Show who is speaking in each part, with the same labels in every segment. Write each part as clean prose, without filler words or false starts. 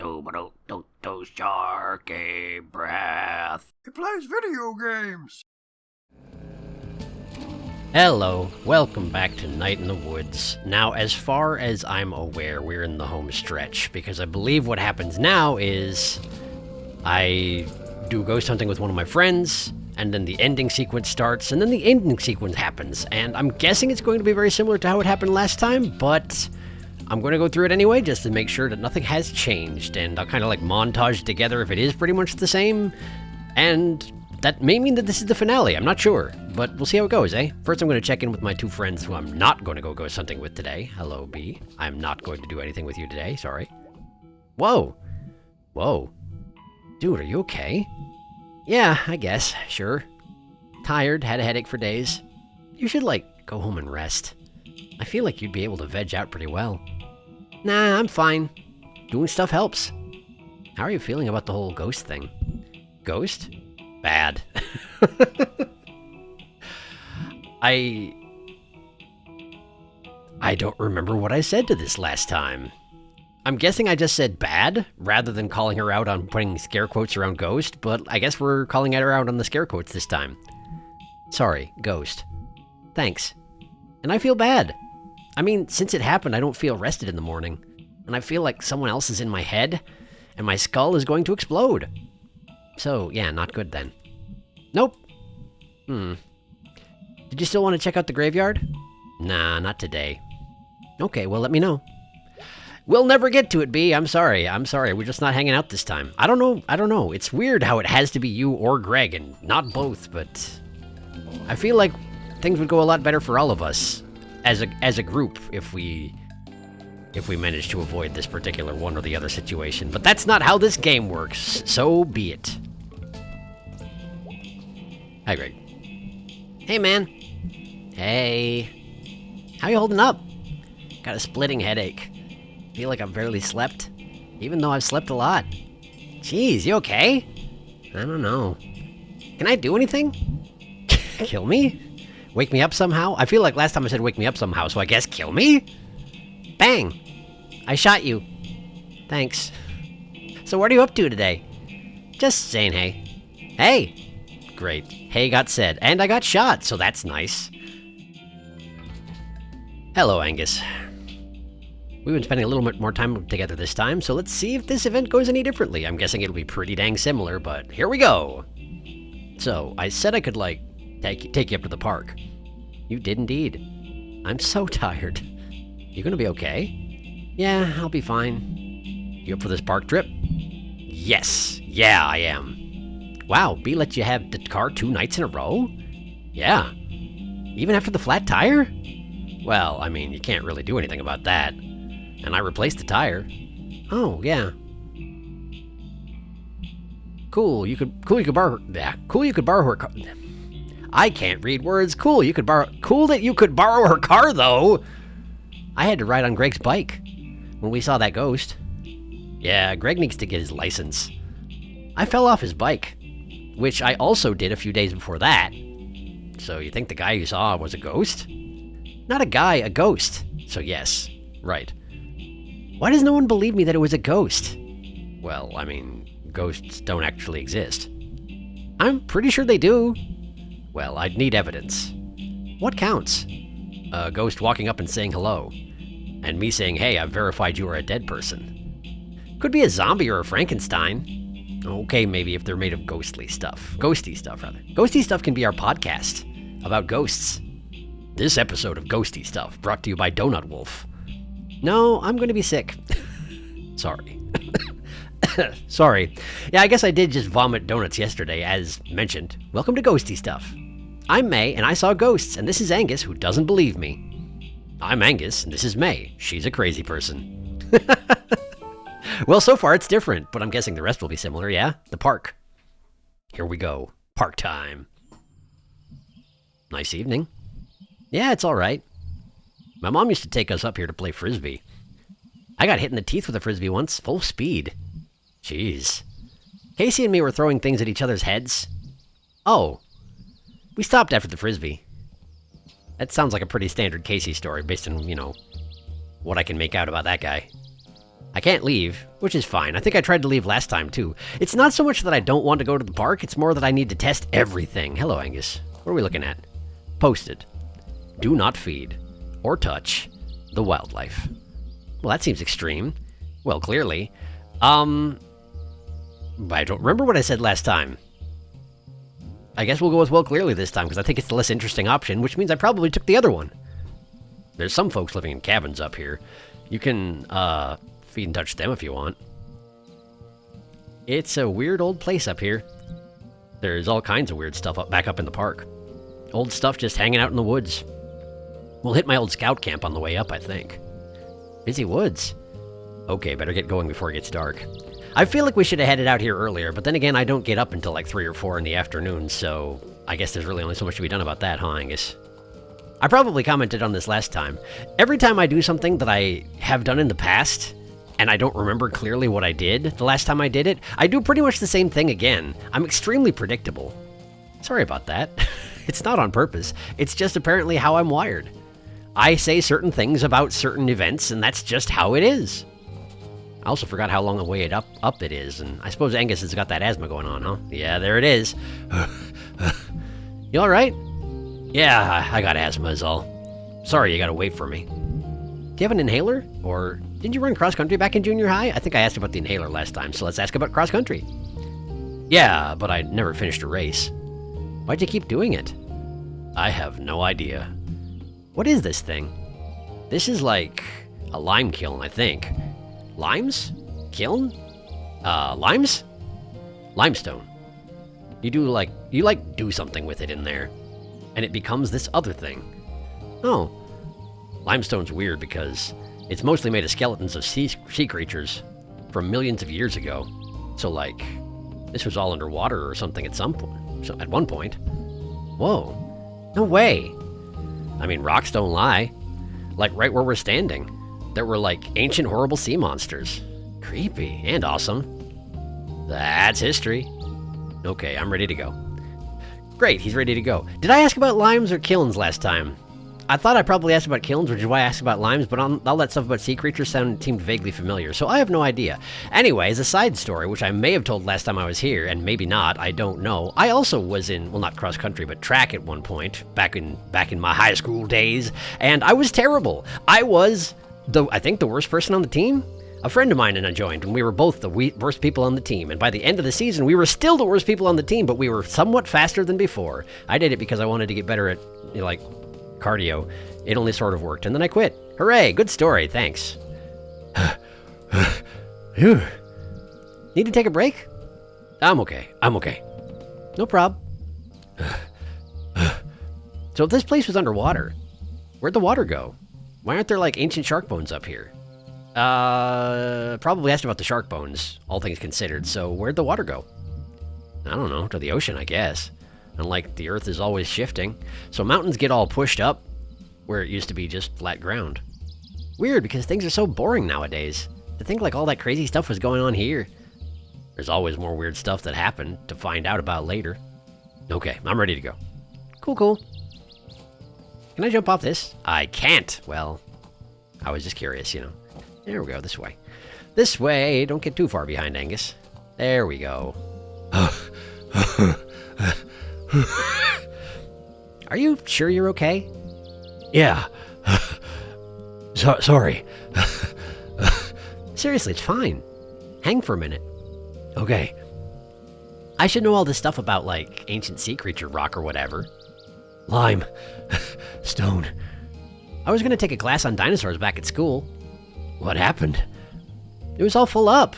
Speaker 1: SharkyBreath.
Speaker 2: He plays video games.
Speaker 3: Hello, welcome back to Night in the Woods. Now, as far as I'm aware, we're in the home stretch, because I believe what happens now is I do ghost hunting with one of my friends, and then the ending sequence starts, and then the ending sequence happens, and I'm guessing it's going to be very similar to how it happened last time, but I'm going to go through it anyway, just to make sure that nothing has changed, and I'll kind of like montage together if it is pretty much the same, and that may mean that this is the finale, I'm not sure, but we'll see how it goes, eh? First I'm going to check in with my two friends who I'm not going to go ghost hunting with today. Hello, B. I'm not going to do anything with you today, sorry. Whoa. Whoa. Dude, are you okay? Yeah, I guess, sure. Tired, had a headache for days. You should, like, go home and rest. I feel like you'd be able to veg out pretty well. Nah, I'm fine. Doing stuff helps. How are you feeling about the whole ghost thing? Ghost? Bad. I don't remember what I said to this last time. I'm guessing I just said bad, rather than calling her out on putting scare quotes around ghost, but I guess we're calling her out on the scare quotes this time. Sorry, ghost. Thanks. And I feel bad. I mean, since it happened, I don't feel rested in the morning, and I feel like someone else is in my head, and my skull is going to explode. So, yeah, not good then. Nope. Did you still want to check out the graveyard? Nah, not today. Okay, well, let me know. We'll never get to it, B. I'm sorry. We're just not hanging out this time. I don't know. It's weird how it has to be you or Greg, and not both, but I feel like things would go a lot better for all of us as a group if we managed to avoid this particular one or the other situation. But that's not how this game works, so be it. Hi, Greg. Hey, man. Hey. How you holding up? Got a splitting headache. Feel like I've barely slept, even though I've slept a lot. Jeez, you okay? I don't know. Can I do anything? Kill me? Wake me up somehow? I feel like last time I said wake me up somehow, so I guess kill me? Bang! I shot you. Thanks. So what are you up to today? Just saying hey. Hey! Great. Hey got said, and I got shot, so that's nice. Hello, Angus. We've been spending a little bit more time together this time, so let's see if this event goes any differently. I'm guessing it'll be pretty dang similar, but here we go! So, I said I could, like, take you up to the park. You did indeed. I'm so tired. You gonna be okay? Yeah, I'll be fine. You up for this park trip? Yes! Yeah, I am. Wow, B let you have the car 2 nights in a row? Yeah. Even after the flat tire? Well, I mean, you can't really do anything about that. And I replaced the tire. Oh, yeah. Cool, you could borrow her car. I can't read words. Cool that you could borrow her car, though. I had to ride on Greg's bike when we saw that ghost. Yeah, Greg needs to get his license. I fell off his bike, which I also did a few days before that. So you think the guy you saw was a ghost? Not a guy, a ghost. So yes, right. Why does no one believe me that it was a ghost? Well, I mean, ghosts don't actually exist. I'm pretty sure they do. Well, I'd need evidence. What counts? A ghost walking up and saying hello. And me saying, hey, I've verified you are a dead person. Could be a zombie or a Frankenstein. Okay, maybe if they're made of ghostly stuff. Ghosty stuff, rather. Ghosty stuff can be our podcast about ghosts. This episode of Ghosty Stuff brought to you by Donut Wolf. No, I'm going to be sick. Sorry. Sorry. Yeah, I guess I did just vomit donuts yesterday, as mentioned. Welcome to Ghosty Stuff. I'm May, and I saw ghosts, and this is Angus, who doesn't believe me. I'm Angus, and this is May. She's a crazy person. Well, so far it's different, but I'm guessing the rest will be similar, yeah? The park. Here we go. Park time. Nice evening. Yeah, it's all right. My mom used to take us up here to play Frisbee. I got hit in the teeth with a Frisbee once, full speed. Jeez. Casey and me were throwing things at each other's heads. Oh. We stopped after the Frisbee. That sounds like a pretty standard Casey story based on, what I can make out about that guy. I can't leave, which is fine. I think I tried to leave last time, too. It's not so much that I don't want to go to the park, it's more that I need to test everything. Hello, Angus. What are we looking at? Posted. Do not feed or touch the wildlife. Well, that seems extreme. Well, clearly. I don't remember what I said last time. I guess we'll go with well clearly this time, because I think it's the less interesting option, which means I probably took the other one. There's some folks living in cabins up here. You can, feed and touch them if you want. It's a weird old place up here. There's all kinds of weird stuff back up in the park. Old stuff just hanging out in the woods. We'll hit my old scout camp on the way up, I think. Busy woods. Okay, better get going before it gets dark. I feel like we should have headed out here earlier, but then again, I don't get up until like 3 or 4 in the afternoon, so I guess there's really only so much to be done about that, huh, Angus? I probably commented on this last time. Every time I do something that I have done in the past, and I don't remember clearly what I did the last time I did it, I do pretty much the same thing again. I'm extremely predictable. Sorry about that. It's not on purpose. It's just apparently how I'm wired. I say certain things about certain events, and that's just how it is. I also forgot how long a way up it is, and I suppose Angus has got that asthma going on, huh? Yeah, there it is. You alright? Yeah, I got asthma is all. Sorry you gotta wait for me. Do you have an inhaler? Or didn't you run cross-country back in junior high? I think I asked about the inhaler last time, so let's ask about cross-country. Yeah, but I never finished a race. Why'd you keep doing it? I have no idea. What is this thing? This is like a lime kiln, I think. Limes? Kiln? Limes? Limestone. You do something with it in there, and it becomes this other thing. Oh. Limestone's weird because it's mostly made of skeletons of sea creatures from millions of years ago. So, like, this was all underwater or something at some point. So, at one point. Whoa. No way. I mean, rocks don't lie. Like, right where we're standing. There were, like, ancient horrible sea monsters. Creepy and awesome. That's history. Okay, I'm ready to go. Great, he's ready to go. Did I ask about limes or kilns last time? I thought I probably asked about kilns, which is why I asked about limes, but all that stuff about sea creatures seemed vaguely familiar, so I have no idea. Anyway, as a side story, which I may have told last time I was here, and maybe not, I don't know, I also was in, well, not cross-country, but track at one point, back in my high school days, and I was terrible. I was, I think, the worst person on the team. A friend of mine and I joined, and we were both the worst people on the team, and by the end of the season, we were still the worst people on the team, but we were somewhat faster than before. I did it because I wanted to get better at, like, cardio. It only sort of worked, and then I quit. Hooray, good story, thanks. Need to take a break? I'm okay. No prob. So if this place was underwater, where'd the water go? Why aren't there, like, ancient shark bones up here? Probably asked about the shark bones, all things considered, so where'd the water go? I don't know, to the ocean, I guess. And like, the earth is always shifting, so mountains get all pushed up, where it used to be just flat ground. Weird, because things are so boring nowadays. To think like all that crazy stuff was going on here. There's always more weird stuff that happened to find out about later. Okay, I'm ready to go. Cool. Can I jump off this? I can't. Well, I was just curious, you know. There we go, this way. This way, don't get too far behind, Angus. There we go. Are you sure you're okay? Yeah. Sorry. Seriously, it's fine. Hang for a minute. Okay. I should know all this stuff about, like, ancient sea creature rock or whatever. Lime. Stone. I was gonna take a class on dinosaurs back at school. What happened? It was all full up.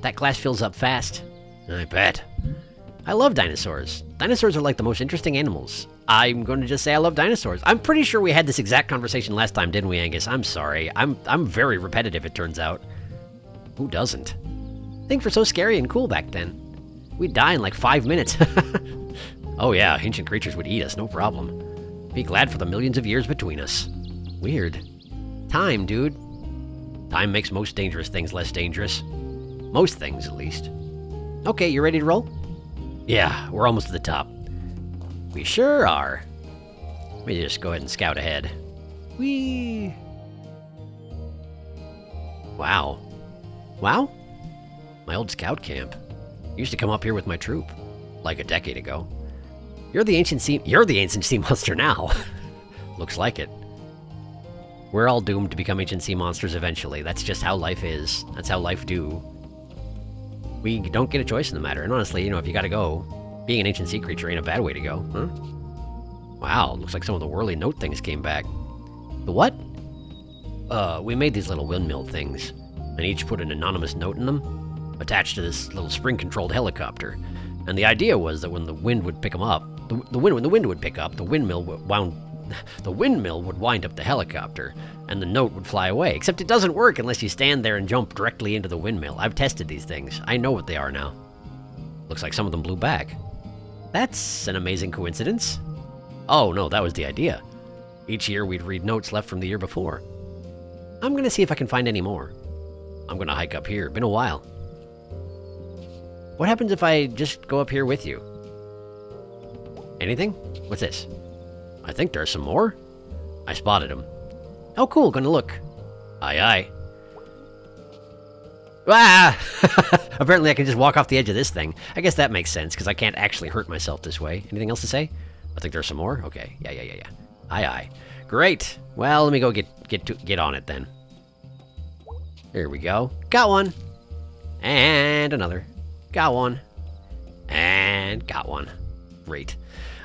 Speaker 3: That class fills up fast. I bet. I love dinosaurs. Dinosaurs are like the most interesting animals. I'm going to just say I love dinosaurs. I'm pretty sure we had this exact conversation last time, didn't we, Angus? I'm sorry. I'm very repetitive, it turns out. Who doesn't? Things were so scary and cool back then. We'd die in like 5 minutes. Oh yeah, ancient creatures would eat us, no problem. Be glad for the millions of years between us. Weird. Time, dude. Time makes most dangerous things less dangerous. Most things, at least. Okay, you ready to roll? Yeah, we're almost to the top. We sure are. Let me just go ahead and scout ahead. Whee! Wow. Wow. My old scout camp. Used to come up here with my troop. Like a decade ago. You're the ancient sea monster now. Looks like it. We're all doomed to become ancient sea monsters eventually. That's just how life is. That's how life do. We don't get a choice in the matter. And honestly, you know, if you gotta go, being an ancient sea creature ain't a bad way to go, huh? Wow, looks like some of the whirly note things came back. The what? We made these little windmill things, and each put an anonymous note in them, attached to this little spring-controlled helicopter. And the idea was that when the wind would pick them up, when the wind would pick up, the windmill would wind up the helicopter, and the note would fly away. Except it doesn't work unless you stand there and jump directly into the windmill. I've tested these things. I know what they are now. Looks like some of them blew back. That's an amazing coincidence. Oh, no, that was the idea. Each year we'd read notes left from the year before. I'm gonna see if I can find any more. I'm gonna hike up here. Been a while. What happens if I just go up here with you? Anything? What's this? I think there's some more. I spotted them. Oh, cool. Gonna look. Aye, aye. Ah! Apparently I can just walk off the edge of this thing. I guess that makes sense, because I can't actually hurt myself this way. Anything else to say? I think there's some more. Okay. Yeah. Aye, aye. Great. Well, let me go get on it then. Here we go. Got one. And another. Got one. And got one. Great.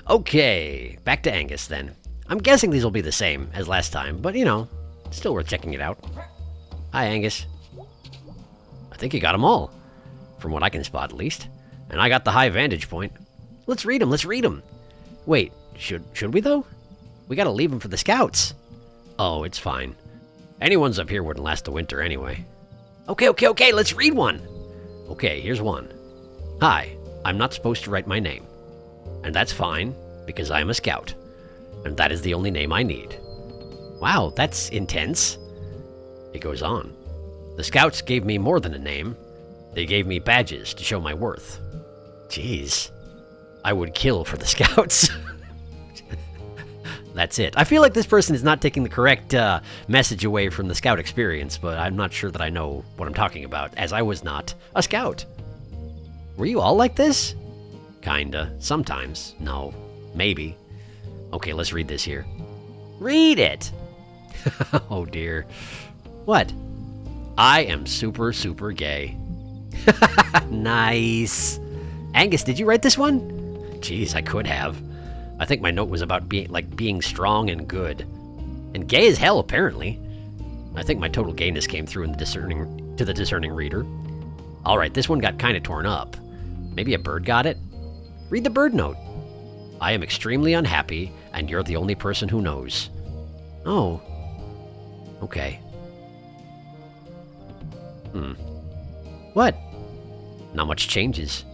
Speaker 3: Okay, back to Angus then. I'm guessing these will be the same as last time, but you know, still worth checking it out. Hi, Angus. I think you got them all, from what I can spot at least. And I got the high vantage point. Let's read them. Wait, should we though? We gotta leave them for the scouts. Oh, it's fine. Anyone's up here wouldn't last the winter anyway. Okay, let's read one. Okay, here's one. Hi, I'm not supposed to write my name. And that's fine, because I am a scout. And that is the only name I need. Wow, that's intense. It goes on. The scouts gave me more than a name. They gave me badges to show my worth. Jeez. I would kill for the scouts. That's it. I feel like this person is not taking the correct message away from the scout experience, but I'm not sure that I know what I'm talking about, as I was not a scout. Were you all like this? Kinda. Sometimes. No. Maybe. Okay, let's read this here. Read it! Oh dear. What? I am super, super gay. Nice. Angus, did you write this one? Jeez, I could have. I think my note was about being strong and good. And gay as hell, apparently. I think my total gayness came through in the discerning reader. Alright, this one got kinda torn up. Maybe a bird got it? Read the bird note. I am extremely unhappy, and you're the only person who knows. Oh. Okay. What? Not much changes.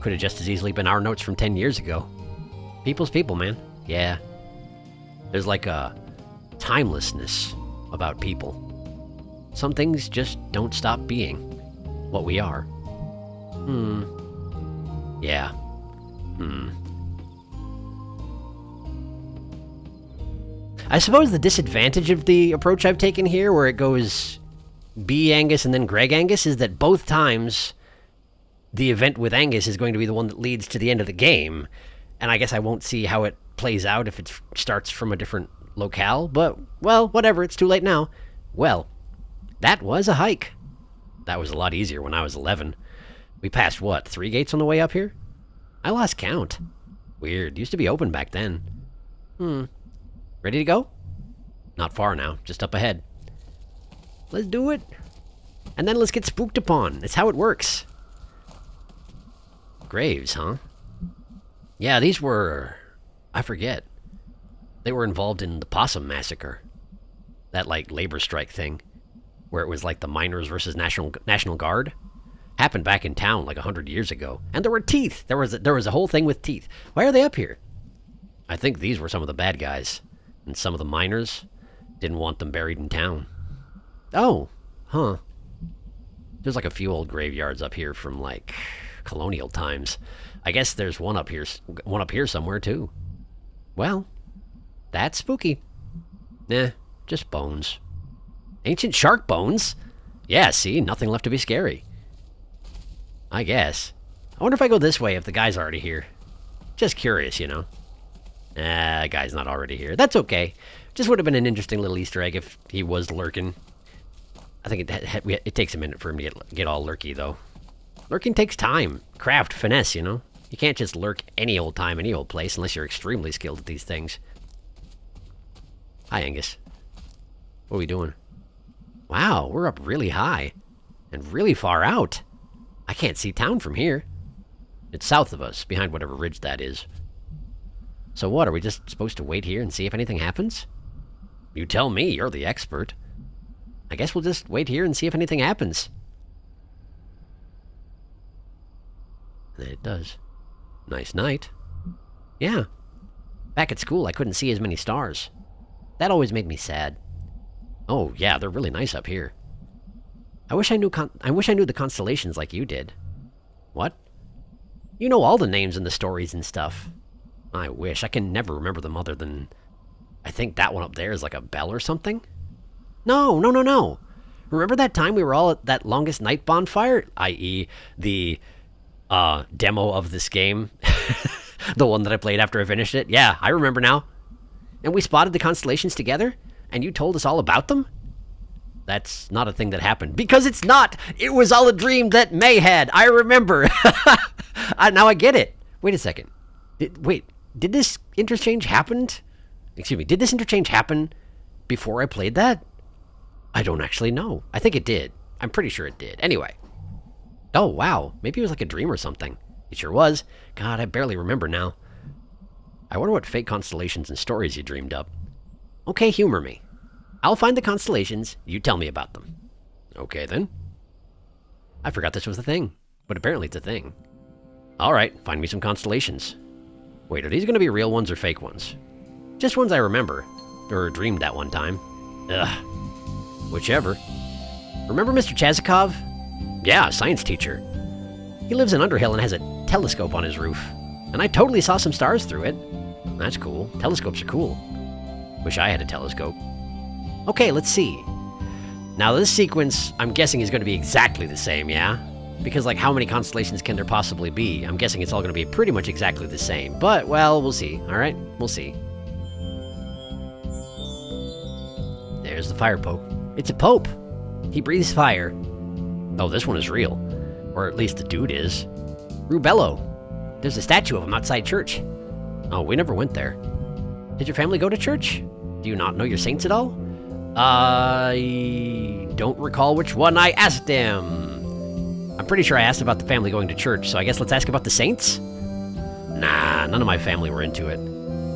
Speaker 3: Could have just as easily been our notes from 10 years ago. People's people, man. Yeah. There's like a timelessness about people. Some things just don't stop being what we are. Yeah. I suppose the disadvantage of the approach I've taken here, where it goes B Angus and then Greg Angus, is that both times the event with Angus is going to be the one that leads to the end of the game. And I guess I won't see how it plays out if it starts from a different locale, but, well, whatever, it's too late now. Well, that was a hike. That was a lot easier when I was 11. We passed, what, 3 gates on the way up here? I lost count. Weird, used to be open back then. Ready to go? Not far now, just up ahead. Let's do it. And then let's get spooked upon. It's how it works. Graves, huh? Yeah, these were... I forget. They were involved in the Possum Massacre. That, like, labor strike thing. Where it was like the miners versus National Guard. Happened back in town like 100 years ago. And there were teeth. There was a whole thing with teeth. Why are they up here? I think these were some of the bad guys. And some of the miners didn't want them buried in town. Oh, huh. There's like a few old graveyards up here from like colonial times. I guess there's one up here somewhere too. Well, that's spooky. Nah, just bones. Ancient shark bones? Yeah, see? Nothing left to be scary. I guess. I wonder if I go this way if the guy's already here. Just curious, you know? The guy's not already here. That's okay. Just would have been an interesting little Easter egg if he was lurking. I think it takes a minute for him to get all lurky, though. Lurking takes time. Craft, finesse, you know? You can't just lurk any old time, any old place, unless you're extremely skilled at these things. Hi, Angus. What are we doing? Wow, we're up really high. And really far out. I can't see town from here. It's south of us, behind whatever ridge that is. So what, are we just supposed to wait here and see if anything happens? You tell me, you're the expert. I guess we'll just wait here and see if anything happens. It does. Nice night. Yeah. Back at school, I couldn't see as many stars. That always made me sad. Oh, yeah, they're really nice up here. I wish I knew the constellations like you did. What? You know all the names and the stories and stuff. I wish. I can never remember them other than... I think that one up there is like a bell or something? No. Remember that time we were all at that longest night bonfire? I.e., the demo of this game? The one that I played after I finished it? Yeah, I remember now. And we spotted the constellations together? And you told us all about them? That's not a thing that happened. Because it's not! It was all a dream that May had! I remember! Now I get it. Wait a second. Did this interchange happen? Excuse me, did this interchange happen before I played that? I don't actually know. I think it did. I'm pretty sure it did. Anyway. Oh, wow. Maybe it was like a dream or something. It sure was. God, I barely remember now. I wonder what fake constellations and stories you dreamed up. Okay, humor me. I'll find the constellations, you tell me about them. Okay, then. I forgot this was a thing, but apparently it's a thing. Alright, find me some constellations. Wait, are these going to be real ones or fake ones? Just ones I remember, or dreamed that one time. Ugh. Whichever. Remember Mr. Chazikov? Yeah, a science teacher. He lives in Underhill and has a telescope on his roof. And I totally saw some stars through it. That's cool. Telescopes are cool. Wish I had a telescope. Okay, let's see. Now this sequence, I'm guessing, is going to be exactly the same, yeah? Because, like, how many constellations can there possibly be? I'm guessing it's all going to be pretty much exactly the same. But, well, we'll see, alright? We'll see. There's the fire pope. It's a pope! He breathes fire. Oh, this one is real. Or at least the dude is. Rubello. There's a statue of him outside church. Oh, we never went there. Did your family go to church? Do you not know your saints at all? I don't recall which one I asked him. I'm pretty sure I asked about the family going to church, so I guess let's ask about the saints? Nah, none of my family were into it.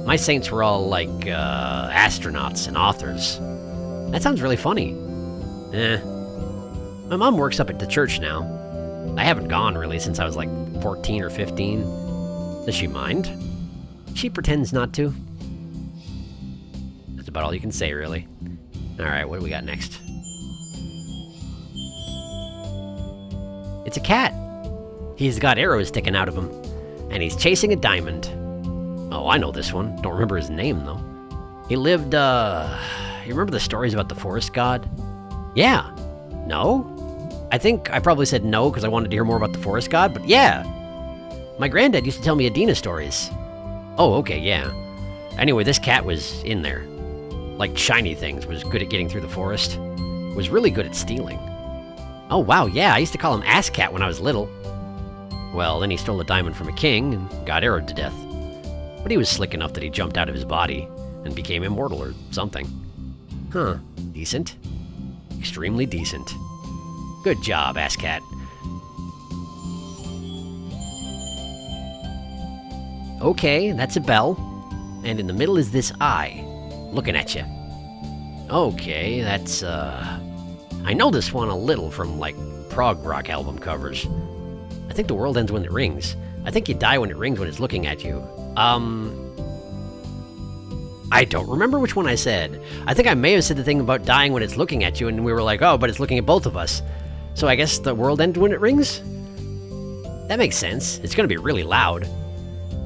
Speaker 3: My saints were all like, astronauts and authors. That sounds really funny. My mom works up at the church now. I haven't gone, really, since I was like 14 or 15. Does she mind? She pretends not to. That's about all you can say, really. Alright, what do we got next? It's a cat. He's got arrows sticking out of him. And he's chasing a diamond. Oh, I know this one. Don't remember his name, though. He lived, You remember the stories about the forest god? Yeah. No? I think I probably said no because I wanted to hear more about the forest god, but yeah. My granddad used to tell me Adina stories. Oh, okay, yeah. Anyway, this cat was in there. Like shiny things, was good at getting through the forest. Was really good at stealing. Oh, wow, yeah, I used to call him Ass Cat when I was little. Well, then he stole a diamond from a king and got arrowed to death. But he was slick enough that he jumped out of his body and became immortal or something. Huh, decent. Extremely decent. Good job, Ass Cat. Okay, that's a bell. And in the middle is this eye, looking at you. Okay, that's, I know this one a little from, like, prog rock album covers. I think the world ends when it rings. I think you die when it rings when it's looking at you. I don't remember which one I said. I think I may have said the thing about dying when it's looking at you, and we were like, oh, but it's looking at both of us. So I guess the world ends when it rings? That makes sense. It's gonna be really loud.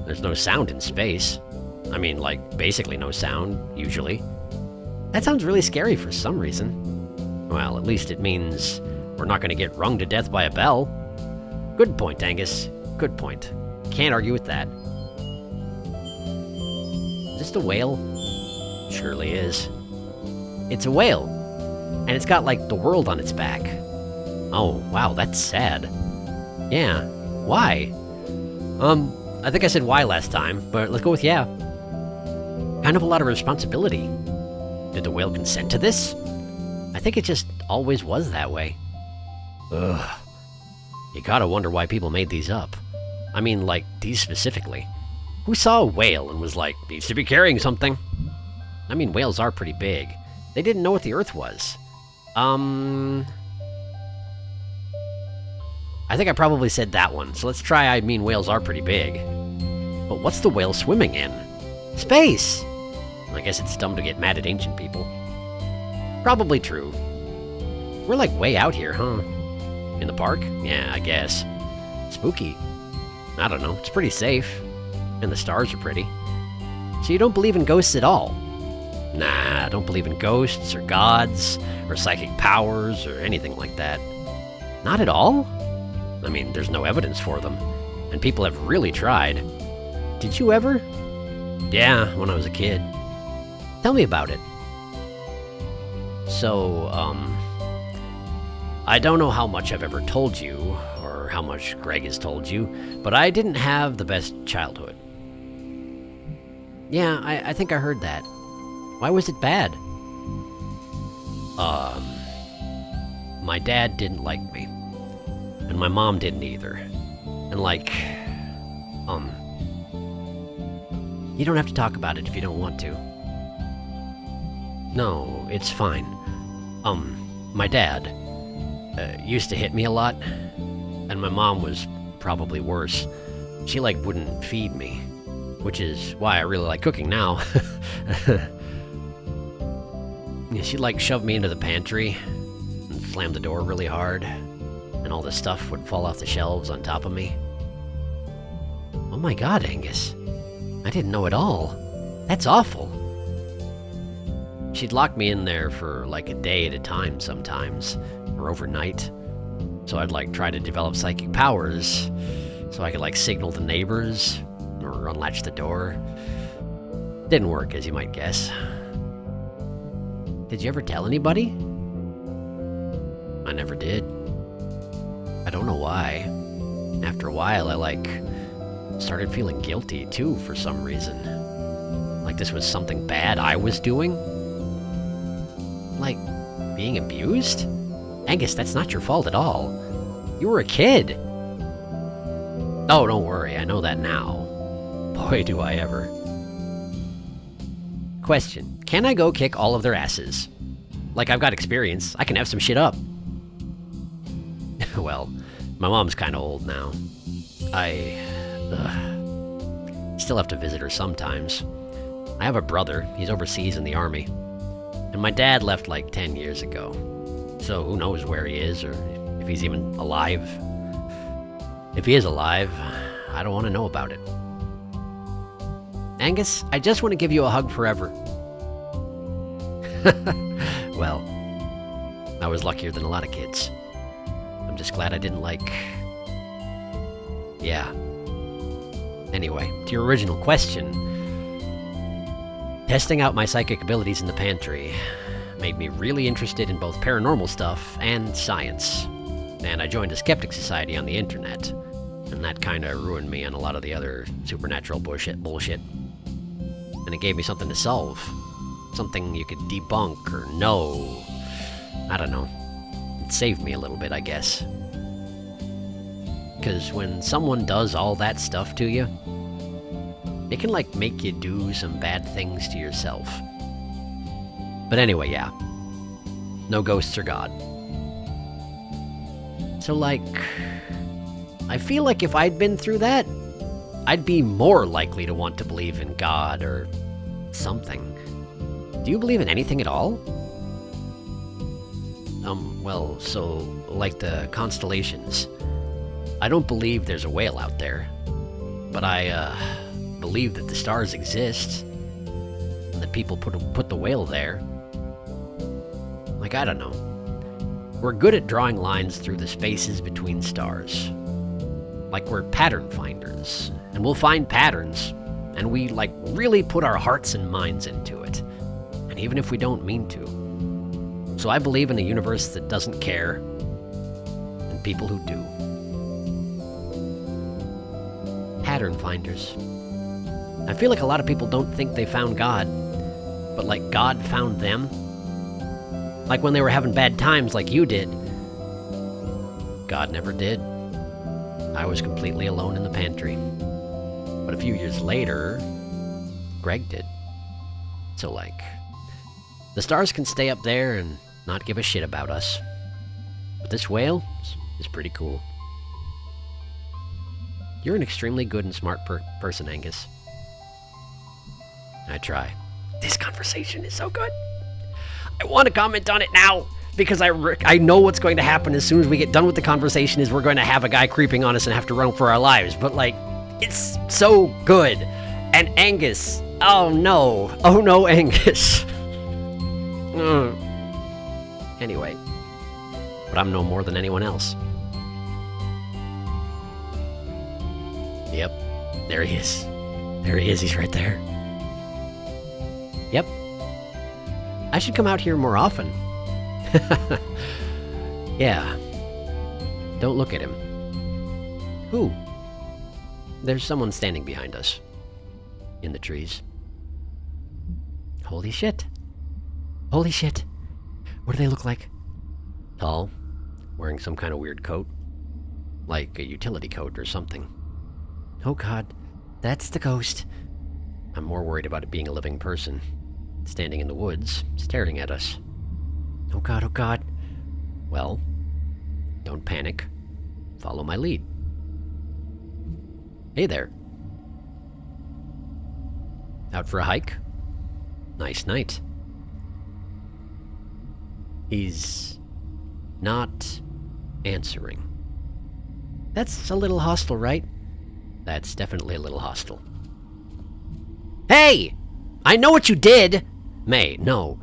Speaker 3: There's no sound in space. I mean, like, basically no sound, usually. That sounds really scary for some reason. Well, at least it means We're not gonna get rung to death by a bell. Good point, Angus. Good point. Can't argue with that. Is this a whale? Surely is. It's a whale. And it's got, like, the world on its back. Oh, wow, that's sad. Yeah. Why? I think I said why last time, but let's go with yeah. Kind of a lot of responsibility. Did the whale consent to this? I think it just always was that way. Ugh. You gotta wonder why people made these up. I mean, like, these specifically. Who saw a whale and was like, needs to be carrying something? I mean, whales are pretty big. They didn't know what the Earth was. I think I probably said that one, so let's try I mean whales are pretty big. But what's the whale swimming in? Space! I guess it's dumb to get mad at ancient people. Probably true. We're like way out here, huh? In the park? Yeah, I guess. Spooky. I don't know, it's pretty safe. And the stars are pretty. So you don't believe in ghosts at all? Nah, I don't believe in ghosts, or gods, or psychic powers, or anything like that. Not at all? I mean, there's no evidence for them, and people have really tried. Did you ever? Yeah, when I was a kid. Tell me about it. So, I don't know how much I've ever told you, or how much Greg has told you, but I didn't have the best childhood. Yeah, I think I heard that. Why was it bad? My dad didn't like me. And my mom didn't either. And like, you don't have to talk about it if you don't want to. No, it's fine. My dad used to hit me a lot, and my mom was probably worse. She like wouldn't feed me, which is why I really like cooking now. Yeah, she'd like shove me into the pantry and slam the door really hard, and all the stuff would fall off the shelves on top of me. Oh my god, Angus. I didn't know at all. That's awful. She'd lock me in there for like a day at a time sometimes, or overnight. So I'd like try to develop psychic powers, so I could like signal the neighbors, or unlatch the door. Didn't work, as you might guess. Did you ever tell anybody? I never did. I don't know why. After a while, I like started feeling guilty too for some reason. Like this was something bad I was doing. Like being abused? Angus, that's not your fault at all. You were a kid. Oh, don't worry, I know that now. Boy, do I ever. Question. Can I go kick all of their asses? Like, I've got experience. I can have some shit up. Well, my mom's kind of old now. I still have to visit her sometimes. I have a brother. He's overseas in the army. And my dad left like 10 years ago. So who knows where he is or if he's even alive. If he is alive, I don't want to know about it. Angus, I just want to give you a hug forever. Well, I was luckier than a lot of kids. I'm just glad I didn't like... Yeah. Anyway, to your original question, testing out my psychic abilities in the pantry made me really interested in both paranormal stuff and science. And I joined a skeptic society on the internet, and that kinda ruined me on a lot of the other supernatural bullshit. And it gave me something to solve. Something you could debunk or know. I don't know. It saved me a little bit, I guess. Because when someone does all that stuff to you, it can like make you do some bad things to yourself. But anyway, yeah. No ghosts or God. So like, I feel like if I'd been through that, I'd be more likely to want to believe in God or something. Do you believe in anything at all? Well, so, like the constellations. I don't believe there's a whale out there. But I, believe that the stars exist. And that people put the whale there. Like, I don't know. We're good at drawing lines through the spaces between stars. Like we're pattern finders, and we'll find patterns, and we really put our hearts and minds into it, and even if we don't mean to. So I believe in a universe that doesn't care, and people who do. Pattern finders. I feel like a lot of people don't think they found God, but God found them. Like when they were having bad times like you did. God never did. I was completely alone in the pantry. But a few years later, Greg did. So the stars can stay up there and not give a shit about us. But this whale is pretty cool. You're an extremely good and smart person, Angus. I try. This conversation is so good. I want to comment on it now, because I know what's going to happen as soon as we get done with the conversation is we're going to have a guy creeping on us and have to run for our lives. But it's so good. And Angus, oh no, Angus. Anyway, but I'm no more than anyone else. Yep, there he is. He's right there. Yep. I should come out here more often. Yeah. Don't look at him. Who? There's someone standing behind us. In the trees. Holy shit. What do they look like? Tall. Wearing some kind of weird coat. Like a utility coat or something. Oh god. That's the ghost. I'm more worried about it being a living person. Standing in the woods, staring at us. Oh god. Well, don't panic. Follow my lead. Hey there. Out for a hike? Nice night. He's not answering. That's a little hostile, right? That's definitely a little hostile. Hey! I know what you did! May, no.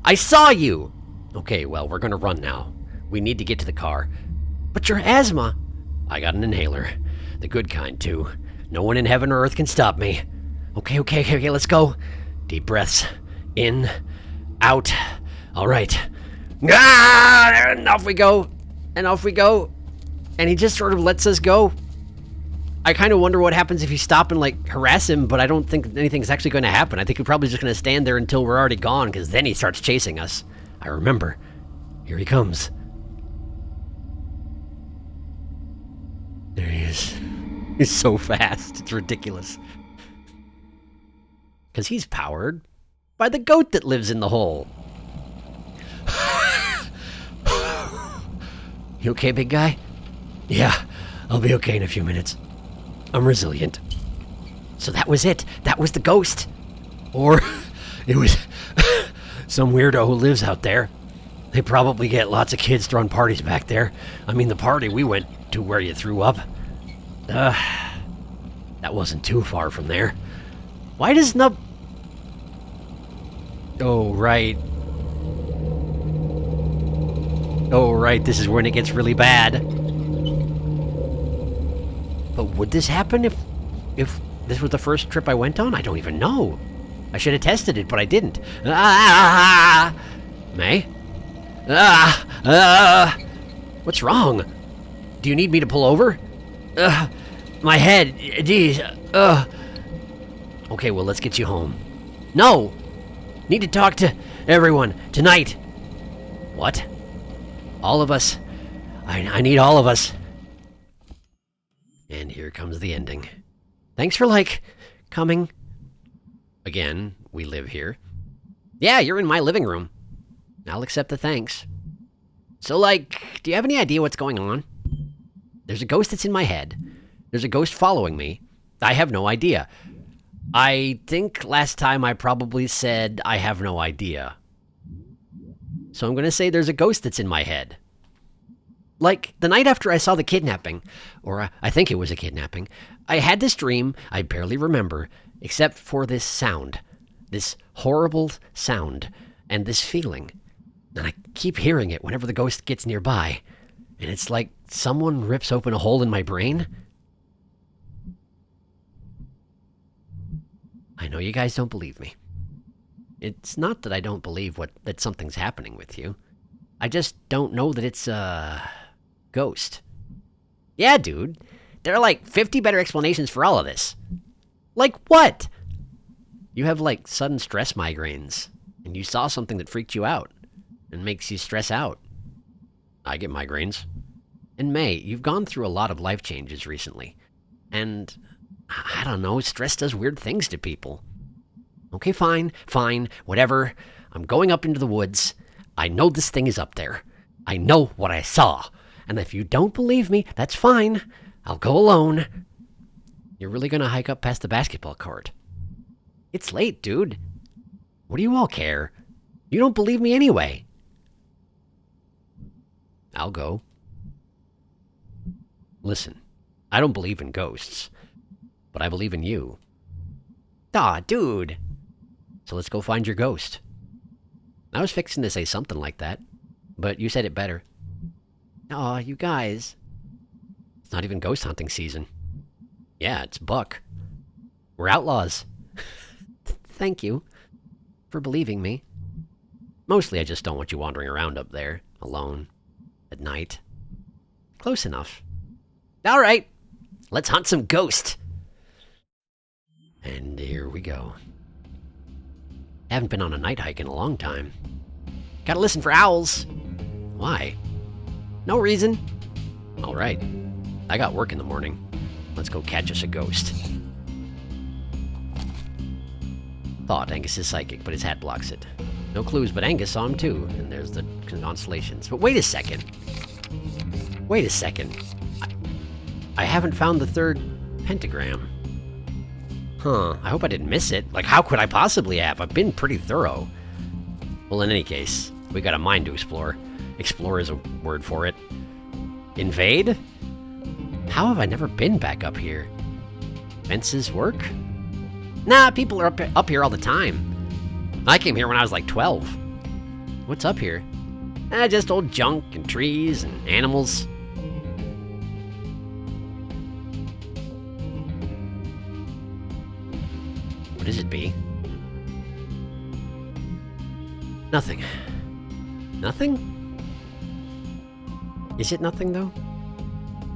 Speaker 3: I saw you! Okay, well, we're gonna run now. We need to get to the car. But your asthma... I got an inhaler. The good kind, too. No one in heaven or earth can stop me. Okay, let's go. Deep breaths. In. Out. All right. And off we go. And he just sort of lets us go. I kind of wonder what happens if you stop and harass him, but I don't think anything's actually going to happen. I think he's probably just going to stand there until we're already gone, because then he starts chasing us. I remember. Here he comes. There he is. He's so fast. It's ridiculous. Because he's powered by the goat that lives in the hole. You okay, big guy? Yeah, I'll be okay in a few minutes. I'm resilient. So that was it. That was the ghost. Or it was some weirdo who lives out there. They probably get lots of kids throwing parties back there. I mean, the party we went to where you threw up. That wasn't too far from there. Why does Nub... Oh, right. This is when it gets really bad. But would this happen if this was the first trip I went on? I don't even know. I should have tested it, but I didn't. May? What's wrong? Do you need me to pull over? My head. Geez. Okay, well, let's get you home. No! Need to talk to everyone tonight. What? All of us. I need all of us. And here comes the ending. Thanks for, coming. Again, we live here. Yeah, you're in my living room. I'll accept the thanks. So, do you have any idea what's going on? There's a ghost that's in my head. There's a ghost following me. I have no idea. I think last time I probably said I have no idea. So I'm going to say there's a ghost that's in my head. The night after I saw the kidnapping, or I think it was a kidnapping, I had this dream I barely remember, except for this sound. This horrible sound, and this feeling. And I keep hearing it whenever the ghost gets nearby. And it's like someone rips open a hole in my brain. I know you guys don't believe me. It's not that I don't believe that something's happening with you. I just don't know that it's a ghost. Yeah, dude. There are like 50 better explanations for all of this. Like what? You have like sudden stress migraines, and you saw something that freaked you out and makes you stress out. I get migraines. And May, you've gone through a lot of life changes recently. And I don't know, stress does weird things to people. Okay, fine, whatever. I'm going up into the woods. I know this thing is up there. I know what I saw. And if you don't believe me, that's fine. I'll go alone. You're really gonna hike up past the basketball court? It's late, dude. What do you all care? You don't believe me anyway. I'll go. Listen, I don't believe in ghosts, but I believe in you. Aw, dude. So let's go find your ghost. I was fixing to say something like that, but you said it better. Aw, you guys. It's not even ghost hunting season. Yeah, it's Buck. We're outlaws. Thank you for believing me. Mostly I just don't want you wandering around up there, alone, at night. Close enough. Alright, let's hunt some ghosts. And here we go. Haven't been on a night hike in a long time. Gotta listen for owls. Why? No reason. Alright, I got work in the morning. Let's go catch us a ghost. Thought Angus is psychic, but his hat blocks it. No clues, but Angus saw him too, and there's the constellations. But wait a second. Wait a second. I haven't found the third pentagram. Huh, I hope I didn't miss it. Like, how could I possibly have? I've been pretty thorough. Well, in any case, we got a mine to explore. Explore is a word for it. Invade? How have I never been back up here? Fences work? Nah, people are up here all the time. I came here when I was like 12. What's up here? Just old junk and trees and animals. What is it, B? Nothing. Nothing? Is it nothing, though?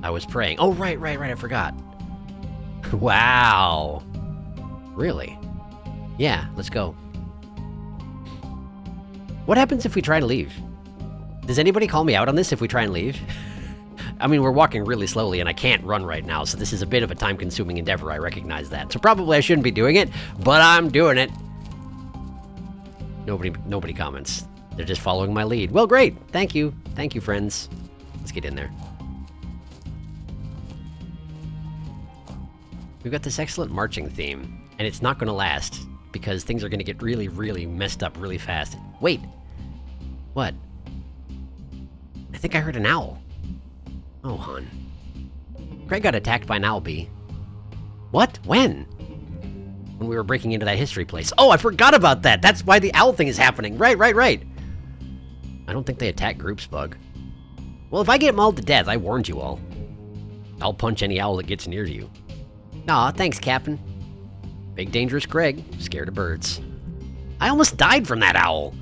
Speaker 3: I was praying. Oh, right, I forgot. Wow. Really? Yeah, let's go. What happens if we try to leave? Does anybody call me out on this if we try and leave? I mean, we're walking really slowly and I can't run right now, so this is a bit of a time-consuming endeavor, I recognize that. So probably I shouldn't be doing it, but I'm doing it. Nobody comments. They're just following my lead. Well, great. Thank you. Thank you, friends. Let's get in there. We've got this excellent marching theme, and it's not going to last, because things are going to get really, really messed up really fast. Wait. What? I think I heard an owl. Oh, hon. Craig got attacked by an owl bee. What? When? When we were breaking into that history place. Oh, I forgot about that! That's why the owl thing is happening! Right. I don't think they attack groups, Bug. Well, if I get mauled to death, I warned you all. I'll punch any owl that gets near you. Aw, thanks, Captain. Big dangerous Craig, scared of birds. I almost died from that owl!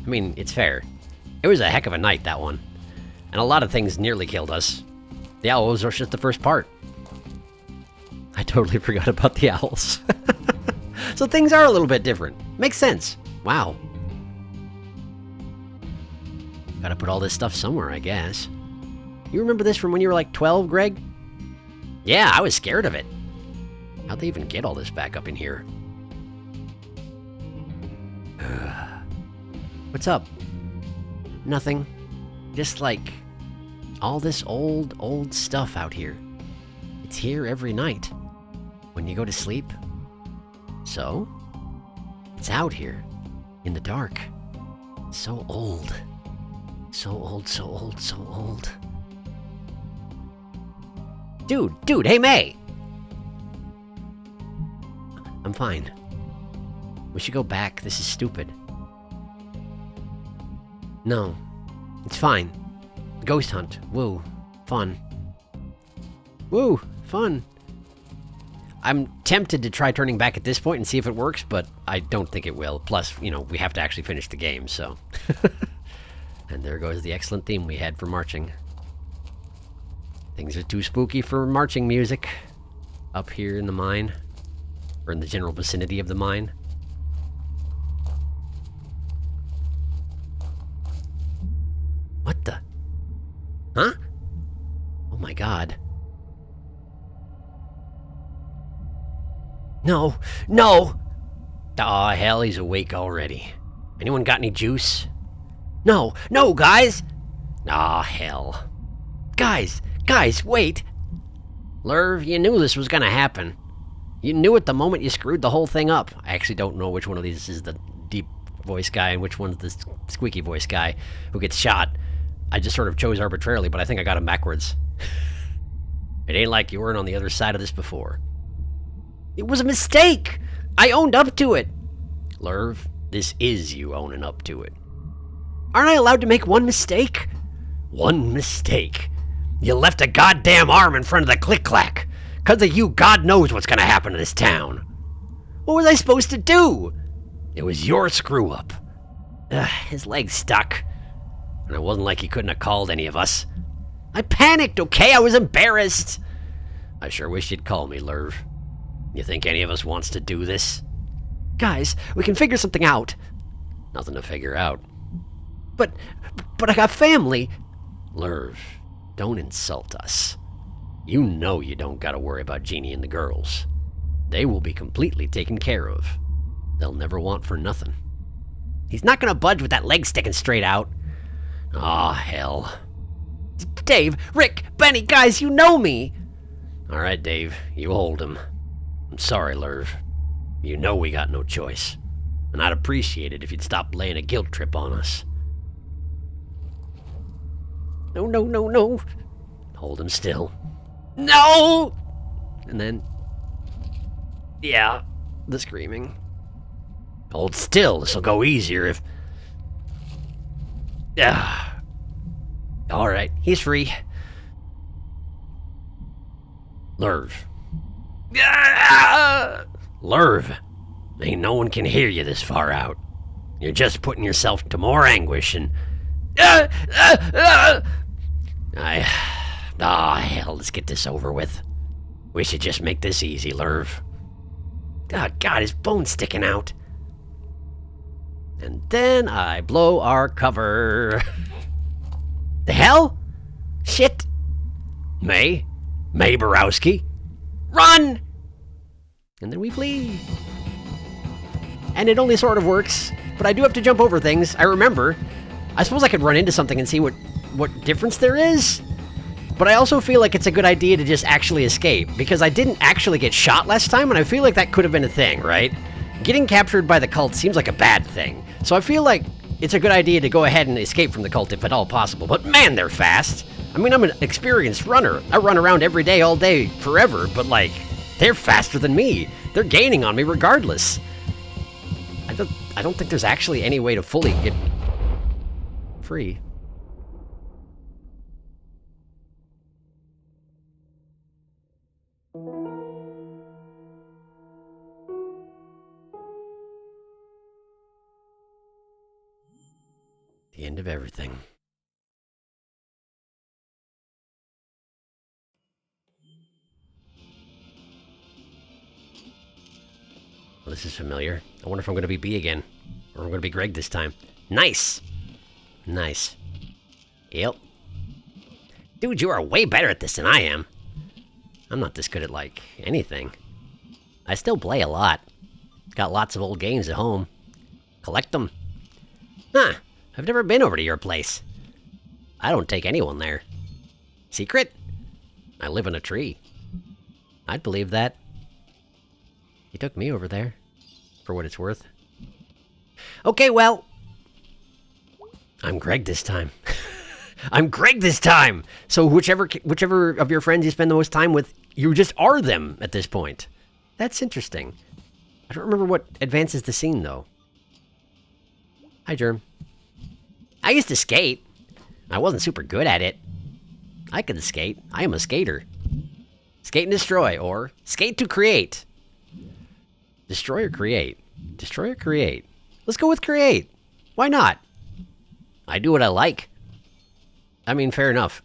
Speaker 3: I mean, it's fair. It was a heck of a night, that one. And a lot of things nearly killed us. The owls are just the first part. I totally forgot about the owls. So things are a little bit different. Makes sense. Wow. Gotta put all this stuff somewhere, I guess. You remember this from when you were like 12, Greg? Yeah, I was scared of it. How'd they even get all this back up in here? What's up? Nothing. Just like all this old stuff out here. It's here every night. When you go to sleep. So? It's out here. In the dark. So old. So old. Dude, hey May! I'm fine. We should go back. This is stupid. No. It's fine. Ghost hunt. Woo. Fun. Woo. Fun. I'm tempted to try turning back at this point and see if it works, but I don't think it will. Plus, you know, we have to actually finish the game, so... And there goes the excellent theme we had for marching. Things are too spooky for marching music. Up here in the mine. Or in the general vicinity of the mine. What the? Huh? Oh my god. No! No! Aw, hell, he's awake already. Anyone got any juice? No! No, guys! Aw, hell. Guys! Guys, wait! Lerv, you knew this was gonna happen. You knew it the moment you screwed the whole thing up. I actually don't know which one of these is the deep voice guy and which one's the squeaky voice guy who gets shot. I just sort of chose arbitrarily, but I think I got him backwards. It ain't like you weren't on the other side of this before. It was a mistake! I owned up to it! Lerv, this is you owning up to it. Aren't I allowed to make one mistake? One mistake. You left a goddamn arm in front of the click-clack. 'Cause of you, God knows what's gonna happen to this town. What was I supposed to do? It was your screw-up. His leg stuck. And it wasn't like he couldn't have called any of us. I panicked, okay? I was embarrassed. I sure wish you'd call me, Lerv. You think any of us wants to do this? Guys, we can figure something out. Nothing to figure out. But I got family. Lerv, don't insult us. You know you don't gotta worry about Jeannie and the girls. They will be completely taken care of. They'll never want for nothing. He's not gonna budge with that leg sticking straight out. Aw, hell. Dave, Rick, Benny, guys, you know me! Alright, Dave, you hold him. I'm sorry, Lerv. You know we got no choice. And I'd appreciate it if you'd stop laying a guilt trip on us. No, no, no, no. Hold him still. No! And then... yeah, the screaming. Hold still, this'll go easier if... Alright, he's free. Lerv. Lerv, ain't no one can hear you this far out. You're just putting yourself to more anguish and... hell, let's get this over with. We should just make this easy, Lerv. Oh, God, his bone's sticking out. And then I blow our cover. The hell? Shit. May Borowski. Run! And then we flee. And it only sort of works, but I do have to jump over things. I remember. I suppose I could run into something and see what difference there is. But I also feel like it's a good idea to just actually escape, because I didn't actually get shot last time, and I feel like that could have been a thing, right? Getting captured by the cult seems like a bad thing. So I feel like it's a good idea to go ahead and escape from the cult if at all possible. But man, they're fast. I mean, I'm an experienced runner. I run around every day, all day, forever, but like, they're faster than me. They're gaining on me regardless. I don't think there's actually any way to fully get free. The end of everything. Well, this is familiar. I wonder if I'm going to be B again. Or I'm going to be Greg this time. Nice! Nice. Yep. Dude, you are way better at this than I am. I'm not this good at, like, anything. I still play a lot. Got lots of old games at home. Collect them. Huh. I've never been over to your place. I don't take anyone there. Secret? I live in a tree. I'd believe that. You took me over there, for what it's worth. Okay, well... I'm Greg this time. I'm Greg this time! So whichever of your friends you spend the most time with, you just are them at this point. That's interesting. I don't remember what advances the scene, though. Hi, Germ. I used to skate. I wasn't super good at it. I can skate. I am a skater. Skate and destroy, or skate to create. Destroy or create? Destroy or create? Let's go with create. Why not? I do what I like. I mean, fair enough.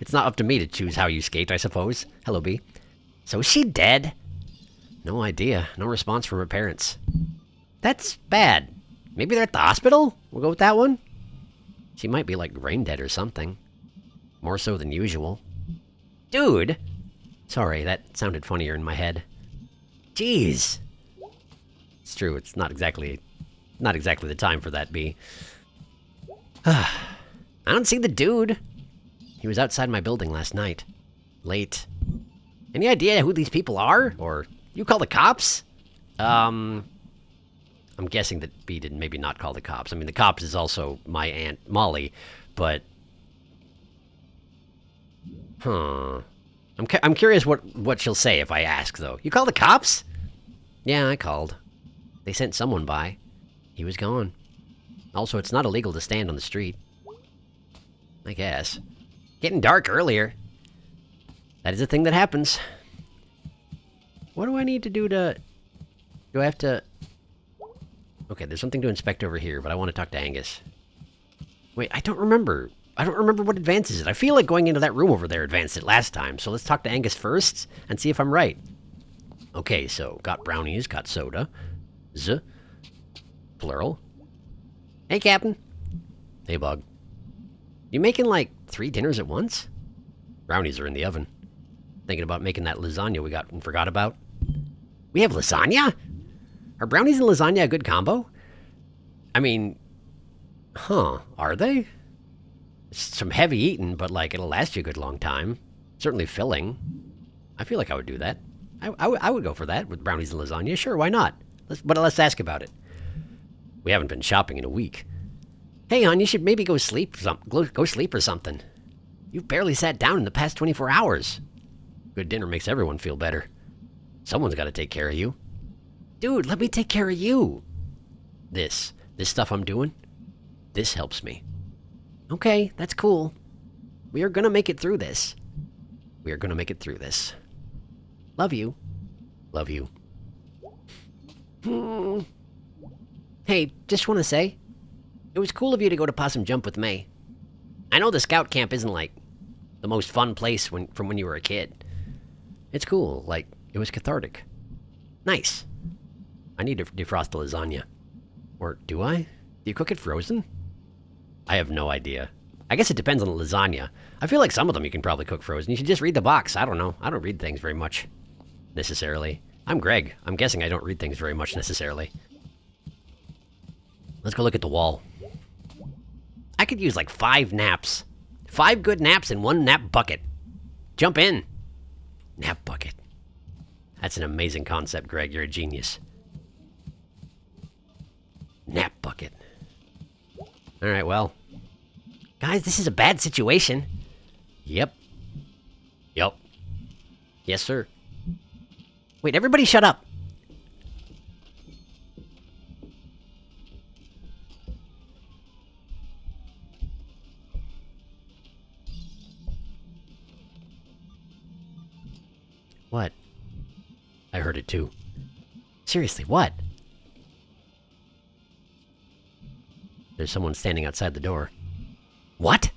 Speaker 3: It's not up to me to choose how you skate, I suppose. Hello, B. So is she dead? No idea. No response from her parents. That's bad. Maybe they're at the hospital? We'll go with that one. She might be like brain dead or something. More so than usual. Dude! Sorry, that sounded funnier in my head. Jeez. It's true, it's not exactly the time for that, B. I don't see the dude. He was outside my building last night. Late. Any idea who these people are? Or you call the cops? I'm guessing that B did maybe not call the cops. I mean, the cops is also my Aunt Molly, but... I'm curious what she'll say if I ask, though. You call the cops? Yeah, I called. They sent someone by. He was gone. Also, it's not illegal to stand on the street. I guess. Getting dark earlier. That is a thing that happens. What do I need to do to... Do I have to... Okay, there's something to inspect over here, but I want to talk to Angus. Wait, I don't remember. I don't remember what advances it. I feel like going into that room over there advanced it last time, so let's talk to Angus first and see if I'm right. Okay, so got brownies, got soda. Plural. Hey, Captain. Hey, Bug. You making, like, 3 dinners at once? Brownies are in the oven. Thinking about making that lasagna we got and forgot about. We have lasagna? Are brownies and lasagna a good combo? I mean... are they? It's some heavy eating, but, like, it'll last you a good long time. Certainly filling. I feel like I would do that. I would go for that with brownies and lasagna. Sure, why not? Let's ask about it. We haven't been shopping in a week. Hey, hon, you should maybe go sleep or something. You've barely sat down in the past 24 hours. Good dinner makes everyone feel better. Someone's got to take care of you. Dude, let me take care of you. This stuff I'm doing, this helps me. Okay, that's cool. We are gonna make it through this. We are gonna make it through this. Love you. Love you. Hey, just want to say, it was cool of you to go to Possum Jump with me. I know the scout camp isn't, like, the most fun place from when you were a kid. It's cool, like, it was cathartic. Nice. I need to defrost the lasagna. Or do I? Do you cook it frozen? I have no idea. I guess it depends on the lasagna. I feel like some of them you can probably cook frozen. You should just read the box. I don't know. I don't read things very much, necessarily. I'm Greg. I'm guessing I don't read things very much, necessarily. Let's go look at the wall. I could use like 5 naps. 5 good naps in 1 nap bucket. Jump in. Nap bucket. That's an amazing concept, Greg. You're a genius. Nap bucket. Alright, well. Guys, this is a bad situation. Yep. Yep. Yes, sir. Wait, everybody shut up. What? I heard it too. Seriously, what? There's someone standing outside the door. What?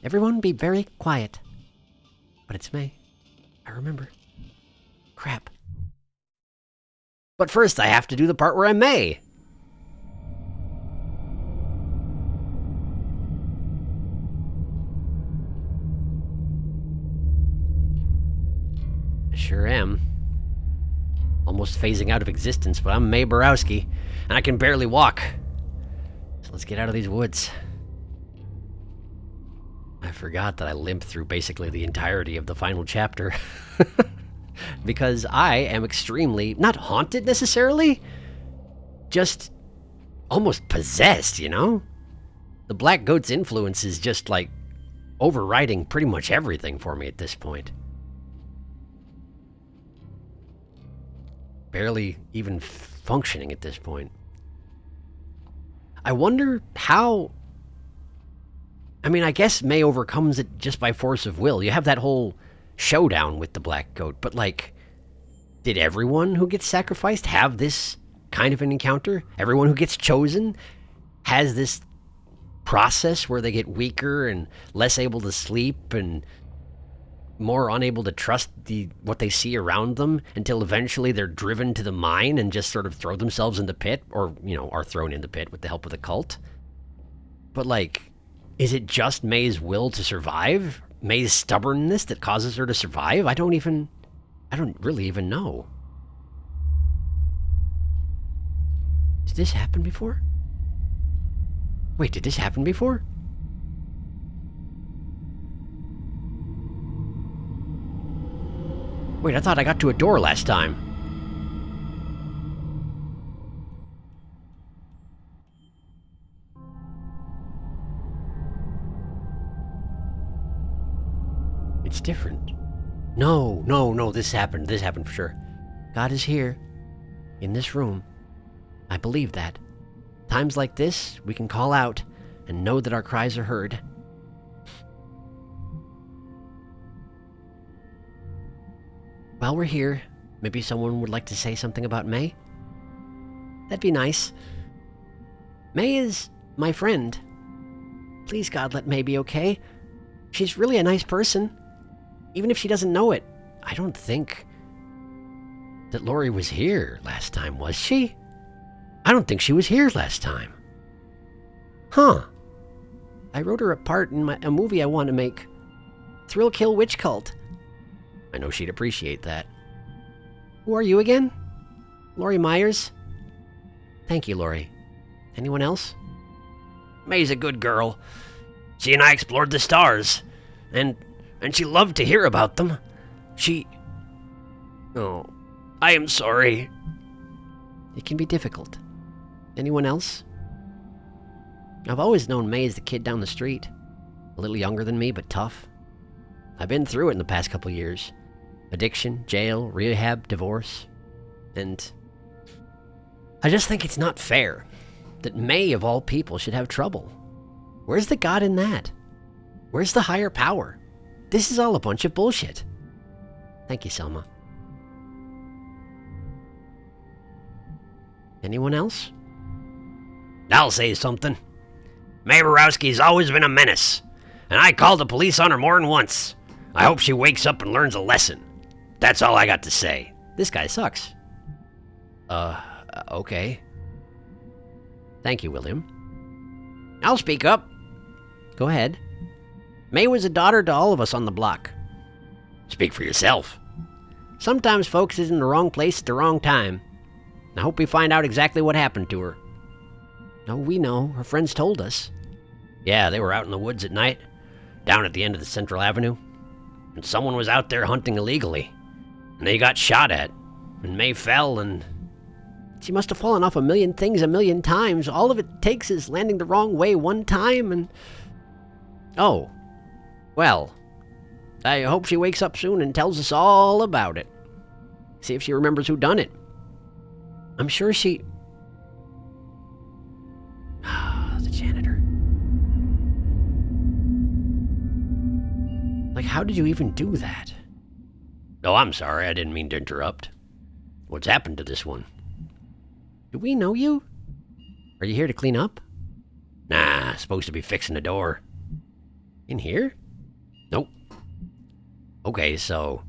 Speaker 3: Everyone be very quiet. But it's me. I remember. Crap. But first I have to do the part where I'm May. I sure am. Almost phasing out of existence, but I'm May Borowski, and I can barely walk. So let's get out of these woods. I forgot that I limped through basically the entirety of the final chapter. Because I am extremely, not haunted necessarily, just almost possessed, you know? The Black Goat's influence is just like overriding pretty much everything for me at this point. Barely even functioning at this point. I wonder how... I mean, I guess May overcomes it just by force of will. You have that whole showdown with the black goat, but like, did everyone who gets sacrificed have this kind of an encounter? Everyone who gets chosen has this process where they get weaker and less able to sleep and more unable to trust what they see around them until eventually they're driven to the mine and just sort of throw themselves in the pit, or, you know, are thrown in the pit with the help of the cult. But like, is it just May's will to survive? May's stubbornness that causes her to survive? I don't really even know. Did this happen before? Wait, did this happen before? Wait, I thought I got to a door last time. It's different. No, this happened for sure. God is here, in this room. I believe that. Times like this, we can call out and know that our cries are heard. While we're here, maybe someone would like to say something about May? That'd be nice. May is my friend. Please, God, let May be okay. She's really a nice person. Even if she doesn't know it. I don't think that Lori was here last time, was she? I don't think she was here last time. Huh. I wrote her a part in a movie I want to make. Thrill Kill Witch Cult. I know she'd appreciate that. Who are you again? Lori Myers? Thank you, Lori. Anyone else? May's a good girl. She and I explored the stars, and she loved to hear about them. Oh, I am sorry. It can be difficult. Anyone else? I've always known May as the kid down the street. A little younger than me, but tough. I've been through it in the past couple years. Addiction, jail, rehab, divorce. And I just think it's not fair that May, of all people, should have trouble. Where's the God in that? Where's the higher power? This is all a bunch of bullshit. Thank you, Selma. Anyone else? I'll say something. May Borowski's always been a menace, and I called the police on her more than once. I hope she wakes up and learns a lesson. That's all I got to say. This guy sucks. Okay. Thank you, William. I'll speak up. Go ahead. May was a daughter to all of us on the block. Speak for yourself. Sometimes folks is in the wrong place at the wrong time. I hope we find out exactly what happened to her. No, we know. Her friends told us. Yeah, they were out in the woods at night, down at the end of the Central Avenue. And someone was out there hunting illegally. And they got shot at. And May fell and... She must have fallen off a million things a million times. All of it takes is landing the wrong way one time and... Oh. Well. I hope she wakes up soon and tells us all about it. See if she remembers who done it. I'm sure she... The janitor. Like, how did you even do that? Oh, I'm sorry. I didn't mean to interrupt. What's happened to this one? Do we know you? Are you here to clean up? Nah, supposed to be fixing the door. In here? Nope. Okay, so...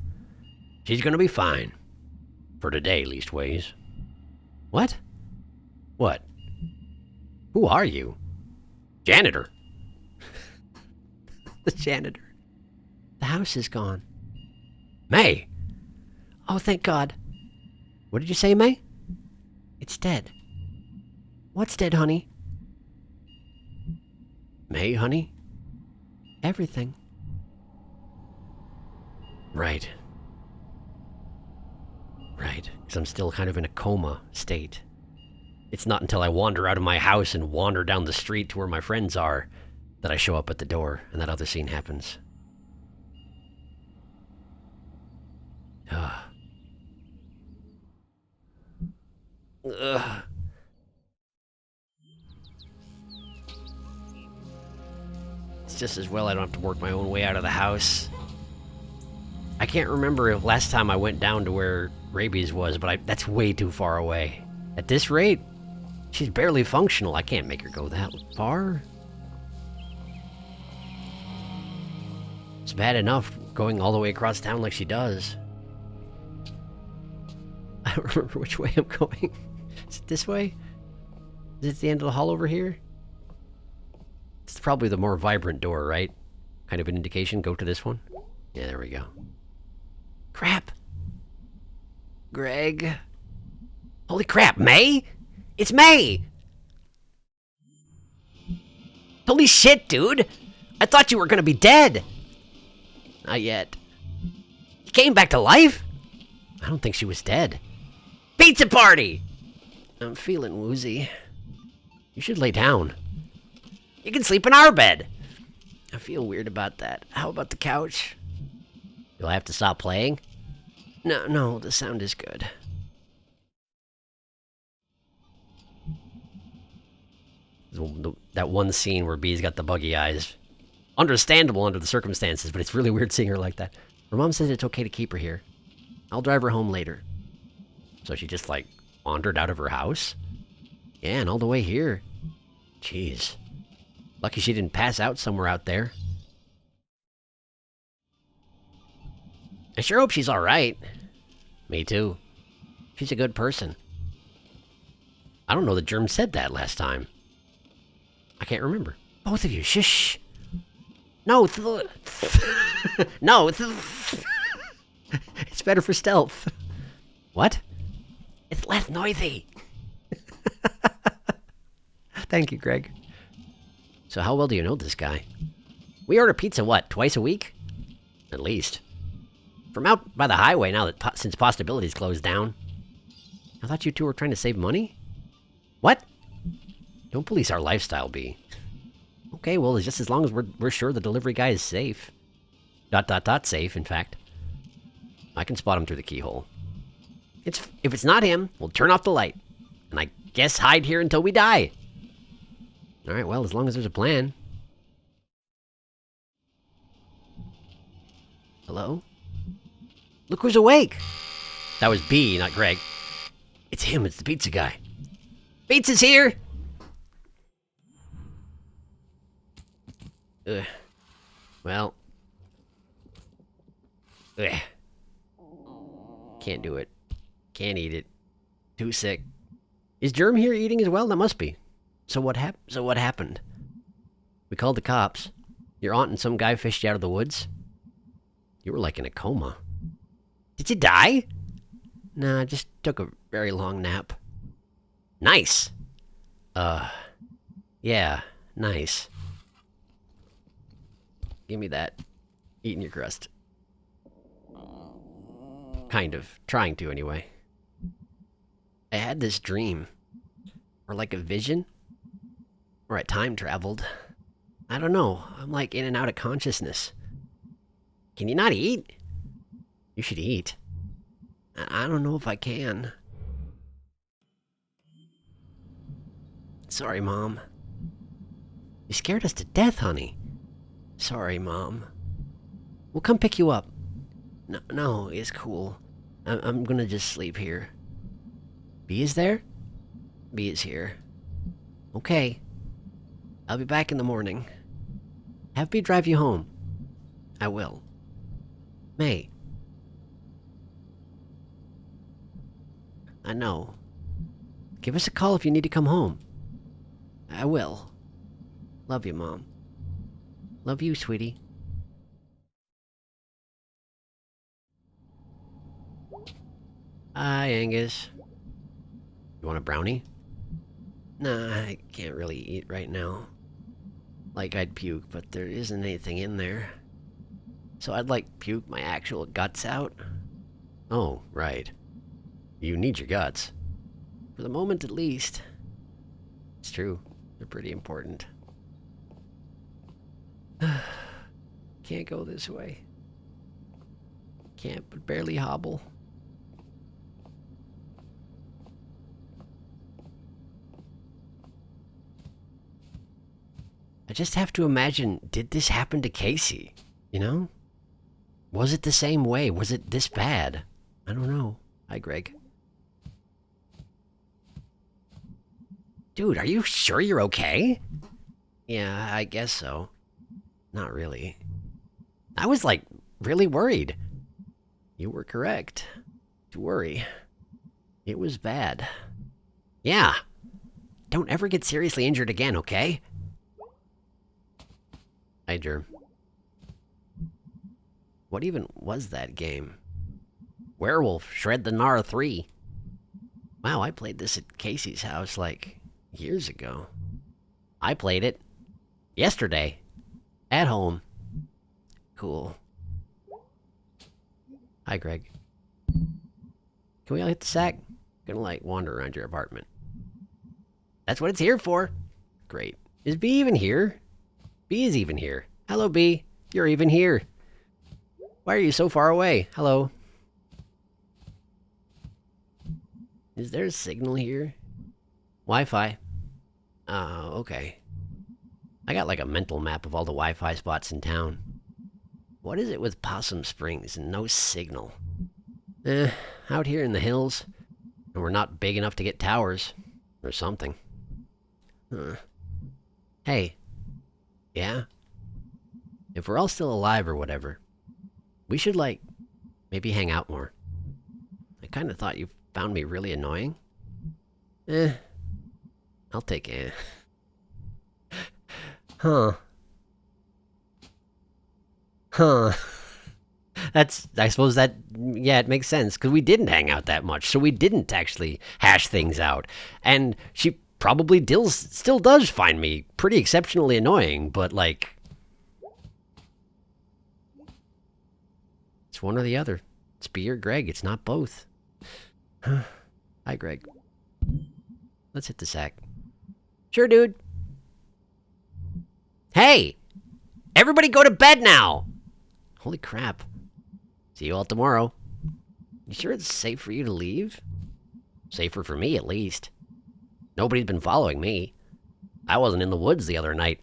Speaker 3: She's gonna be fine. For today, leastways. What? What? Who are you? Janitor. The janitor. The house is gone. May! Oh, thank God. What did you say, May? It's dead. What's dead, honey? May, honey? Everything. Right. Right, because I'm still kind of in a coma state. It's not until I wander out of my house and wander down the street to where my friends are that I show up at the door and that other scene happens. Ugh. It's just as well I don't have to work my own way out of the house. I can't remember if last time I went down to where Rabies was, but that's way too far away. At this rate, she's barely functional. I can't make her go that far. It's bad enough going all the way across town like she does. I don't remember which way I'm going. Is it this way? Is it the end of the hall over here? It's probably the more vibrant door, right? Kind of an indication. Go to this one. Yeah, there we go. Crap. Greg. Holy crap, May? It's May! Holy shit, dude! I thought you were gonna be dead! Not yet. You came back to life? I don't think she was dead. Pizza party! I'm feeling woozy. You should lay down. You can sleep in our bed. I feel weird about that. How about the couch? Do I have to stop playing? No, the sound is good. That one scene where Bee's got the buggy eyes. Understandable under the circumstances, but it's really weird seeing her like that. Her mom says it's okay to keep her here. I'll drive her home later. So she just, like, wandered out of her house? Yeah, and all the way here. Jeez. Lucky she didn't pass out somewhere out there. I sure hope she's alright. Me too. She's a good person. I don't know that Germ said that last time. I can't remember. Both of you, shush. No, no, it's better for stealth. What? It's less noisy. Thank you, Greg. So how well do you know this guy? We order pizza, what, twice a week? At least. From out by the highway now that since Possibility's closed down. I thought you two were trying to save money? What? Don't police our lifestyle, B. Okay, well, it's just as long as we're sure the delivery guy is safe. ... safe, in fact. I can spot him through the keyhole. If it's not him, we'll turn off the light. And I guess hide here until we die. Alright, well, as long as there's a plan. Hello? Look who's awake! That was B, not Greg. It's him, it's the pizza guy. Pizza's here! Ugh. Well. Ugh. Can't do it. Can't eat it. Too sick. Is Germ here eating as well? That must be. So what happened? We called the cops. Your aunt and some guy fished you out of the woods? You were like in a coma. Did you die? Nah, I just took a very long nap. Nice! Yeah, nice. Give me that. Eating your crust. Kind of. Trying to, anyway. I had this dream. Or like a vision. Or I time traveled. I don't know. I'm like in and out of consciousness. Can you not eat? You should eat. I don't know if I can. Sorry, Mom. You scared us to death, honey. Sorry, Mom. We'll come pick you up. No, it's cool. I'm gonna just sleep here. B is there? B is here. Okay. I'll be back in the morning. Have B drive you home. I will. May. I know. Give us a call if you need to come home. I will. Love you, Mom. Love you, sweetie. Hi, Angus. You want a brownie? Nah, I can't really eat right now. Like I'd puke, but there isn't anything in there. So I'd like puke my actual guts out. Oh, right. You need your guts. For the moment, at least. It's true. They're pretty important. Can't go this way. Can't but barely hobble. just have to imagine, did this happen to Casey? You know? Was it the same way? Was it this bad? I don't know. Hi, Greg. Dude, are you sure you're okay? Yeah, I guess so. Not really. I was, like, really worried. You were correct to worry. It was bad. Yeah. Don't ever get seriously injured again, okay? Hi, Germ. What even was that game? Werewolf Shred the Gnar 3. Wow, I played this at Casey's house, like, years ago. I played it yesterday. At home. Cool. Hi, Greg. Can we all hit the sack? Gonna, like, wander around your apartment. That's what it's here for. Great. Is B even here? B is even here. Hello, B. You're even here. Why are you so far away? Hello. Is there a signal here? Wi-Fi. Oh, okay. I got like a mental map of all the Wi-Fi spots in town. What is it with Possum Springs and no signal? Out here in the hills. And we're not big enough to get towers. Or something. Hey. Yeah? If we're all still alive or whatever, we should, like, maybe hang out more. I kinda thought you found me really annoying. I'll take it. Huh. I suppose that, yeah, it makes sense, because we didn't hang out that much, so we didn't actually hash things out. And she probably still does find me pretty exceptionally annoying, but, like, it's one or the other. It's B or Greg, it's not both. Hi, Greg. Let's hit the sack. Sure, dude. Hey! Everybody go to bed now! Holy crap. See you all tomorrow. You sure it's safe for you to leave? Safer for me, at least. Nobody's been following me. I wasn't in the woods the other night.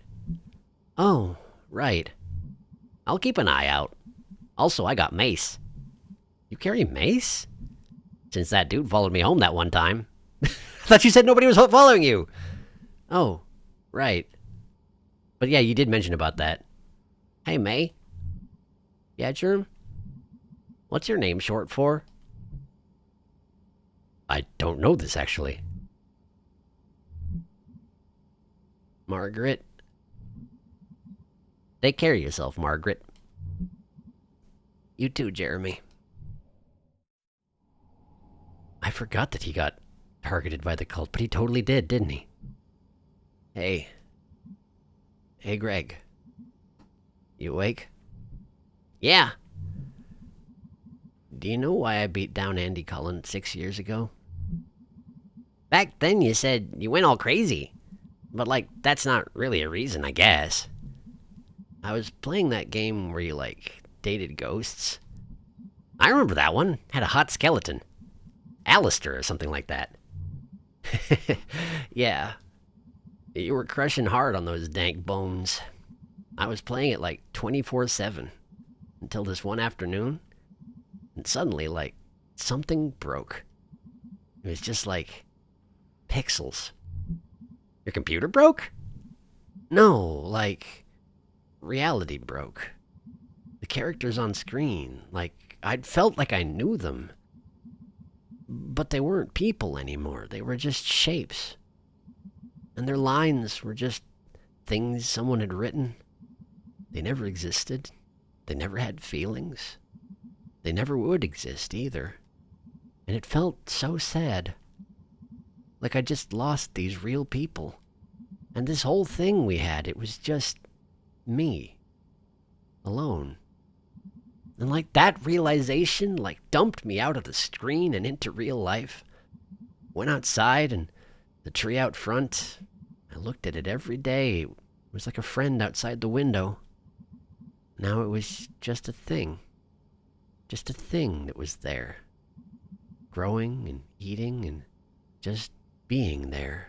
Speaker 3: Oh, right. I'll keep an eye out. Also, I got mace. You carry mace? Since that dude followed me home that one time. I thought you said nobody was following you! Oh, right. But yeah, you did mention about that. Hey, May. Yeah, Germ? What's your name short for? I don't know this, actually. Margaret. Take care of yourself, Margaret. You too, Jeremy. I forgot that he got targeted by the cult, but he totally did, didn't he? Hey. Hey, Greg. You awake? Yeah. Do you know why I beat down Andy Cullen 6 years ago? Back then you said you went all crazy. But, like, that's not really a reason, I guess. I was playing that game where you, like, dated ghosts. I remember that one. Had a hot skeleton. Alistair or something like that. Yeah. You were crushing hard on those dank bones. I was playing it like 24/7. Until this one afternoon. And suddenly, like, something broke. It was just like pixels. Your computer broke? No, like, reality broke. The characters on screen, like, I'd felt like I knew them. But they weren't people anymore. They were just shapes. And their lines were just things someone had written. They never existed. They never had feelings. They never would exist either. And it felt so sad. Like I just lost these real people. And this whole thing we had, it was just me. Alone. And like that realization, like dumped me out of the screen and into real life. Went outside and the tree out front, I looked at it every day. It was like a friend outside the window. Now it was just a thing. Just a thing that was there. Growing and eating and just being there.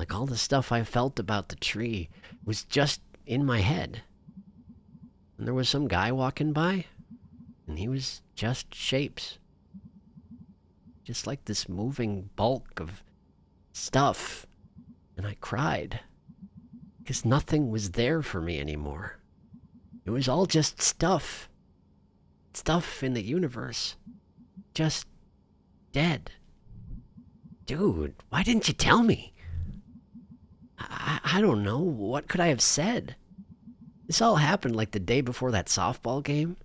Speaker 3: Like all the stuff I felt about the tree was just in my head. And there was some guy walking by, and he was just shapes. Just like this moving bulk of stuff. And I cried. Because nothing was there for me anymore. It was all just stuff. Stuff in the universe. Just dead. Dude, why didn't you tell me? I don't know. What could I have said? This all happened like the day before that softball game.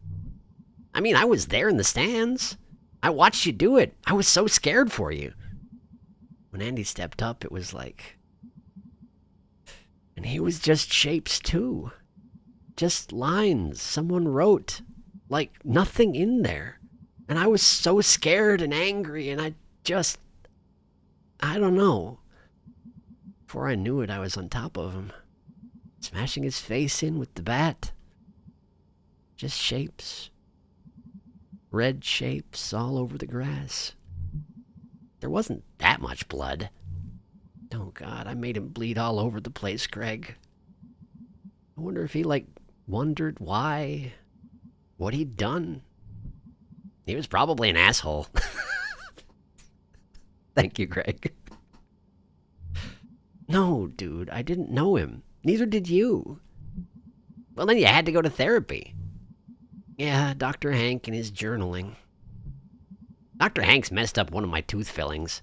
Speaker 3: I mean, I was there in the stands. I watched you do it. I was so scared for you. When Andy stepped up, it was like... And he was just shapes too. Just lines someone wrote. Like nothing in there. And I was so scared and angry, and I don't know. Before I knew it, I was on top of him, smashing his face in with the bat. Just shapes. Red shapes all over the grass. There wasn't that much blood. Oh God, I made him bleed all over the place, Greg. I wonder if he, wondered why, what he'd done. He was probably an asshole. Thank you, Greg. No, dude, I didn't know him. Neither did you. Well, then you had to go to therapy. Yeah, Dr. Hank and his journaling. Dr. Hank's messed up one of my tooth fillings.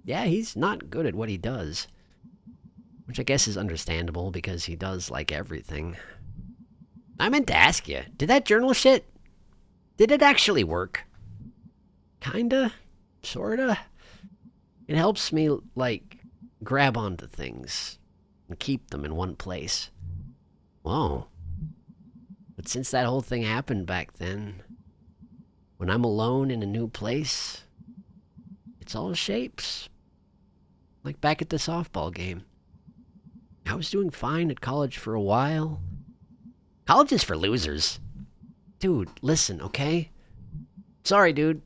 Speaker 3: Yeah, he's not good at what he does. Which I guess is understandable, because he does, everything. I meant to ask you, did that journal shit, did it actually work? Kinda? Sorta? It helps me, grab onto things and keep them in one place. Whoa. But since that whole thing happened back then, when I'm alone in a new place, it's all shapes. Like back at the softball game. I was doing fine at college for a while. College is for losers. Dude, listen, okay? Sorry, dude.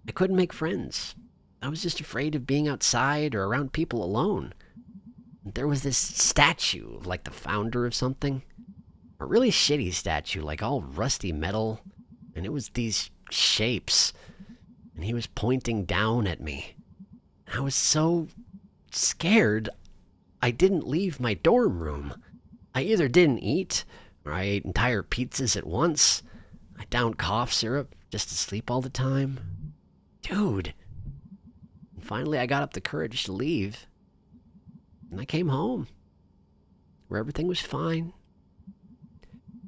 Speaker 3: I couldn't make friends. I was just afraid of being outside or around people alone. There was this statue, like the founder of something. A really shitty statue, all rusty metal. And it was these shapes. And he was pointing down at me. I was so scared, I didn't leave my dorm room. I either didn't eat, or I ate entire pizzas at once. I downed cough syrup just to sleep all the time. Dude. And finally I got up the courage to leave. And I came home. Where everything was fine.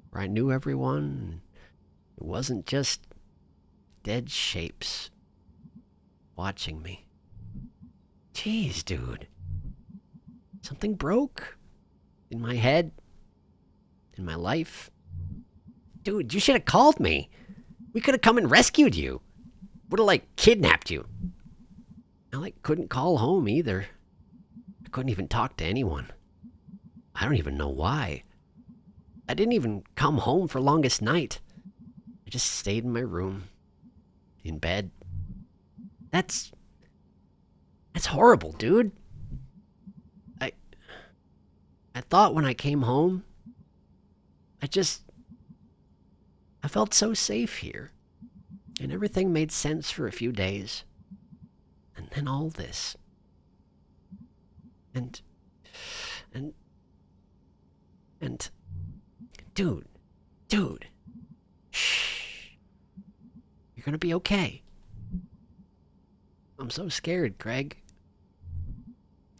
Speaker 3: Where I knew everyone. It wasn't just dead shapes watching me. Jeez, dude. Something broke. In my head. In my life. Dude, you should have called me. We could have come and rescued you. Would have, kidnapped you. I, couldn't call home either. I couldn't even talk to anyone. I don't even know why. I didn't even come home for longest night. I just stayed in my room. In bed. That's horrible, dude. I thought when I came home, I felt so safe here. And everything made sense for a few days. And then all this. And, dude, shh. You're gonna be okay. I'm so scared, Greg.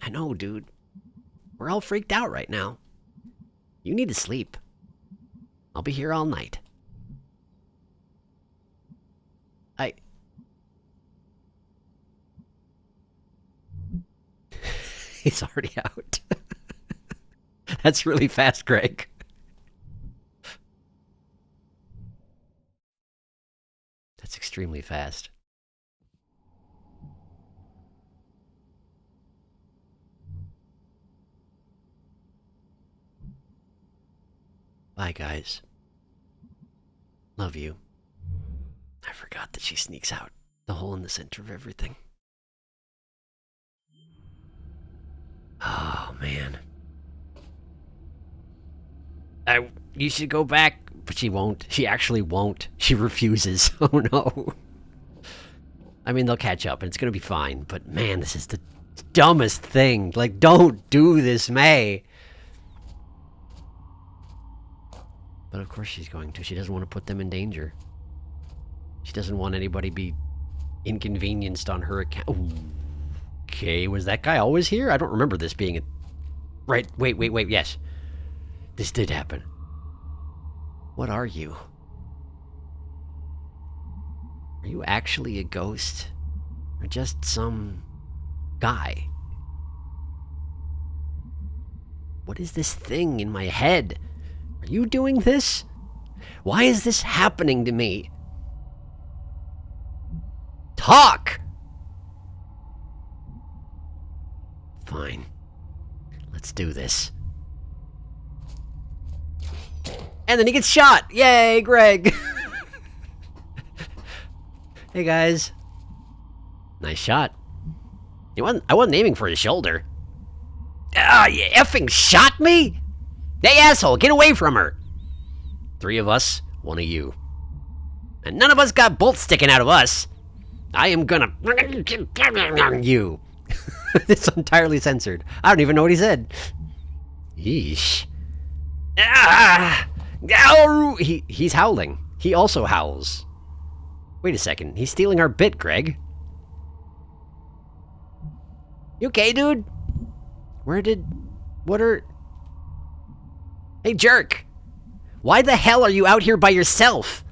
Speaker 3: I know, dude. We're all freaked out right now. You need to sleep. I'll be here all night. He's already out. That's really fast, Greg. That's extremely fast. Bye, guys. Love you. I forgot that she sneaks out the hole in the center of everything. Oh, man. You should go back, but she won't. She actually won't. She refuses. Oh, no. I mean, they'll catch up, and it's gonna be fine, but man, this is the dumbest thing. Like, don't do this, May. But of course she's going to. She doesn't want to put them in danger. She doesn't want anybody be inconvenienced on her account. Ooh. Okay, was that guy always here? I don't remember this being a... Right, wait, yes. This did happen. What are you? Are you actually a ghost? Or just some guy? What is this thing in my head? Are you doing this? Why is this happening to me? Talk! Fine. Let's do this. And then he gets shot! Yay, Greg! Hey, guys. Nice shot. I wasn't aiming for his shoulder. Ah, you effing shot me? Hey, asshole, get away from her! 3 of us, 1 of you. And none of us got bolts sticking out of us. I am gonna... you. It's entirely censored. I don't even know what he said. Yeesh. Ah! He's howling. He also howls. Wait a second. He's stealing our bit, Greg. You okay, dude? What are... Hey, jerk! Why the hell are you out here by yourself?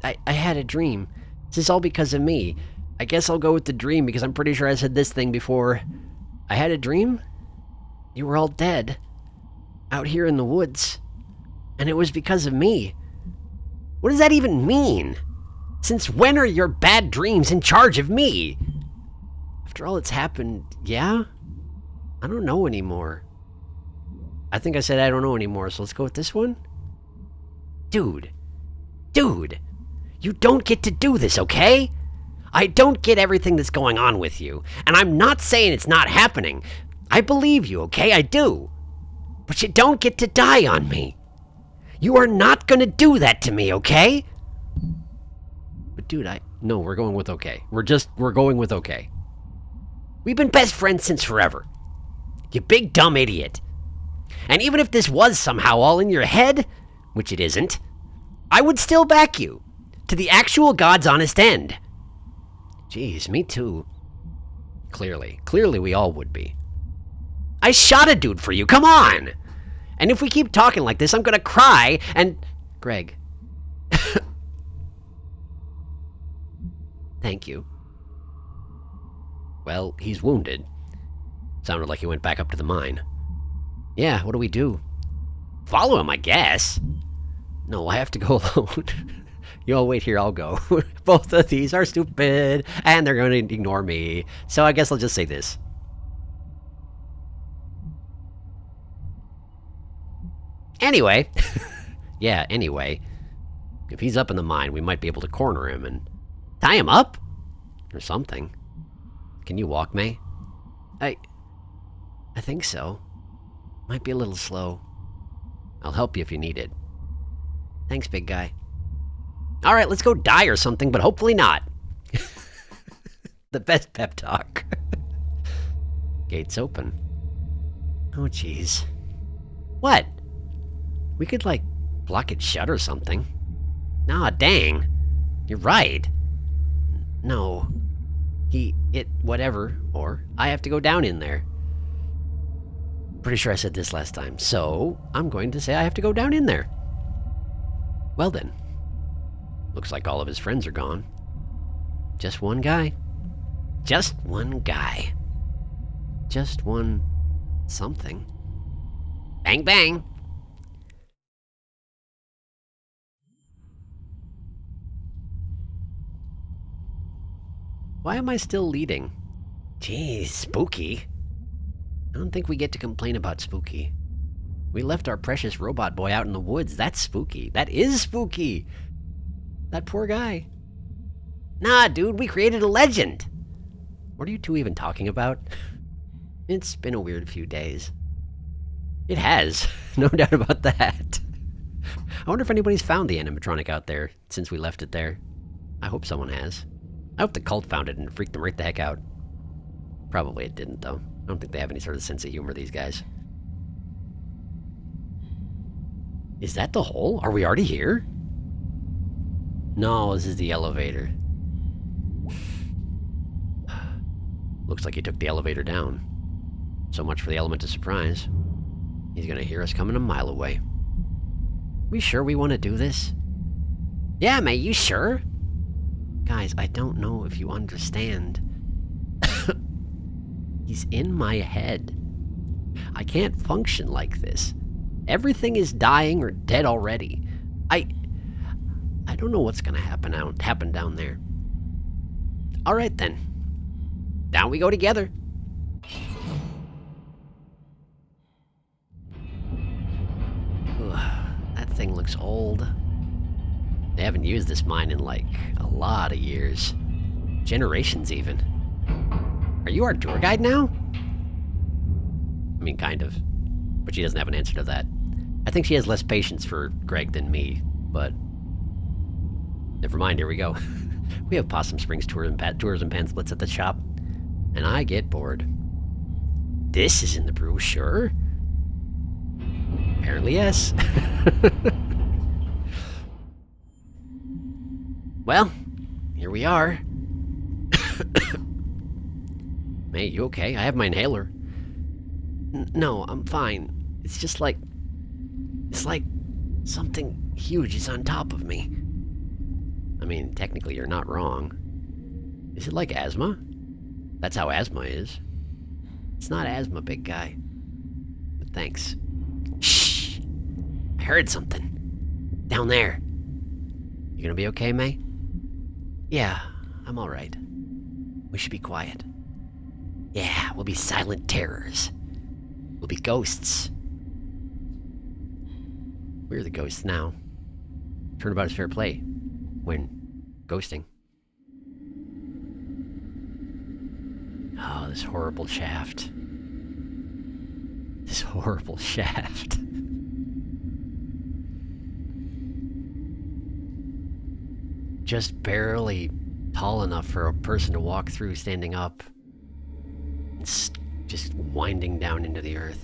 Speaker 3: I had a dream. This is all because of me. I guess I'll go with the dream because I'm pretty sure I said this thing before. I had a dream? You were all dead. Out here in the woods. And it was because of me. What does that even mean? Since when are your bad dreams in charge of me? After all that's happened, yeah? I don't know anymore. I think I said I don't know anymore, so let's go with this one? Dude, you don't get to do this, okay? I don't get everything that's going on with you, and I'm not saying it's not happening. I believe you, okay? I do. But you don't get to die on me. You are not gonna do that to me, okay? But dude, no, we're going with okay. We're going with okay. We've been best friends since forever. You big dumb idiot. And even if this was somehow all in your head, which it isn't, I would still back you. To the actual God's honest end. Jeez, me too. Clearly we all would be. I shot a dude for you, come on! And if we keep talking like this, I'm gonna cry and... Greg. Thank you. Well, he's wounded. Sounded like he went back up to the mine. Yeah, what do we do? Follow him, I guess. No, I have to go alone. You all wait here, I'll go. Both of these are stupid, and they're going to ignore me. So I guess I'll just say this. Anyway. Yeah, anyway. If he's up in the mine, we might be able to corner him and tie him up? Or something. Can you walk, May? I think so. Might be a little slow. I'll help you if you need it. Thanks, big guy. Alright, let's go die or something, but hopefully not. The best pep talk. Gates open. Oh, jeez. What? We could, like, block it shut or something. Nah, dang. You're right. No. Whatever. Or, I have to go down in there. Pretty sure I said this last time, so I'm going to say I have to go down in there. Well then. Looks like all of his friends are gone. Just one guy. Just one guy. Just one... something. Bang bang! Why am I still leading? Jeez, spooky. I don't think we get to complain about spooky. We left our precious robot boy out in the woods. That's spooky. That is spooky! That poor guy. Nah, dude, we created a legend! What are you two even talking about? It's been a weird few days. It has. No doubt about that. I wonder if anybody's found the animatronic out there since we left it there. I hope someone has. I hope the cult found it and freaked them right the heck out. Probably it didn't, though. I don't think they have any sort of sense of humor, these guys. Is that the hole? Are we already here? No, this is the elevator. Looks like he took the elevator down. So much for the element of surprise. He's gonna hear us coming a mile away. We sure we want to do this? Yeah, mate, you sure? Guys, I don't know if you understand. He's in my head. I can't function like this. Everything is dying or dead already. I don't know what's gonna happen down there. Alright then. Down we go together. Ugh, that thing looks old. They haven't used this mine in like a lot of years. Generations even. Are you our tour guide now? I mean, kind of. But she doesn't have an answer to that. I think she has less patience for Greg than me, but... Never mind, here we go. We have Possum Springs tours and pamphlets at the shop. And I get bored. This is in the brochure? Apparently yes. Well, here we are. Mate, you okay? I have my inhaler. No, I'm fine. It's just like... It's like something huge is on top of me. I mean, technically you're not wrong. Is it like asthma? That's how asthma is. It's not asthma, big guy. But thanks. Shh! I heard something. Down there. You gonna be okay, May? Yeah, I'm alright. We should be quiet. Yeah, we'll be silent terrors. We'll be ghosts. We're the ghosts now. Turnabout is fair play. When ghosting. Oh, this horrible shaft. This horrible shaft. Just barely tall enough for a person to walk through standing up. It's just winding down into the earth.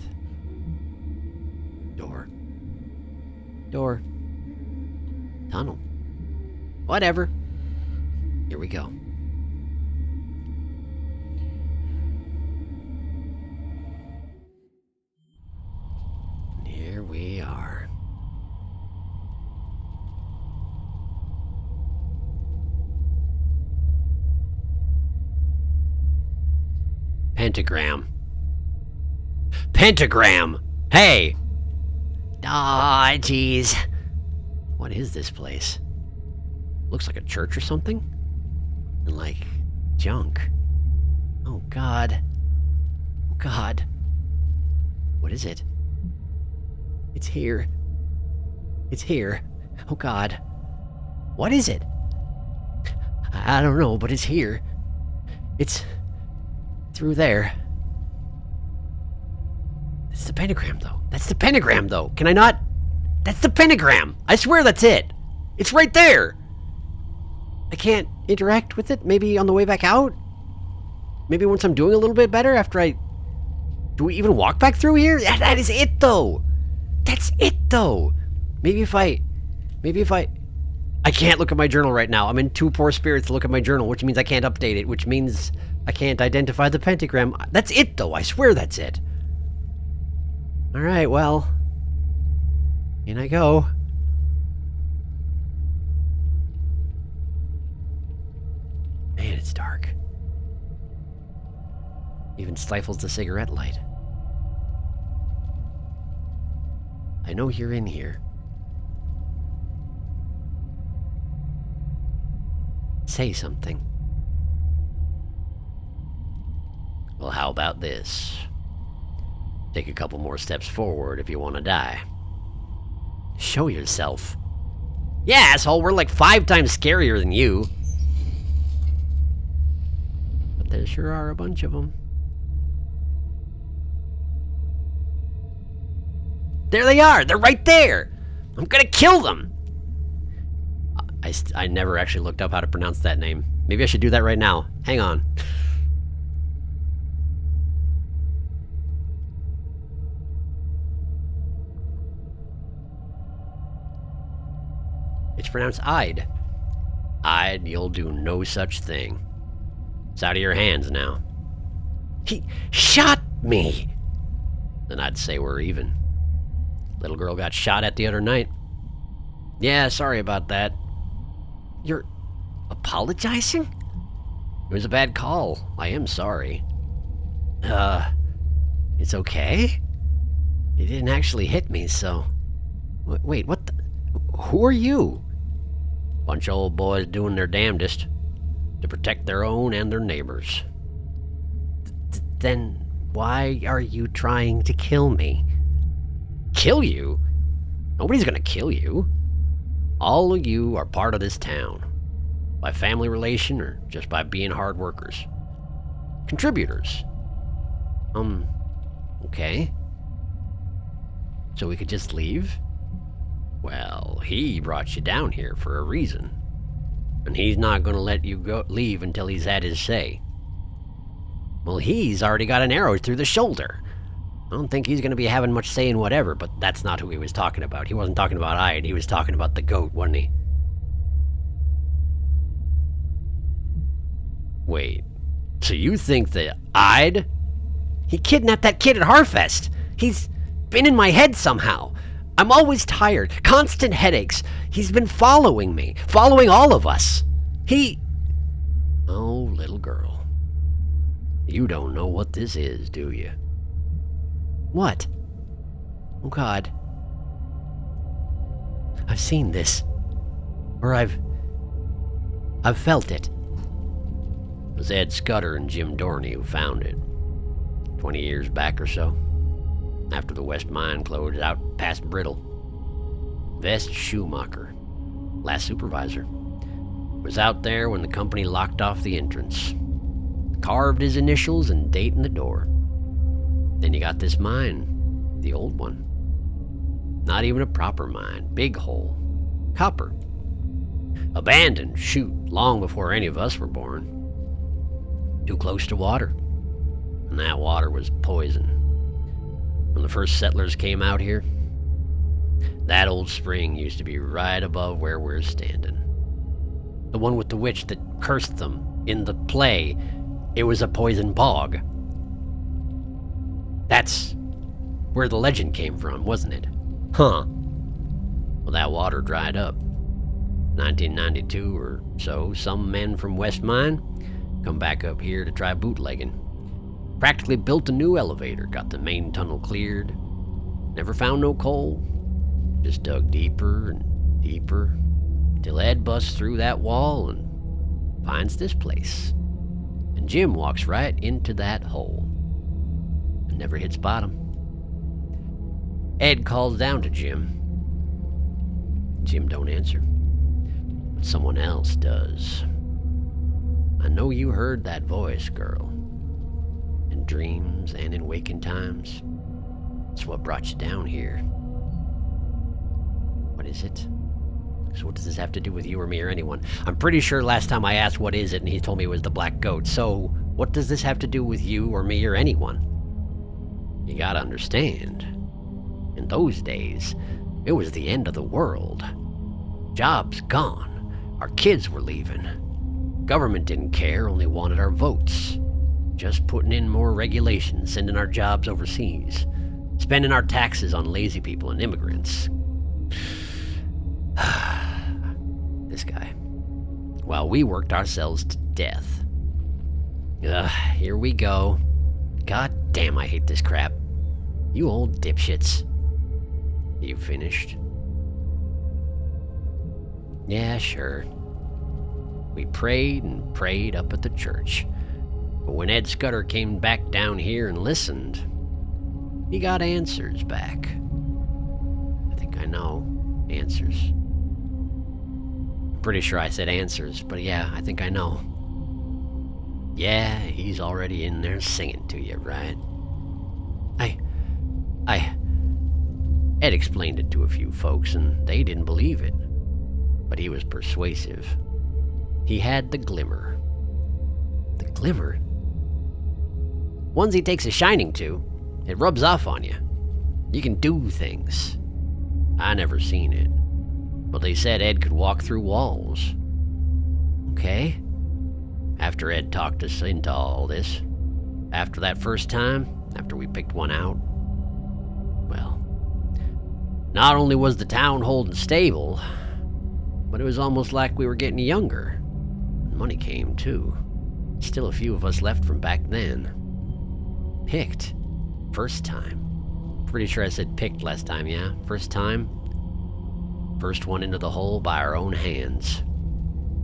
Speaker 3: Door. Door. Tunnel. Whatever. Here we go. Here we are. Pentagram. Pentagram! Hey! Ah, jeez. What is this place? Looks like a church or something? And like, junk. Oh god. Oh god. What is it? It's here. It's here. Oh god. What is it? I don't know, but it's here. It's... through there. It's the pentagram, though. That's the pentagram, though. Can I not? That's the pentagram. I swear that's it. It's right there. I can't interact with it. Maybe on the way back out? Maybe once I'm doing a little bit better after I... Do we even walk back through here? That is it, though. That's it, though. Maybe if I... I can't look at my journal right now. I'm in too poor spirits to look at my journal, which means I can't update it, which means I can't identify the pentagram. That's it, though. I swear that's it. Alright, well. In I go. Man, it's dark. Even stifles the cigarette light. I know you're in here. Say something. Well, how about this? Take a couple more steps forward if you want to die. Show yourself. Yeah, asshole, we're like 5 times scarier than you. But there sure are a bunch of them. There they are. They're right there. I'm gonna kill them. I never actually looked up how to pronounce that name. Maybe I should do that right now. Hang on. It's pronounced Ide. Ide, you'll do no such thing. It's out of your hands now. He shot me! Then I'd say we're even. Little girl got shot at the other night. Yeah, sorry about that. You're apologizing? It was a bad call. I am sorry. It's okay? You didn't actually hit me, so... Wait, what the... Who are you? Bunch of old boys doing their damnedest to protect their own and their neighbors. Then why are you trying to kill me? Kill you? Nobody's gonna kill you. All of you are part of this town. By family relation or just by being hard workers. Contributors. Okay. So we could just leave? Well, he brought you down here for a reason. And he's not gonna let you leave until he's had his say. Well, he's already got an arrow through the shoulder. I don't think he's gonna be having much say in whatever, but that's not who he was talking about. He wasn't talking about Ide, he was talking about the goat, wasn't he? Wait, so you think that Ide? He kidnapped that kid at Harfest. He's been in my head somehow. I'm always tired, constant headaches. He's been following me, following all of us. Oh, little girl. You don't know what this is, do you? What? Oh, God. I've seen this. Or I've felt it. It was Ed Scudder and Jim Dorney who found it. 20 years back or so. After the West Mine closed out past Brittle. Vest Schumacher, last supervisor, was out there when the company locked off the entrance. Carved his initials and date in the door. Then you got this mine, the old one. Not even a proper mine, big hole, copper. Abandoned, shoot, long before any of us were born. Too close to water. And that water was poison. When the first settlers came out here, that old spring used to be right above where we're standing. The one with the witch that cursed them in the play, it was a poison bog. That's where the legend came from, wasn't it? Huh. Well, that water dried up. 1992 or so, some men from West Mine come back up here to try bootlegging. Practically built a new elevator, got the main tunnel cleared. Never found no coal. Just dug deeper and deeper, till Ed busts through that wall and finds this place. And Jim walks right into that hole and never hits bottom. Ed calls down to Jim. Jim don't answer, but someone else does. I know you heard that voice, girl. In dreams and in waking times. It's what brought you down here. What is it? So what does this have to do with you or me or anyone? I'm pretty sure last time I asked what is it and he told me it was the black goat. So what does this have to do with you or me or anyone? You gotta understand. In those days, it was the end of the world. Jobs gone. Our kids were leaving. Government didn't care, only wanted our votes. Just putting in more regulations, sending our jobs overseas. Spending our taxes on lazy people and immigrants. This guy. While we worked ourselves to death. Here we go. God damn, I hate this crap. You old dipshits. You finished? Yeah, sure. We prayed and prayed up at the church. But when Ed Scudder came back down here and listened, he got answers back. I think I know. Answers. I'm pretty sure I said answers, but yeah, I think I know. Yeah, he's already in there singing to you, right? Ed explained it to a few folks, and they didn't believe it. But he was persuasive. He had the glimmer. The glimmer? Ones he takes a shining to. It rubs off on you. You can do things. I never seen it. But they said Ed could walk through walls. Okay. After Ed talked us into all this, after that first time, after we picked one out, well, not only was the town holding stable, but it was almost like we were getting younger. Money came, too. Still a few of us left from back then. Picked. First time. Pretty sure I said picked last time, yeah? First time. First one into the hole by our own hands.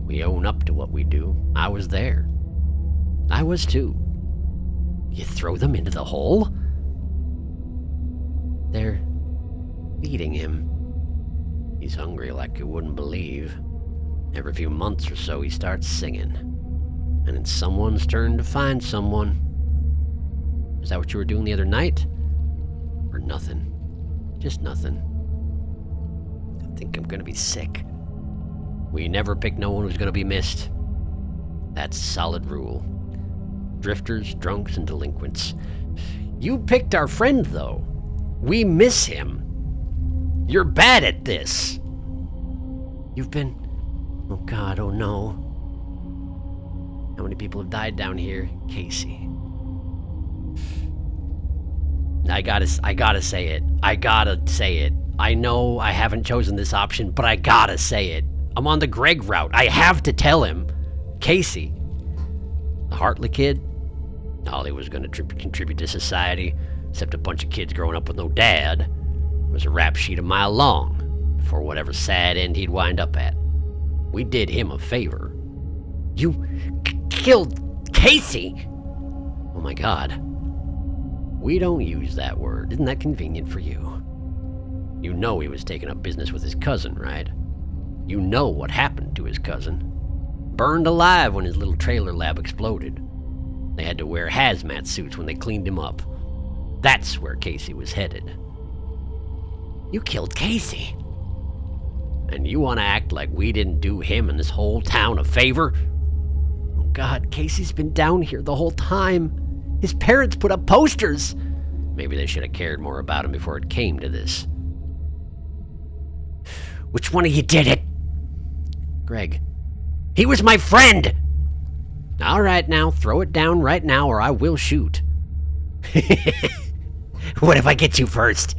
Speaker 3: We own up to what we do. I was there. I was too. You throw them into the hole? They're feeding him. He's hungry like you wouldn't believe. Every few months or so he starts singing. And it's someone's turn to find someone. Is that what you were doing the other night? Or nothing? Just nothing. I think I'm gonna be sick. We never pick no one who's gonna be missed. That's a solid rule. Drifters, drunks, and delinquents. You picked our friend, though. We miss him. You're bad at this. You've been... Oh God, oh no. How many people have died down here? Casey. I gotta say it. I gotta say it. I know I haven't chosen this option, but I gotta say it. I'm on the Greg route. I have to tell him. Casey. The Hartley kid? All he was gonna contribute to society, except a bunch of kids growing up with no dad, was a rap sheet a mile long for whatever sad end he'd wind up at. We did him a favor. You killed Casey? Oh my God. We don't use that word. Isn't that convenient for you? You know he was taking up business with his cousin, right? You know what happened to his cousin. Burned alive when his little trailer lab exploded. They had to wear hazmat suits when they cleaned him up. That's where Casey was headed. You killed Casey. And you want to act like we didn't do him and this whole town a favor? Oh God, Casey's been down here the whole time. His parents put up posters. Maybe they should have cared more about him before it came to this. Which one of you did it? Greg. He was my friend! All right now, throw it down right now or I will shoot. What if I get you first?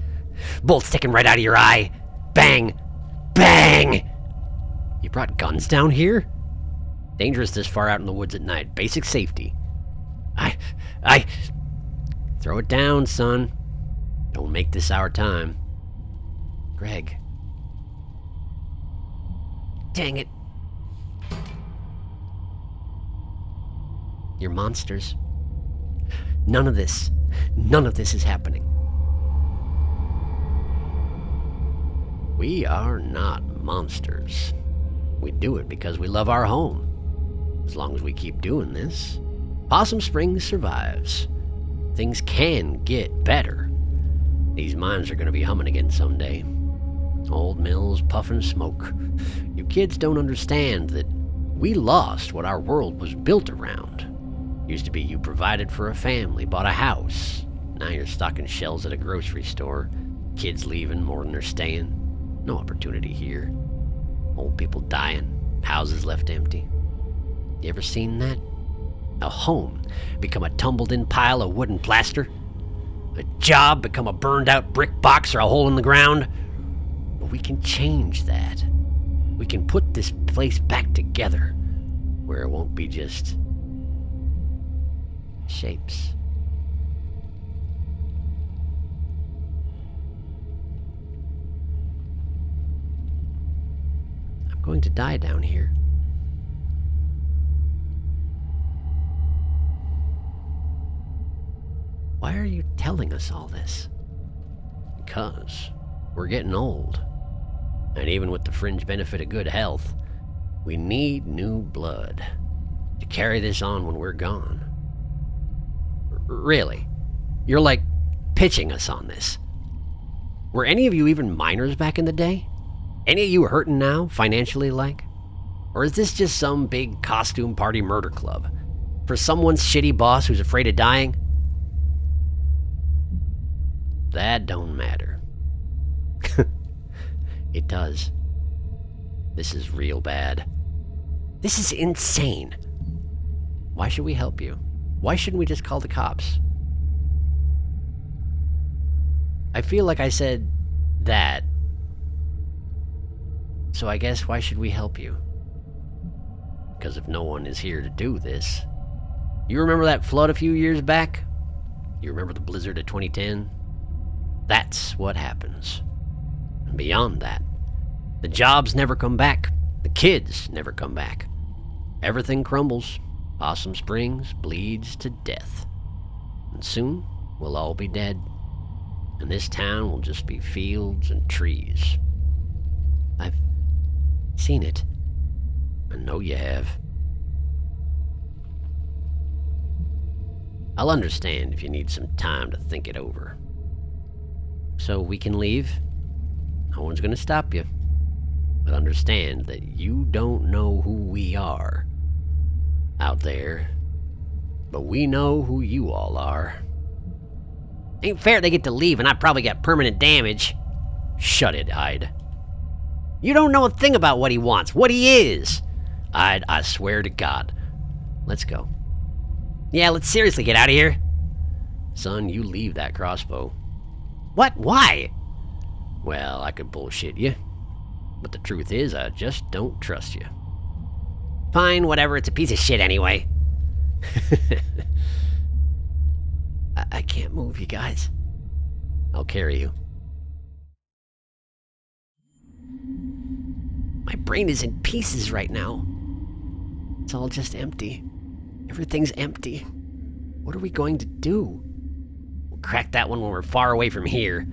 Speaker 3: Bolt sticking right out of your eye. Bang! Bang! You brought guns down here? Dangerous this far out in the woods at night. Basic safety. I... Throw it down, son. Don't make this our time. Greg. Dang it. You're monsters. None of this is happening. We are not monsters. We do it because we love our home. As long as we keep doing this, Possum Springs survives. Things can get better. These mines are going to be humming again someday. Old mills puffing smoke. You kids don't understand that we lost what our world was built around. Used to be you provided for a family, bought a house. Now you're stocking shelves at a grocery store. Kids leaving more than they're staying. No opportunity here. Old people dying. Houses left empty. You ever seen that? A home become a tumbled-in pile of wood and plaster? A job become a burned-out brick box or a hole in the ground? But we can change that. We can put this place back together, where it won't be just shapes. I'm going to die down here. Why are you telling us all this? Because we're getting old. And even with the fringe benefit of good health, we need new blood to carry this on when we're gone. Really, you're like pitching us on this. Were any of you even minors back in the day? Any of you hurting now, financially like? Or is this just some big costume party murder club? For someone's shitty boss who's afraid of dying? That don't matter. It does. This is real bad. This is insane. Why should we help you? Why shouldn't we just call the cops? I feel like I said that. So I guess why should we help you? Because if no one is here to do this. You remember that flood a few years back? You remember the blizzard of 2010? That's what happens. And beyond that, the jobs never come back. The kids never come back. Everything crumbles. Possum Springs bleeds to death. And soon, we'll all be dead. And this town will just be fields and trees. I've seen it. I know you have. I'll understand if you need some time to think it over. So we can leave. No one's gonna stop you. But understand that you don't know who we are out there. But we know who you all are. Ain't fair they get to leave and I probably got permanent damage. Shut it, Ide. You don't know a thing about what he wants, what he is. Ide, I swear to God. Let's go. Yeah, let's seriously get out of here. Son, you leave that crossbow. What? Why? Well, I could bullshit you. But the truth is, I just don't trust you. Fine, whatever, it's a piece of shit anyway. I can't move, you guys. I'll carry you. My brain is in pieces right now. It's all just empty. Everything's empty. What are we going to do? We'll crack that one when we're far away from here.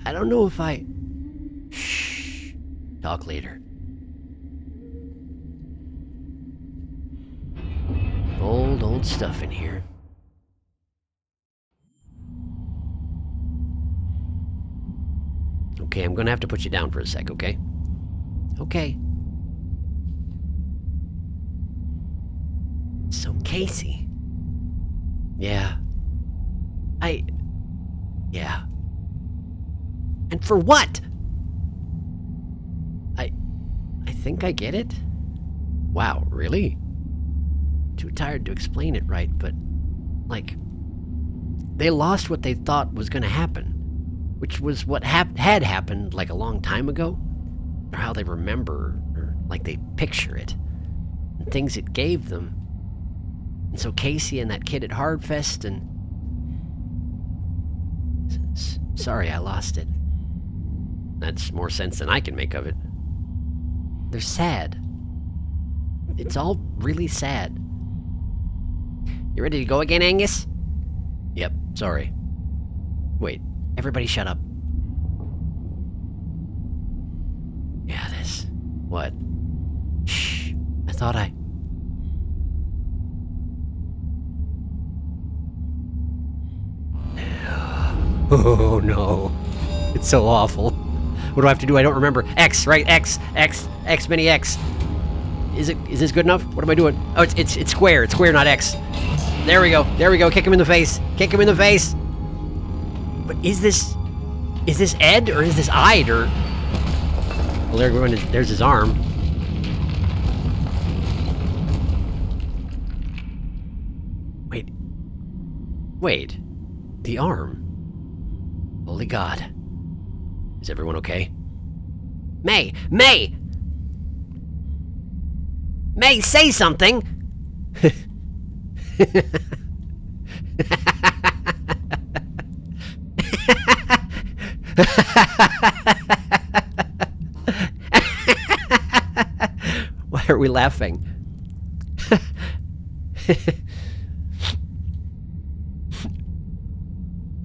Speaker 3: I don't know if I... Shh. Talk later. Old stuff in here. Okay, I'm gonna have to put you down for a sec, okay? Okay. So, Casey. Yeah. Yeah. And for what? I think I get it. Wow, really? Too tired to explain it right, but, like, they lost what they thought was gonna happen, which was what had happened, like, a long time ago, or how they remember, or like they picture it, and things it gave them. And so Casey and that kid at Hardfest and... Sorry, I lost it. That's more sense than I can make of it. They're sad. It's all really sad. You ready to go again, Angus? Yep, sorry. Wait, everybody shut up. Yeah, this... What? Shh, I thought I... Oh no. It's so awful. What do I have to do? I don't remember. X, right? X, mini X. Is this good enough? What am I doing? Oh, it's square. It's square, not X. There we go. Kick him in the face. But is this Ed or is this Ide or... Well, there's his arm. Wait. The arm. Holy God. Is everyone okay? May, say something! Why are we laughing?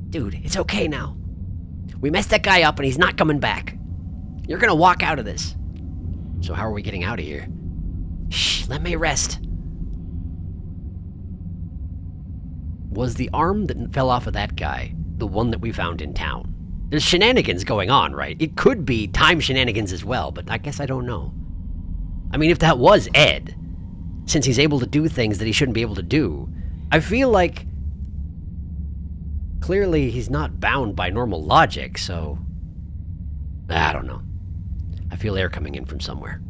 Speaker 3: Dude, it's okay now. We messed that guy up and he's not coming back. You're gonna walk out of this. So how are we getting out of here? Shh, let me rest. Was the arm that fell off of that guy the one that we found in town? There's shenanigans going on, right? It could be time shenanigans as well, but I guess I don't know. I mean, if that was Ed, since he's able to do things that he shouldn't be able to do, I feel like clearly he's not bound by normal logic, so I don't know. I feel air coming in from somewhere.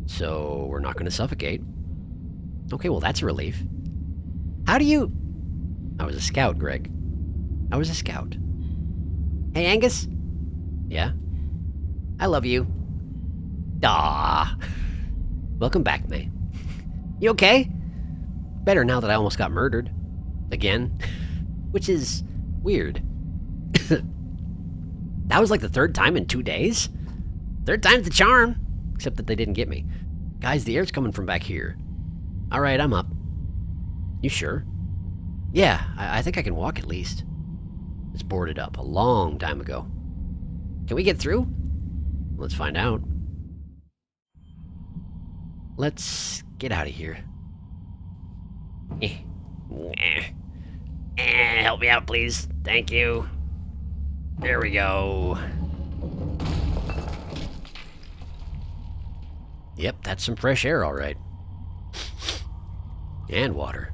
Speaker 3: So we're not going to suffocate. Okay, well, that's a relief. How do you... I was a scout, Greg. I was a scout. Hey, Angus? Yeah? I love you. Ah. Welcome back, May. You okay? Better now that I almost got murdered. Again. Which is weird. That was like the third time in 2 days? Third time's the charm. Except that they didn't get me. Guys, the air's coming from back here. Alright, I'm up. You sure? Yeah, I think I can walk at least. It's boarded up a long time ago. Can we get through? Let's find out. Let's get out of here. Help me out, please. Thank you. There we go. Yep, that's some fresh air, all right. And water.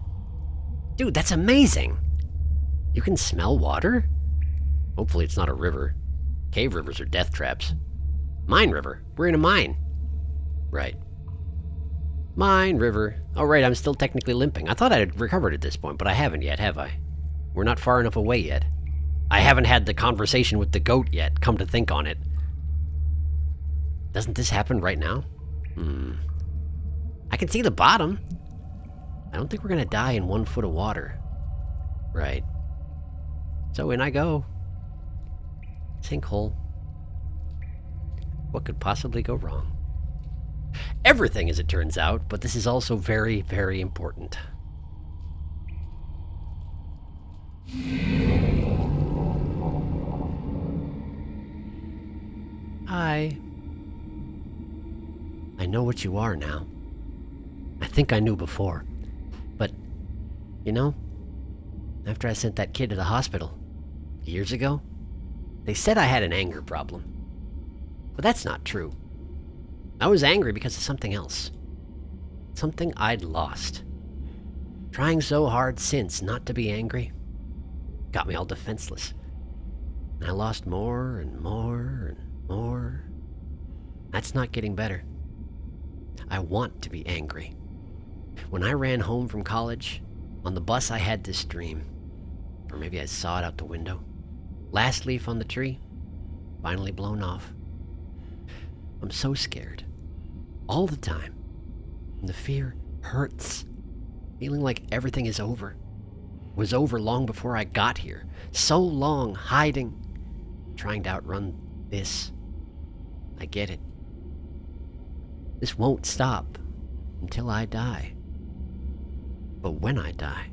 Speaker 3: Dude, that's amazing! You can smell water? Hopefully it's not a river. Cave rivers are death traps. Mine river. We're in a mine. Right. Mine river. Oh, right, I'm still technically limping. I thought I had recovered at this point, but I haven't yet, have I? We're not far enough away yet. I haven't had the conversation with the goat yet, come to think on it. Doesn't this happen right now? I can see the bottom. I don't think we're gonna die in 1 foot of water. Right. So in I go. Sinkhole. What could possibly go wrong? Everything, as it turns out, but this is also very, very important. Hi. I know what you are now. I think I knew before. But, you know, after I sent that kid to the hospital years ago, they said I had an anger problem. But that's not true. I was angry because of something else. Something I'd lost. Trying so hard since not to be angry got me all defenseless. And I lost more and more and more. That's not getting better. I want to be angry. When I ran home from college, on the bus I had this dream. Or maybe I saw it out the window. Last leaf on the tree, finally blown off. I'm so scared. All the time. And the fear hurts. Feeling like everything is over. Was over long before I got here. So long hiding. Trying to outrun this. I get it. This won't stop until I die. But when I die,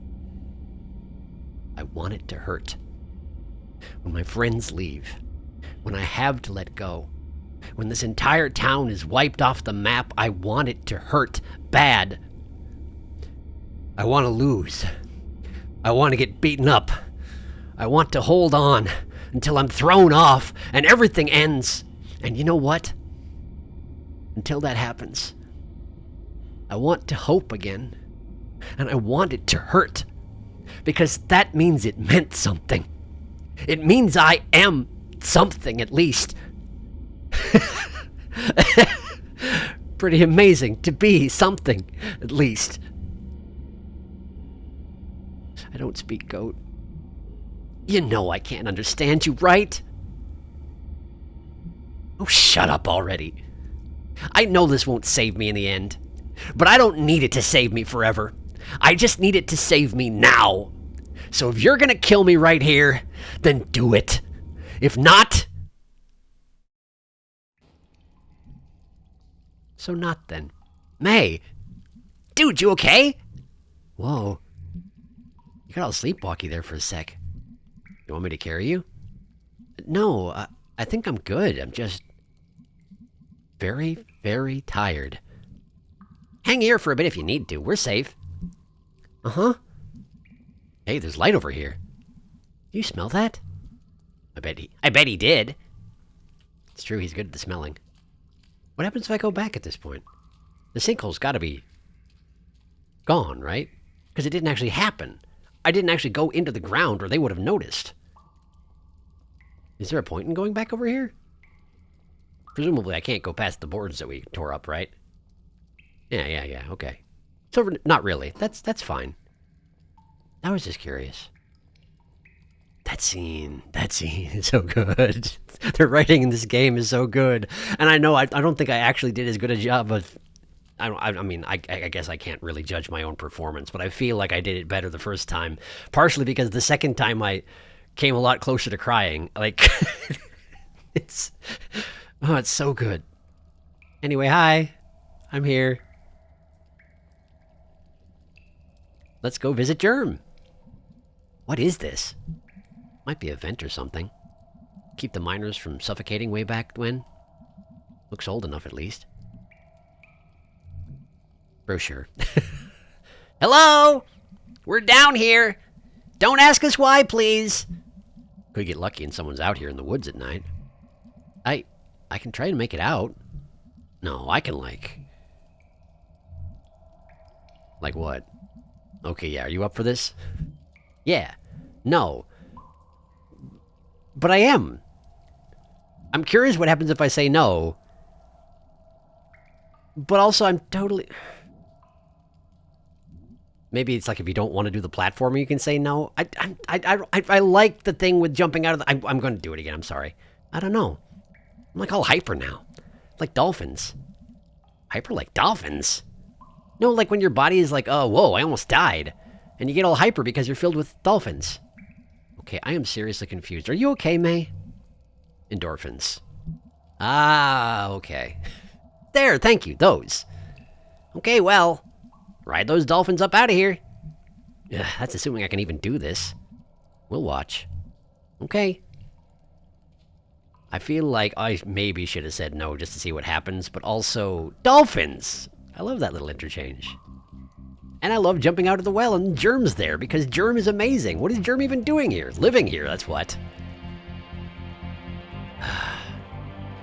Speaker 3: I want it to hurt. When my friends leave, when I have to let go, when this entire town is wiped off the map, I want it to hurt bad. I want to lose. I want to get beaten up. I want to hold on until I'm thrown off and everything ends. And you know what? Until that happens, I want to hope again, and I want it to hurt, because that means it meant something. It means I am something, at least. Pretty amazing to be something, at least. I don't speak goat. You know I can't understand you, right? Oh, shut up already. I know this won't save me in the end, but I don't need it to save me forever. I just need it to save me now. So if you're gonna kill me right here, then do it. If not... So not then. May! Dude, you okay? Whoa. You got all sleepwalky there for a sec. You want me to carry you? No, I think I'm good. I'm just... very, very tired. Hang here for a bit if you need to. We're safe. Uh-huh. Hey, there's light over here. Do you smell that? I bet he did. It's true, he's good at the smelling. What happens if I go back at this point? The sinkhole's gotta be gone, right? Because it didn't actually happen. I didn't actually go into the ground or they would have noticed. Is there a point in going back over here? Presumably I can't go past the boards that we tore up, right? Yeah, okay. So, not really. That's fine. I was just curious. That scene is so good. The writing in this game is so good. And I know I don't think I actually did as good a job of... I mean, I guess I can't really judge my own performance, but I feel like I did it better the first time. Partially because the second time I came a lot closer to crying. Like, it's so good. Anyway, hi. I'm here. Let's go visit Germ. What is this? Might be a vent or something. Keep the miners from suffocating way back when. Looks old enough, at least. Brochure. Hello! We're down here! Don't ask us why, please! Could get lucky and someone's out here in the woods at night. I can try to make it out. No, I can, like... Like what? Okay, yeah, are you up for this? Yeah. No. But I am. I'm curious what happens if I say no. But also, I'm totally... Maybe it's like if you don't want to do the platformer, you can say no. I like the thing with jumping out of the... I'm going to do it again, I'm sorry. I don't know. I'm like all hyper now. Like dolphins. Hyper like dolphins? No, like when your body is like, oh, whoa, I almost died. And you get all hyper because you're filled with dolphins. Okay, I am seriously confused. Are you okay, May? Endorphins. Ah, okay. There, thank you, those. Okay, well, ride those dolphins up out of here. Ugh, that's assuming I can even do this. We'll watch. Okay. I feel like I maybe should have said no just to see what happens, but also, dolphins! I love that little interchange. And I love jumping out of the well and Germ's there, because Germ is amazing. What is Germ even doing here? Living here, that's what.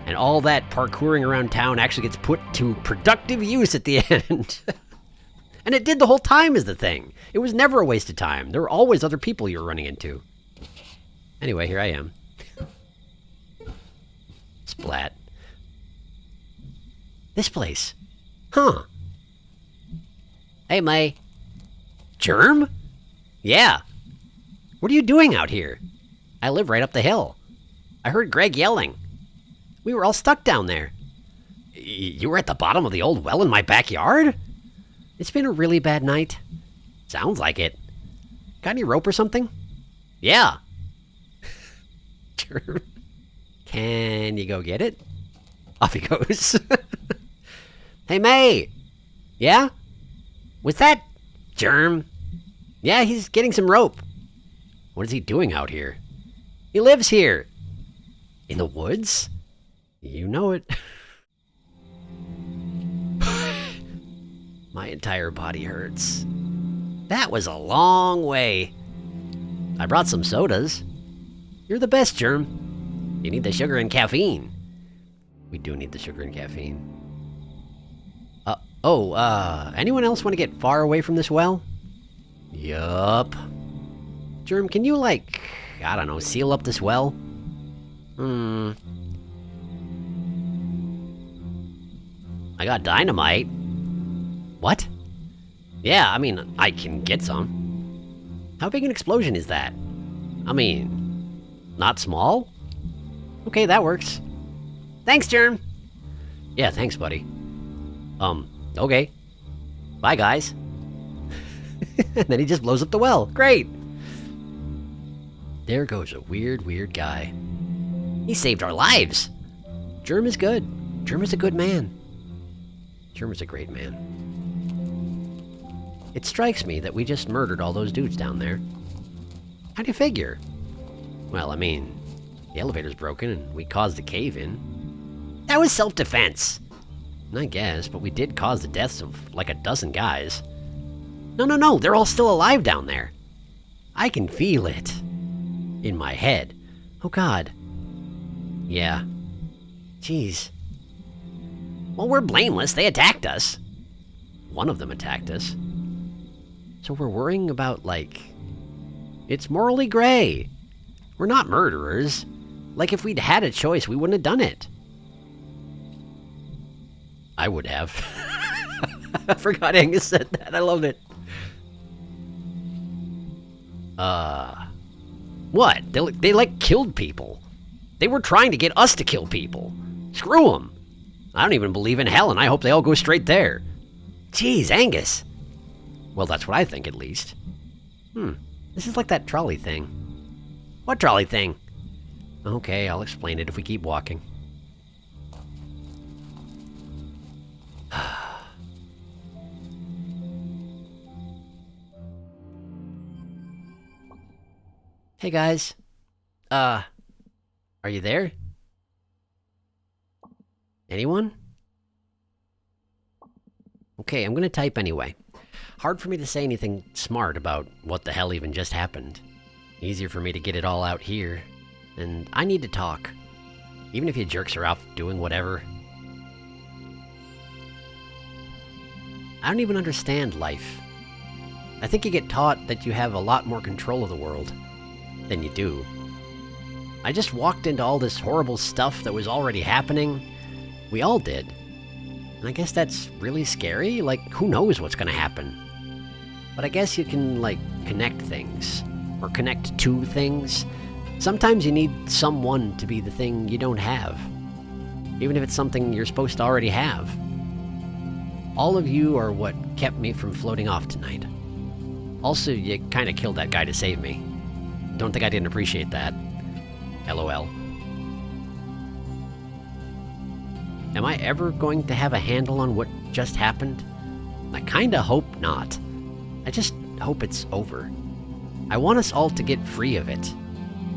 Speaker 3: And all that parkouring around town actually gets put to productive use at the end. And it did the whole time is the thing. It was never a waste of time. There were always other people you were running into. Anyway, here I am. Splat. This place. Huh. Hey, May. Germ? Yeah. What are you doing out here? I live right up the hill. I heard Greg yelling. We were all stuck down there. You were at the bottom of the old well in my backyard? It's been a really bad night. Sounds like it. Got any rope or something? Yeah. Germ. Can you go get it? Off he goes. Hey, May. Yeah? Was that Germ? Yeah, he's getting some rope. What is he doing out here? He lives here. In the woods? You know it. My entire body hurts. That was a long way. I brought some sodas. You're the best, Germ. You need the sugar and caffeine. We do need the sugar and caffeine. Anyone else want to get far away from this well? Yup. Germ, can you, like, I don't know, seal up this well? I got dynamite. What? Yeah, I mean, I can get some. How big an explosion is that? I mean, not small? Okay, that works. Thanks, Germ. Yeah, thanks, buddy. Okay. Bye, guys. And then he just blows up the well. Great! There goes a weird guy. He saved our lives! Germ is good. Germ is a good man. Germ is a great man. It strikes me that we just murdered all those dudes down there. How do you figure? Well, I mean, the elevator's broken and we caused a cave-in. That was self-defense! I guess, but we did cause the deaths of like a dozen guys. No, they're all still alive down there. I can feel it. In my head. Oh God. Yeah. Jeez. Well, we're blameless. They attacked us. One of them attacked us. So we're worrying about, like... It's morally gray. We're not murderers. Like, if we'd had a choice, we wouldn't have done it. I would have. I forgot Angus said that. I love it. What? They like, killed people. They were trying to get us to kill people. Screw them. I don't even believe in hell, and I hope they all go straight there. Jeez, Angus. Well, that's what I think, at least. This is like that trolley thing. What trolley thing? Okay, I'll explain it if we keep walking. Hey guys. Are you there? Anyone? Okay, I'm gonna type anyway. Hard for me to say anything smart about what the hell even just happened. Easier for me to get it all out here. And I need to talk. Even if you jerks are off doing whatever. I don't even understand life. I think you get taught that you have a lot more control of the world than you do. I just walked into all this horrible stuff that was already happening. We all did. And I guess that's really scary. Like, who knows what's gonna happen? But I guess you can, like, connect things. Or connect to things. Sometimes you need someone to be the thing you don't have. Even if it's something you're supposed to already have. All of you are what kept me from floating off tonight. Also, you kinda killed that guy to save me. Don't think I didn't appreciate that. LOL. Am I ever going to have a handle on what just happened? I kinda hope not. I just hope it's over. I want us all to get free of it.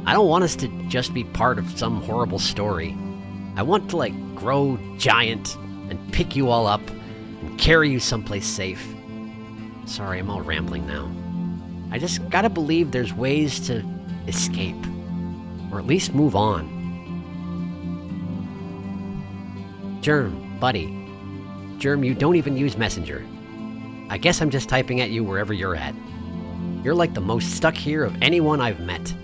Speaker 3: I don't want us to just be part of some horrible story. I want to, like, grow giant and pick you all up and carry you someplace safe. Sorry, I'm all rambling now. I just gotta believe there's ways to escape. Or at least move on. Germ, buddy. Germ, you don't even use Messenger. I guess I'm just typing at you wherever you're at. You're like the most stuck here of anyone I've met.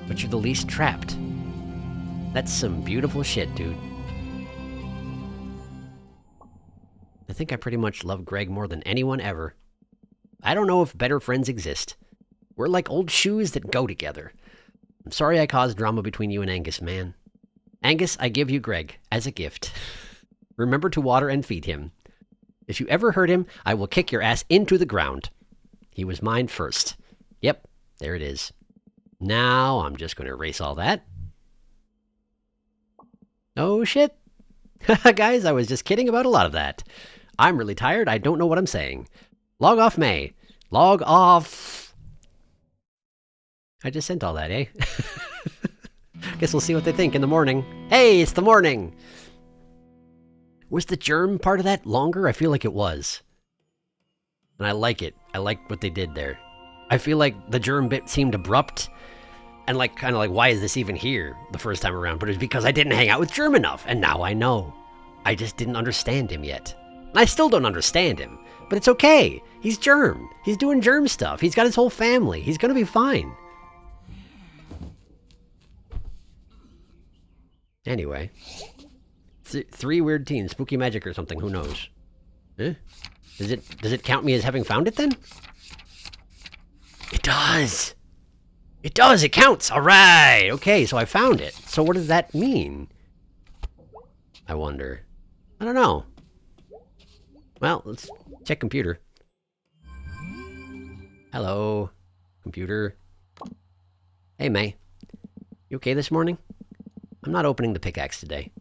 Speaker 3: But you're the least trapped. That's some beautiful shit, dude. I think I pretty much love Greg more than anyone ever. I don't know if better friends exist. We're like old shoes that go together. I'm sorry I caused drama between you and Angus, man. Angus, I give you Greg as a gift. Remember to water and feed him. If you ever hurt him, I will kick your ass into the ground. He was mine first. Yep, there it is. Now I'm just going to erase all that. Oh shit. Guys, I was just kidding about a lot of that. I'm really tired. I don't know what I'm saying. Log off, May. Log off. I just sent all that, eh? Guess we'll see what they think in the morning. Hey, it's the morning! Was the germ part of that longer? I feel like it was. And I like it. I like what they did there. I feel like the germ bit seemed abrupt. And like, kind of like, why is this even here the first time around? But it was because I didn't hang out with Germ enough. And now I know. I just didn't understand him yet. And I still don't understand him. But it's okay. He's Germ. He's doing Germ stuff. He's got his whole family. He's gonna be fine. Anyway. Three weird teens. Spooky magic or something. Who knows? Eh? Does it count me as having found it then? It does! It does! It counts! Alright! Okay, so I found it. So what does that mean? I wonder. I don't know. Well, let's check computer. Hello, computer. Hey, May. You okay this morning? I'm not opening the pickaxe today.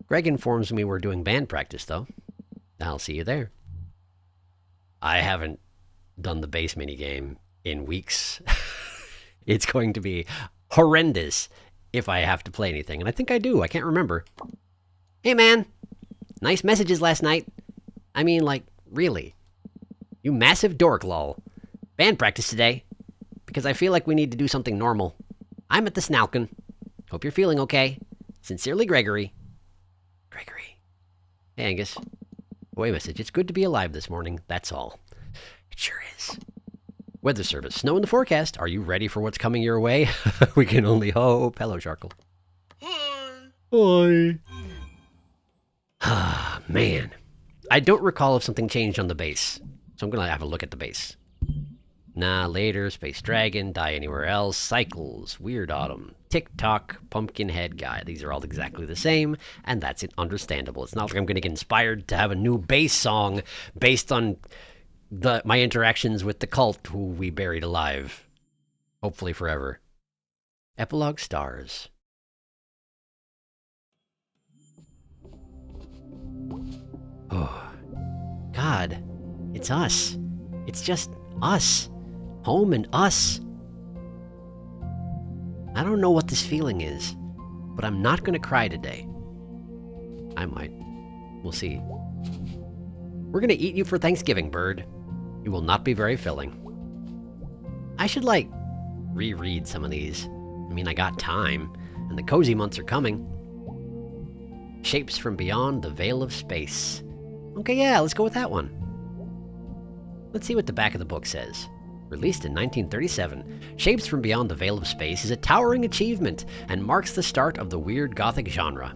Speaker 3: Greg informs me we're doing band practice, though. I'll see you there. I haven't done the bass minigame in weeks. It's going to be horrendous if I have to play anything. And I think I do. I can't remember. Hey, man. Nice messages last night. I mean, like, really. You massive dork, lol. Band practice today. Because I feel like we need to do something normal. I'm at the Snalkin. Hope you're feeling okay. Sincerely, Gregory. Gregory. Hey, Angus. Away message. It's good to be alive this morning. That's all. It sure is. Weather service. Snow in the forecast. Are you ready for what's coming your way? We can only hope. Hello, Sharkle. Hi. Ah, man. I don't recall if something changed on the base. So I'm going to have a look at the base. Nah, later, Space Dragon, Die Anywhere Else, Cycles, Weird Autumn, TikTok, Pumpkinhead Guy. These are all exactly the same, and that's understandable. It's not like I'm going to get inspired to have a new bass song based on my interactions with the cult who we buried alive. Hopefully forever. Epilogue Stars. Oh, God, it's us. It's just us. Home and us. I don't know what this feeling is, but I'm not going to cry today. I might. We'll see. We're going to eat you for Thanksgiving, bird. You will not be very filling. I should, reread some of these. I mean, I got time, and the cozy months are coming. Shapes from Beyond the Veil of Space. Okay, yeah, let's go with that one. Let's see what the back of the book says. Released in 1937, Shapes from Beyond the Veil of Space is a towering achievement and marks the start of the weird gothic genre,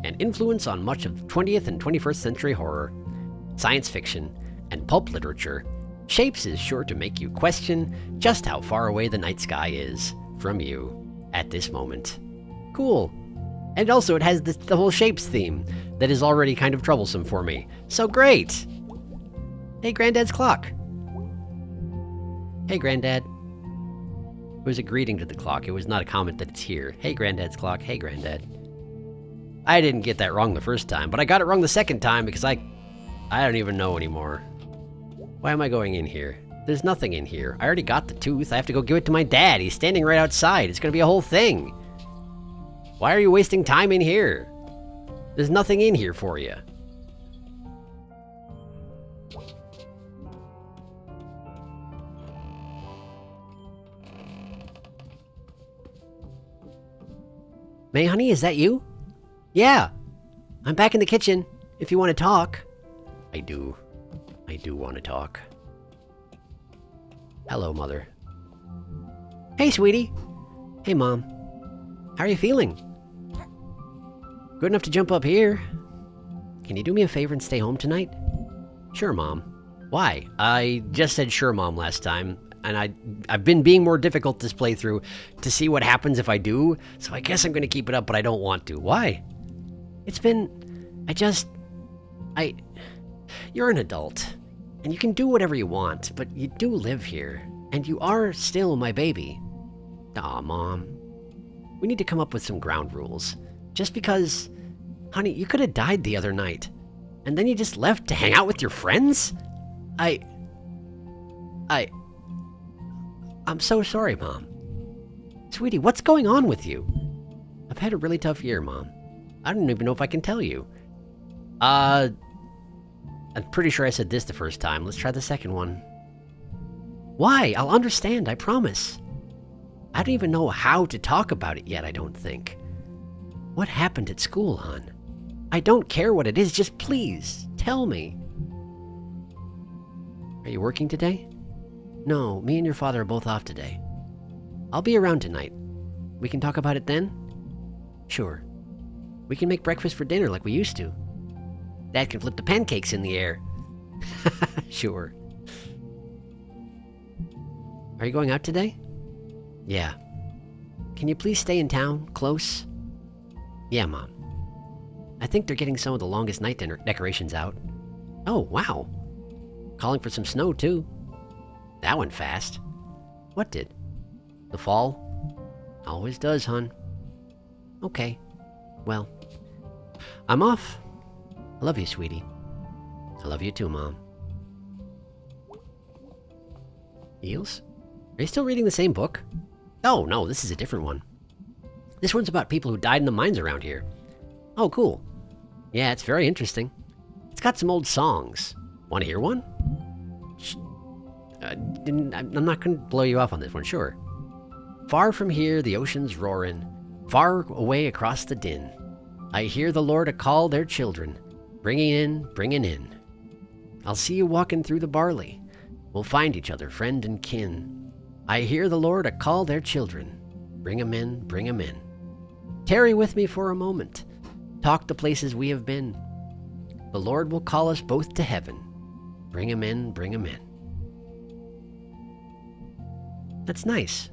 Speaker 3: an influence on much of 20th and 21st century horror, science fiction, and pulp literature. Shapes is sure to make you question just how far away the night sky is from you at this moment. Cool. And also it has the whole Shapes theme that is already kind of troublesome for me. So great! Hey, Granddad's clock. Hey, Granddad. It was a greeting to the clock. It was not a comment that it's here. Hey, Granddad's clock. Hey, Granddad. I didn't get that wrong the first time, but I got it wrong the second time because I don't even know anymore. Why am I going in here? There's nothing in here. I already got the tooth. I have to go give it to my dad. He's standing right outside. It's going to be a whole thing. Why are you wasting time in here? There's nothing in here for you. May, honey, is that you? Yeah. I'm back in the kitchen, if you want to talk. I do want to talk. Hello, Mother. Hey, sweetie. Hey, Mom. How are you feeling? Good enough to jump up here. Can you do me a favor and stay home tonight? Sure, Mom. Why? I just said sure, Mom, last time. And I've been being more difficult this playthrough to see what happens if I do, so I guess I'm going to keep it up, but I don't want to. Why? You're an adult, and you can do whatever you want, but you do live here, and you are still my baby. Aw, Mom. We need to come up with some ground rules. Just because, honey, you could have died the other night, and then you just left to hang out with your friends? I'm so sorry, Mom. Sweetie, what's going on with you? I've had a really tough year, Mom. I don't even know if I can tell you. I'm pretty sure I said this the first time. Let's try the second one. Why? I'll understand, I promise. I don't even know how to talk about it yet, I don't think. What happened at school, hon? I don't care what it is, just please, tell me. Are you working today? No, me and your father are both off today. I'll be around tonight. We can talk about it then? Sure. We can make breakfast for dinner like we used to. Dad can flip the pancakes in the air. Sure. Are you going out today? Yeah. Can you please stay in town, close? Yeah, Mom. I think they're getting some of the longest night dinner decorations out. Oh, wow. Calling for some snow, too. That went fast. What did? The fall? Always does, hon. Okay. Well, I'm off. I love you, sweetie. I love you too, Mom. Eels? Are you still reading the same book? Oh, no, this is a different one. This one's about people who died in the mines around here. Oh, cool. Yeah, it's very interesting. It's got some old songs. Want to hear one? I'm not going to blow you off on this one, sure. Far from here, the ocean's roaring. Far away across the din, I hear the Lord a-call their children, bringing in. I'll see you walking through the barley. We'll find each other, friend and kin. I hear the Lord a-call their children, bring 'em in. Tarry with me for a moment, talk the places we have been. The Lord will call us both to heaven, bring 'em in. That's nice.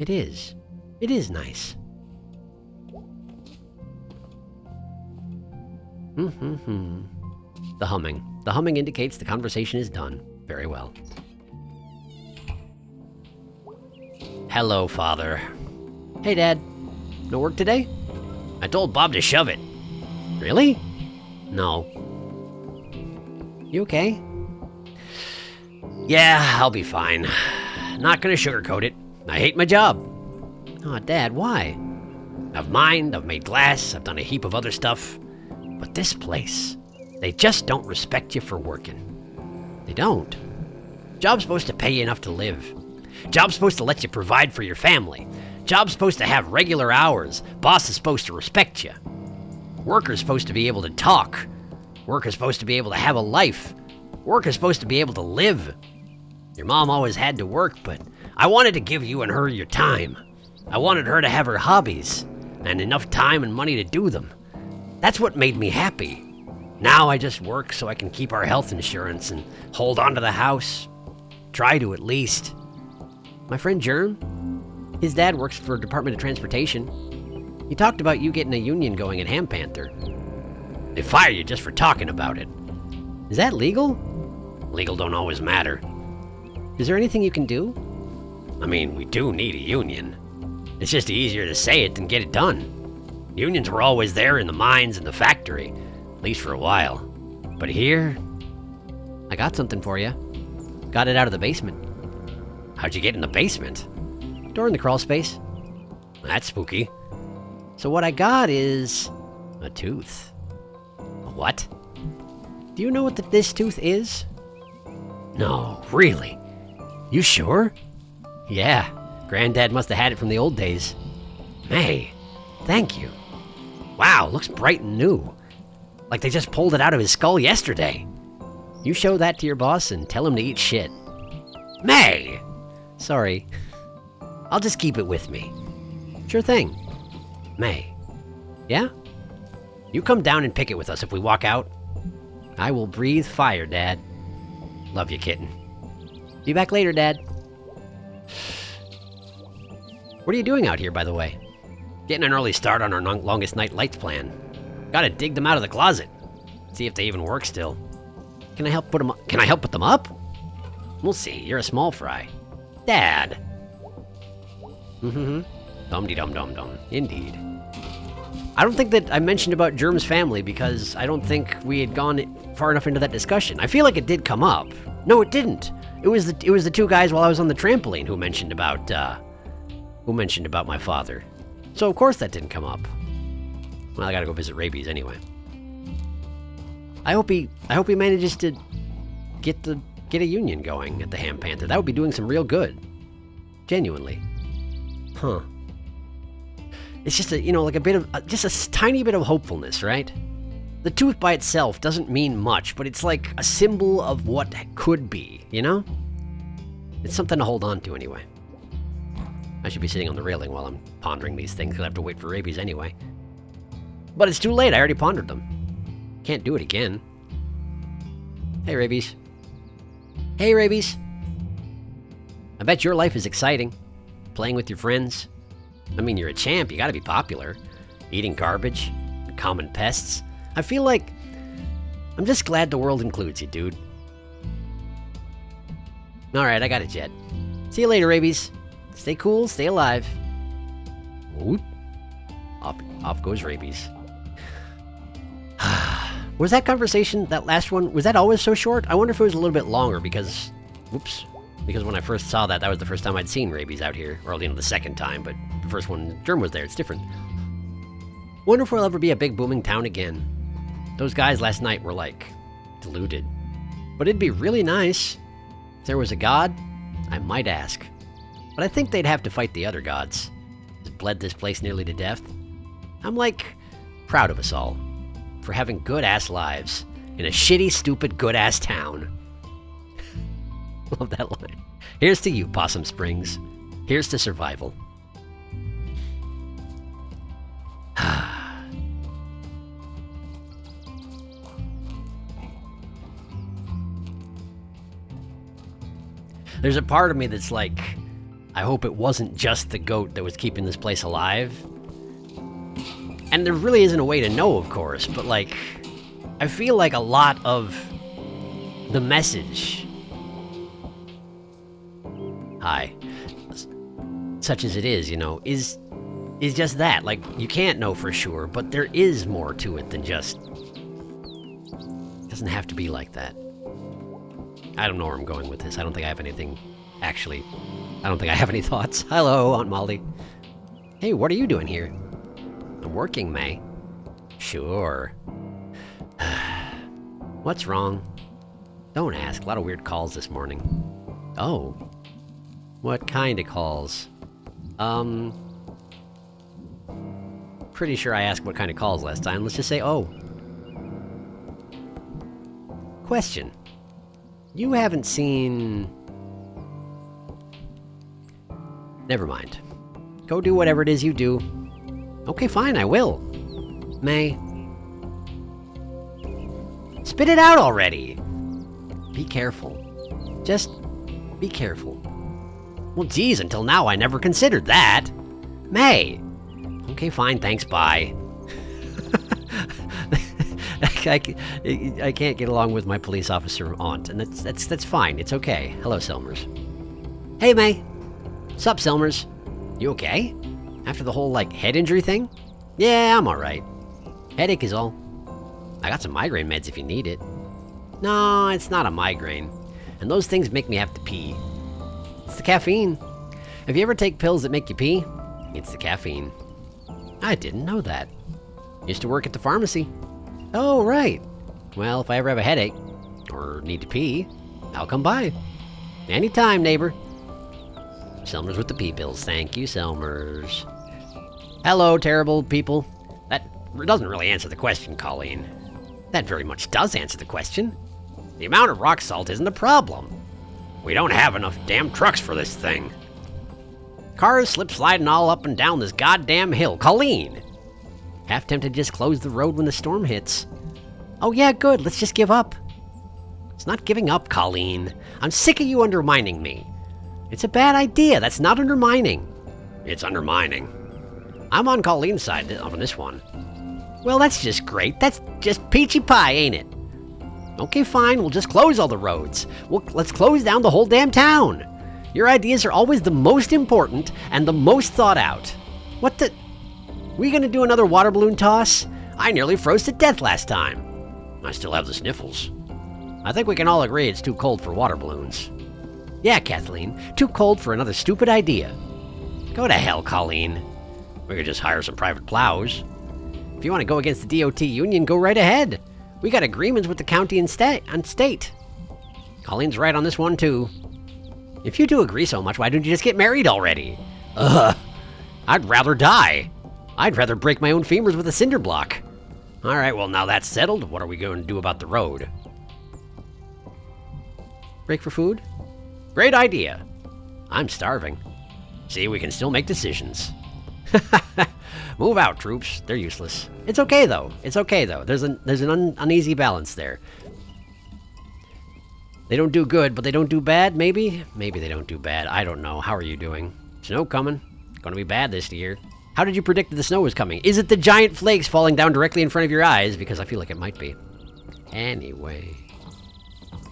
Speaker 3: It is nice. The humming indicates the conversation is done. Very well. Hello, Father. Hey, Dad. No work today? I told Bob to shove it. Really? No. You okay? Yeah, I'll be fine. Not gonna sugarcoat it. I hate my job. Aw, Dad, why? I've mined, I've made glass, I've done a heap of other stuff. But this place, they just don't respect you for working. They don't. Job's supposed to pay you enough to live. Job's supposed to let you provide for your family. Job's supposed to have regular hours. Boss is supposed to respect you. Worker's supposed to be able to talk. Worker's supposed to be able to have a life. Worker's supposed to be able to live. Your mom always had to work, but I wanted to give you and her your time. I wanted her to have her hobbies, and enough time and money to do them. That's what made me happy. Now I just work so I can keep our health insurance and hold on to the house. Try to, at least. My friend Germ, his dad works for Department of Transportation. He talked about you getting a union going at Ham Panther. They fire you just for talking about it. Is that legal? Legal don't always matter. Is there anything you can do? I mean, we do need a union. It's just easier to say it than get it done. Unions were always there in the mines and the factory, at least for a while. But here, I got something for you. Got it out of the basement. How'd you get in the basement? Door in the crawl space. That's spooky. So what I got is a tooth. A what? Do you know what this tooth is? No, really? You sure? Yeah, Granddad must have had it from the old days. Hey, thank you. Wow, looks bright and new. Like they just pulled it out of his skull yesterday. You show that to your boss and tell him to eat shit. May! Sorry. I'll just keep it with me. Sure thing. May. Yeah? You come down and pick it with us if we walk out. I will breathe fire, Dad. Love you, kitten. Be back later, Dad. What are you doing out here, by the way? Getting an early start on our longest night lights plan. Gotta dig them out of the closet. See if they even work still. Can I help put them up? Can I help put them up? We'll see. You're a small fry. Dad. Dum-de-dum-dum-dum. Indeed. I don't think that I mentioned about Germ's family because I don't think we had gone far enough into that discussion. I feel like it did come up. No, it didn't. It was the two guys while I was on the trampoline who mentioned about my father. So of course that didn't come up. Well, I gotta go visit Rabies anyway. I hope he manages to get a union going at the Ham Panther. That would be doing some real good. Genuinely. Huh. It's just just a tiny bit of hopefulness, right? The tooth by itself doesn't mean much, but it's like a symbol of what could be, you know? It's something to hold on to anyway. I should be sitting on the railing while I'm pondering these things, because I have to wait for Rabies anyway. But it's too late, I already pondered them. Can't do it again. Hey, Rabies. Hey, Rabies. I bet your life is exciting. Playing with your friends. I mean, you're a champ, you gotta be popular. Eating garbage, common pests. I feel like I'm just glad the world includes you, dude. Alright, I got a jet. See you later, Rabies. Stay cool, stay alive. Whoop. Off goes Rabies. Was that conversation, that last one, was that always so short? I wonder if it was a little bit longer because, because when I first saw that was the first time I'd seen Rabies out here. Or, the second time, but the first one, Germ was there, it's different. Wonder if we'll ever be a big booming town again. Those guys last night were, deluded. But it'd be really nice. If there was a god, I might ask. But I think they'd have to fight the other gods. has bled this place nearly to death. I'm like, proud of us all for having good-ass lives in a shitty, stupid, good-ass town. Love that line. Here's to you, Possum Springs. Here's to survival. There's a part of me that's like, I hope it wasn't just the goat that was keeping this place alive. And there really isn't a way to know, of course, but like, I feel like a lot of the message, hi, such as it is, you know, is just that. Like, you can't know for sure, but there is more to it than just, it doesn't have to be like that. I don't know where I'm going with this. I don't think I have anything, actually. I don't think I have any thoughts. Hello, Aunt Molly. Hey, what are you doing here? I'm working, May. Sure. What's wrong? Don't ask. A lot of weird calls this morning. Oh. What kind of calls? Pretty sure I asked what kind of calls last time. Let's just say, oh. Question. You haven't seen... Never mind. Go do whatever it is you do. Okay, fine, I will. May. Spit it out already! Be careful. Just be careful. Well, geez, until now I never considered that. May. Okay, fine, thanks, bye. I can't get along with my police officer aunt, and that's fine. It's okay. Hello, Selmers. Hey, May. Sup, Selmers? You okay? After the whole, like, head injury thing? Yeah, I'm alright. Headache is all. I got some migraine meds if you need it. No, it's not a migraine. And those things make me have to pee. It's the caffeine. Have you ever take pills that make you pee? It's the caffeine. I didn't know that. Used to work at the pharmacy. Oh, right. Well, if I ever have a headache, or need to pee, I'll come by. Anytime, neighbor. Selmers with the pee pills. Thank you, Selmers. Hello, terrible people. That doesn't really answer the question, Colleen. That very much does answer the question. The amount of rock salt isn't the problem. We don't have enough damn trucks for this thing. Cars slip sliding all up and down this goddamn hill. Colleen! Half tempted to just close the road when the storm hits. Oh yeah, good, let's just give up. It's not giving up, Colleen. I'm sick of you undermining me. It's a bad idea, that's not undermining. It's undermining. I'm on Colleen's side on this one. Well, that's just great. That's just peachy pie, ain't it? Okay, fine, we'll just close all the roads. Let's close down the whole damn town. Your ideas are always the most important and the most thought out. What the... We gonna do another water balloon toss? I nearly froze to death last time. I still have the sniffles. I think we can all agree it's too cold for water balloons. Yeah, Kathleen, too cold for another stupid idea. Go to hell, Colleen. We could just hire some private plows. If you want to go against the DOT union, go right ahead. We got agreements with the county and state. Colleen's right on this one, too. If you do agree so much, why don't you just get married already? Ugh. I'd rather die. I'd rather break my own femurs with a cinder block. Alright, well now that's settled, what are we going to do about the road? Break for food? Great idea. I'm starving. See, we can still make decisions. Move out, troops. They're useless. It's okay though. It's okay though. There's an uneasy balance there. They don't do good, but they don't do bad, maybe? Maybe they don't do bad. I don't know. How are you doing? Snow coming. Gonna be bad this year. How did you predict that the snow was coming? Is it the giant flakes falling down directly in front of your eyes? Because I feel like it might be. Anyway.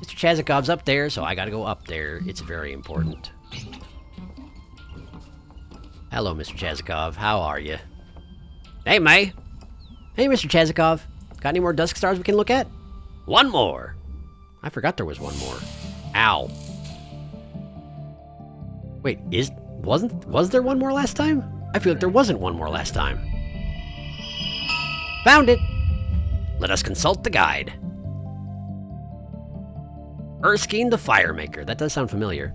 Speaker 3: Mr. Chazakov's up there, so I gotta go up there. It's very important. Hello, Mr. Chazakov. How are you? Hey, May. Hey, Mr. Chazakov. Got any more dusk stars we can look at? One more. I forgot there was one more. Ow. Wait, was there one more last time? I feel like there wasn't one more last time. Found it. Let us consult the guide. Erskine the Firemaker. That does sound familiar.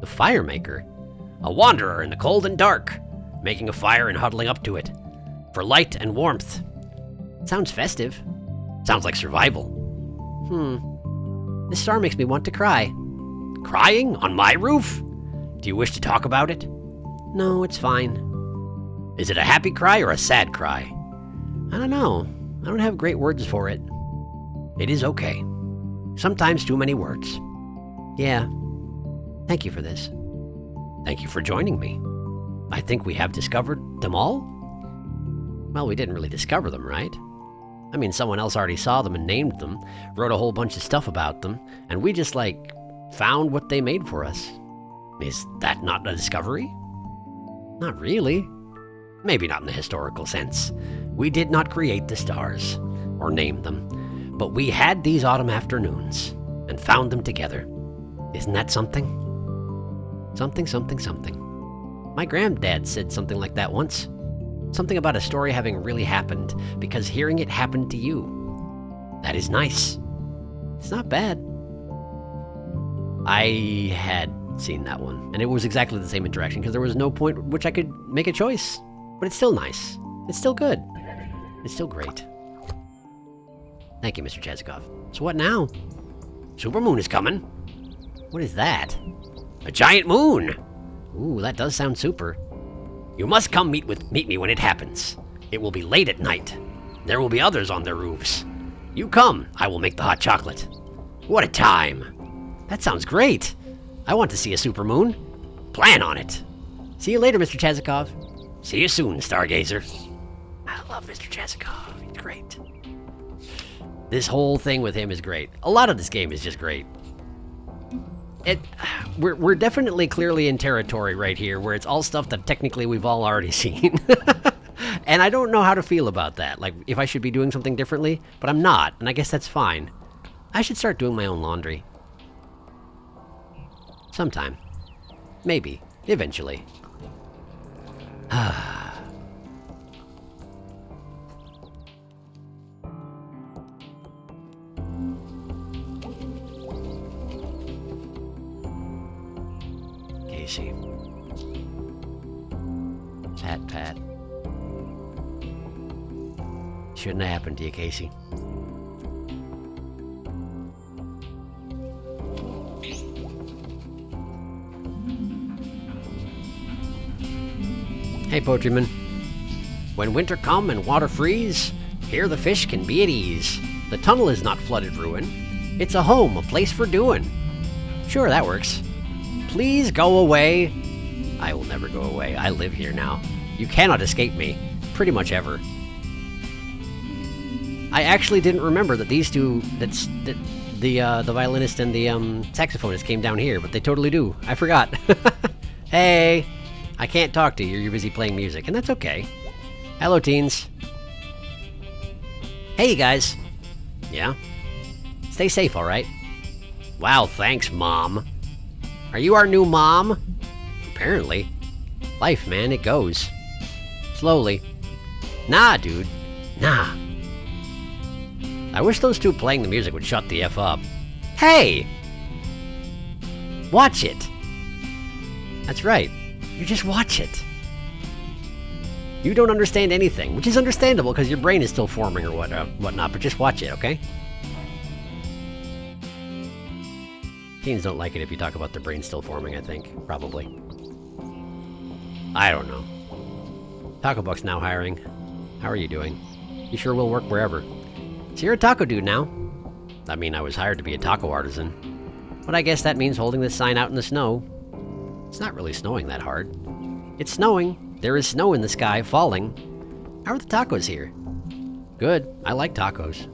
Speaker 3: The Firemaker? A wanderer in the cold and dark. making a fire and huddling up to it. For light and warmth. Sounds festive. Sounds like survival. This star makes me want to cry. Crying? On my roof? Do you wish to talk about it? No, it's fine. Is it a happy cry or a sad cry? I don't know. I don't have great words for it. It is okay. Sometimes too many words. Yeah. Thank you for this. Thank you for joining me. I think we have discovered them all? Well, we didn't really discover them, right? I mean, someone else already saw them and named them, wrote a whole bunch of stuff about them, and we just, found what they made for us. Is that not a discovery? Not really. Maybe not in the historical sense. We did not create the stars, or name them, but we had these autumn afternoons, and found them together. Isn't that something? Something, something, something. My granddad said something like that once. Something about a story having really happened, because hearing it happened to you. That is nice. It's not bad. I had seen that one, and it was exactly the same interaction, because there was no point at which I could make a choice. But it's still nice. It's still good. It's still great. Thank you, Mr. Chazikov. So what now? Supermoon is coming. What is that? A giant moon! Ooh, that does sound super. You must come meet me when it happens. It will be late at night. There will be others on their roofs. You come, I will make the hot chocolate. What a time! That sounds great! I want to see a supermoon. Plan on it. See you later, Mr. Chazikov. See you soon, Stargazer. I love Mr. Chazikov. He's great. This whole thing with him is great. A lot of this game is just great. We're definitely clearly in territory right here where it's all stuff that technically we've all already seen. And I don't know how to feel about that. Like, if I should be doing something differently, but I'm not, and I guess that's fine. I should start doing my own laundry. Sometime. Maybe. Eventually. Casey. Pat, pat. Shouldn't have happened to you, Casey. Hey, Poetryman. When winter come and water freeze, here the fish can be at ease. The tunnel is not flooded ruin. It's a home, a place for doing. Sure, that works. Please go away. I will never go away. I live here now. You cannot escape me. Pretty much ever. I actually didn't remember that these two, the violinist and the saxophonist came down here, but they totally do. I forgot. Hey, I can't talk to you. You're busy playing music, and that's okay. Hello, teens. Hey, you guys. Yeah? Stay safe, all right? Wow, thanks, Mom. Are you our new mom? Apparently. Life, man, it goes. Slowly. Nah, dude. Nah. I wish those two playing the music would shut the F up. Hey! Watch it! That's right. You just watch it. You don't understand anything, which is understandable because your brain is still forming or whatnot, but just watch it, okay? Teens don't like it if you talk about their brain still forming, I think. Probably. I don't know. Taco Buck's now hiring. How are you doing? You sure will work wherever. So you're a taco dude now. I mean, I was hired to be a taco artisan. But I guess that means holding this sign out in the snow. It's not really snowing that hard. It's snowing. There is snow in the sky, falling. How are the tacos here? Good. I like tacos.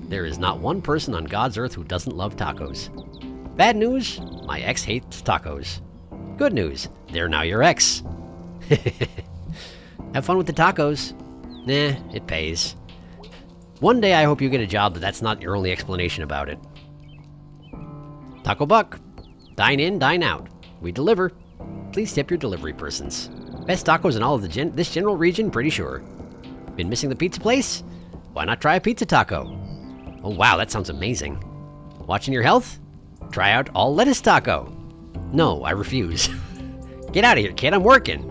Speaker 3: There is not one person on God's earth who doesn't love tacos. Bad news, my ex hates tacos. Good news, they're now your ex. Have fun with the tacos. Nah, it pays. One day I hope you get a job that's not your only explanation about it. Taco Buck. Dine in, dine out. We deliver. Please tip your delivery persons. Best tacos in all of this general region, pretty sure. Been missing the pizza place? Why not try a pizza taco? Oh wow, that sounds amazing. Watching your health? Try out all lettuce taco. No, I refuse. Get out of here, kid, I'm working.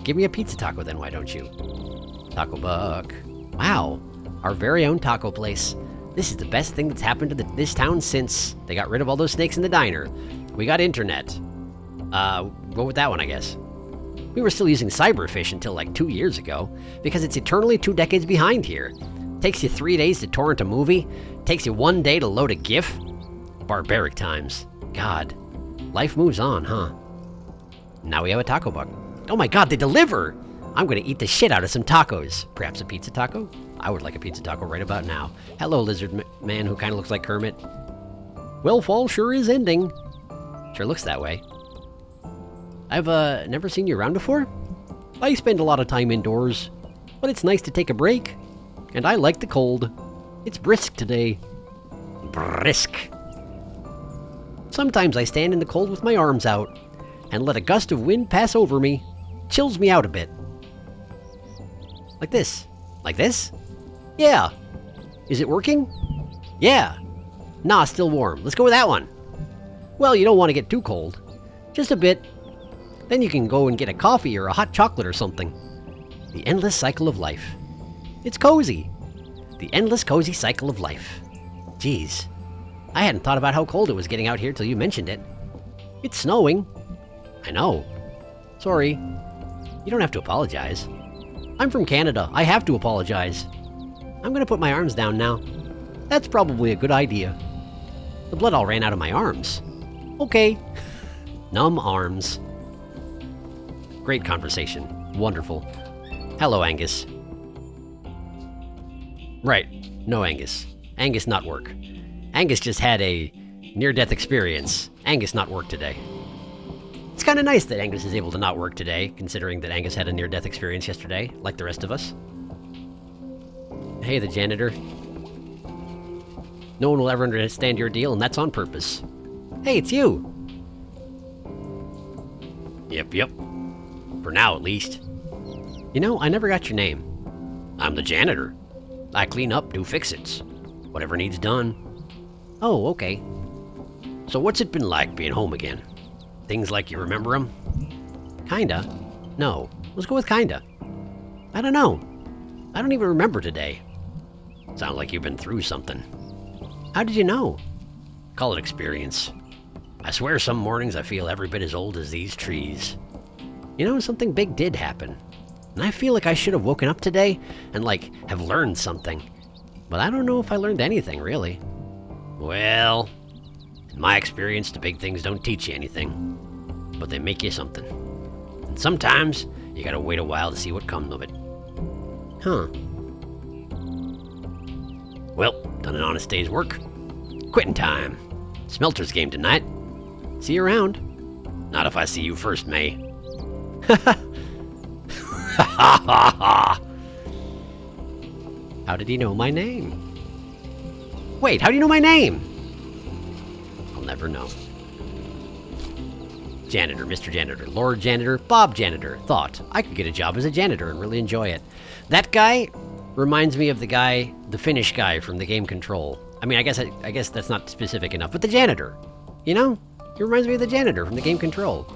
Speaker 3: Give me a pizza taco then, why don't you? Taco Buck. Wow, our very own taco place. This is the best thing that's happened to this town since they got rid of all those snakes in the diner. We got internet. Go with that one, I guess. We were still using Cyberfish until like 2 years ago, because it's eternally 2 decades behind here. Takes you 3 days to torrent a movie. Takes you 1 day to load a GIF. Barbaric times. God. Life moves on, huh? Now we have a taco buck. Oh my god, they deliver! I'm gonna eat the shit out of some tacos. Perhaps a pizza taco? I would like a pizza taco right about now. Hello, lizard man who kind of looks like Kermit. Well, fall sure is ending. Sure looks that way. I've never seen you around before? I spend a lot of time indoors, but it's nice to take a break. And I like the cold. It's brisk today. Brisk. Sometimes I stand in the cold with my arms out and let a gust of wind pass over me. Chills me out a bit. Like this. Like this? Yeah. Is it working? Yeah. Nah, still warm. Let's go with that one. Well, you don't want to get too cold. Just a bit. Then you can go and get a coffee or a hot chocolate or something. The endless cycle of life. It's cozy. The endless cozy cycle of life. Jeez. I hadn't thought about how cold it was getting out here till you mentioned it. It's snowing. I know. Sorry. You don't have to apologize. I'm from Canada. I have to apologize. I'm gonna put my arms down now. That's probably a good idea. The blood all ran out of my arms. Okay. Numb arms. Great conversation. Wonderful. Hello, Angus. Right. No Angus. Angus not work. Angus just had a near-death experience. Angus not work today. It's kind of nice that Angus is able to not work today, considering that Angus had a near-death experience yesterday, like the rest of us. Hey, the janitor. No one will ever understand your deal, and that's on purpose. Hey, it's you! Yep. For now, at least. You know, I never got your name. I'm the janitor. I clean up, do fix-its. Whatever needs done. Oh, okay. So what's it been like being home again? Things like you remember them? Kinda. No. Let's go with kinda. I don't know. I don't even remember today. Sounds like you've been through something. How did you know? Call it experience. I swear some mornings I feel every bit as old as these trees. You know, something big did happen. And I feel like I should have woken up today and, have learned something. But I don't know if I learned anything, really. Well, in my experience, the big things don't teach you anything. But they make you something. And sometimes, you gotta wait a while to see what comes of it. Huh. Well, done an honest day's work. Quitting time. Smelter's game tonight. See you around. Not if I see you first, May. How did he know my name? Wait, how do you know my name? I'll never know. Janitor, Mr. Janitor, Lord Janitor, Bob Janitor. Thought I could get a job as a janitor and really enjoy it. That guy reminds me of the Finnish guy from the game Control. I mean, I guess that's not specific enough, but the janitor. You know? He reminds me of the janitor from the game Control.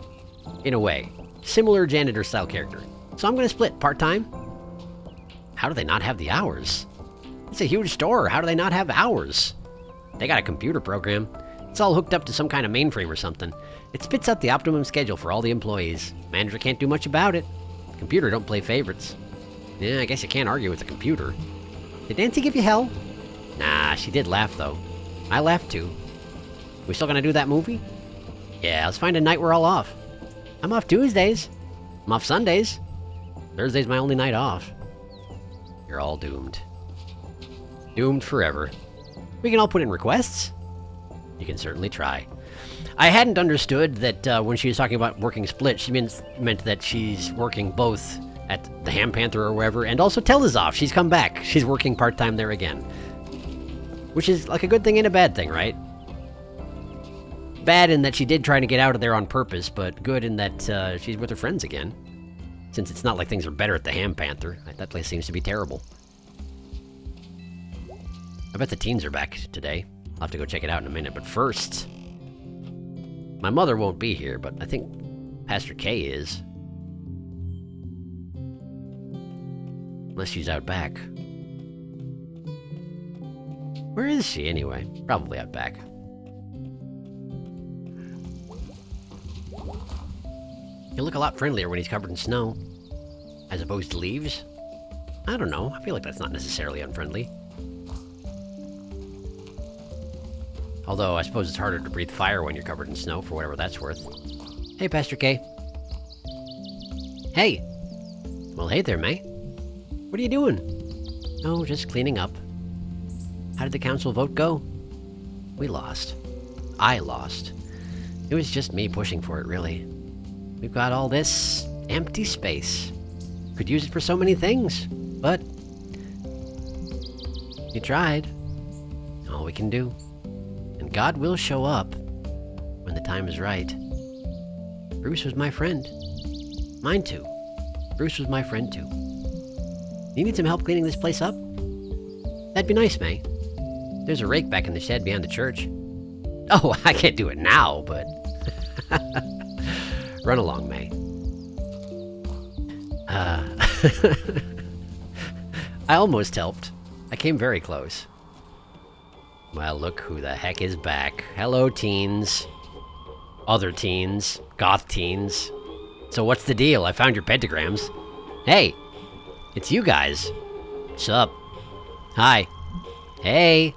Speaker 3: In a way. Similar janitor-style character. So I'm gonna split part-time. How do they not have the hours? It's a huge store. How do they not have hours? They got a computer program. It's all hooked up to some kind of mainframe or something. It spits out the optimum schedule for all the employees. Manager can't do much about it. Computer don't play favorites. Yeah, I guess you can't argue with the computer. Did Nancy give you hell? Nah, she did laugh, though. I laughed, too. We still gonna do that movie? Yeah, let's find a night we're all off. I'm off Tuesdays. I'm off Sundays. Thursday's my only night off. You're all doomed. Doomed forever. We can all put in requests. You can certainly try. I hadn't understood that when she was talking about working split, she meant that she's working both at the Ham Panther or wherever, and also Telizov. She's come back. She's working part-time there again. Which is like a good thing and a bad thing, right? Bad in that she did try to get out of there on purpose, but good in that she's with her friends again. Since it's not like things are better at the Ham Panther. That place seems to be terrible. I bet the teens are back today. I'll have to go check it out in a minute, but first... My mother won't be here, but I think Pastor K is. Unless she's out back. Where is she, anyway? Probably out back. He'll look a lot friendlier when he's covered in snow. As opposed to leaves? I don't know. I feel like that's not necessarily unfriendly. Although, I suppose it's harder to breathe fire when you're covered in snow, for whatever that's worth. Hey, Pastor K. Hey! Well, hey there, May. What are you doing? Oh, just cleaning up. How did the council vote go? We lost. I lost. It was just me pushing for it, really. We've got all this empty space. Could use it for so many things, but you tried. All we can do. And God will show up when the time is right. Bruce was my friend. Mine too. Bruce was my friend too. You need some help cleaning this place up? That'd be nice, May. There's a rake back in the shed behind the church. Oh, I can't do it now, but... Run along, May. I almost helped. I came very close. Well, look who the heck is back. Hello, teens. Other teens. Goth teens. So what's the deal? I found your pentagrams. Hey! It's you guys. What's up? Hi. Hey!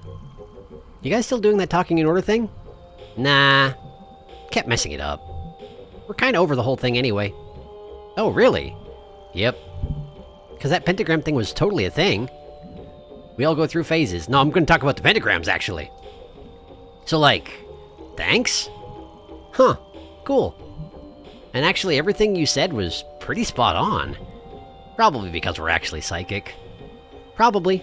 Speaker 3: You guys still doing that talking in order thing? Nah. Kept messing it up. We're kinda over the whole thing anyway. Oh, really? Yep. Because that pentagram thing was totally a thing. We all go through phases. No, I'm gonna talk about the pentagrams, actually. So, like, thanks? Huh. Cool. And actually, everything you said was pretty spot on. Probably because we're actually psychic. Probably.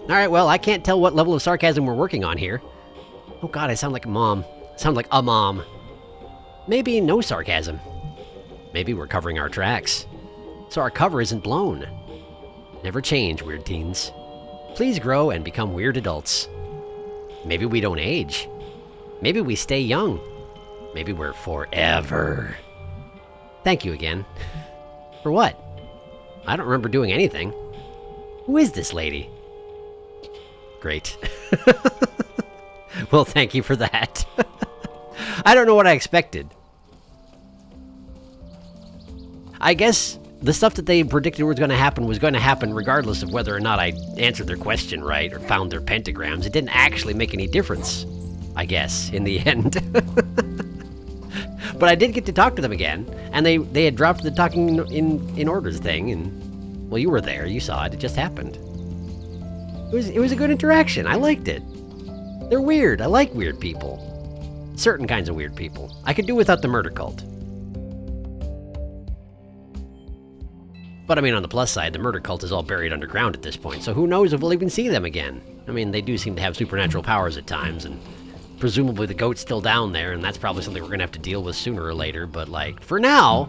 Speaker 3: Alright, well, I can't tell what level of sarcasm we're working on here. Oh god, I sound like a mom. I sound like a mom. Maybe no sarcasm. Maybe we're covering our tracks. So our cover isn't blown. Never change, weird teens. Please grow and become weird adults. Maybe we don't age. Maybe we stay young. Maybe we're forever. Thank you again. For what? I don't remember doing anything. Who is this lady? Great. Well, thank you for that. I don't know what I expected. I guess the stuff that they predicted was going to happen regardless of whether or not I answered their question right or found their pentagrams. It didn't actually make any difference, I guess, in the end. But I did get to talk to them again, and they had dropped the talking in orders thing, and, well, you were there, you saw it, it just happened. It was a good interaction, I liked it. They're weird, I like weird people. Certain kinds of weird people. I could do without the murder cult. But I mean, on the plus side, the murder cult is all buried underground at this point, so who knows if we'll even see them again. I mean, they do seem to have supernatural powers at times, and presumably the goat's still down there, and that's probably something we're gonna have to deal with sooner or later, but like, for now,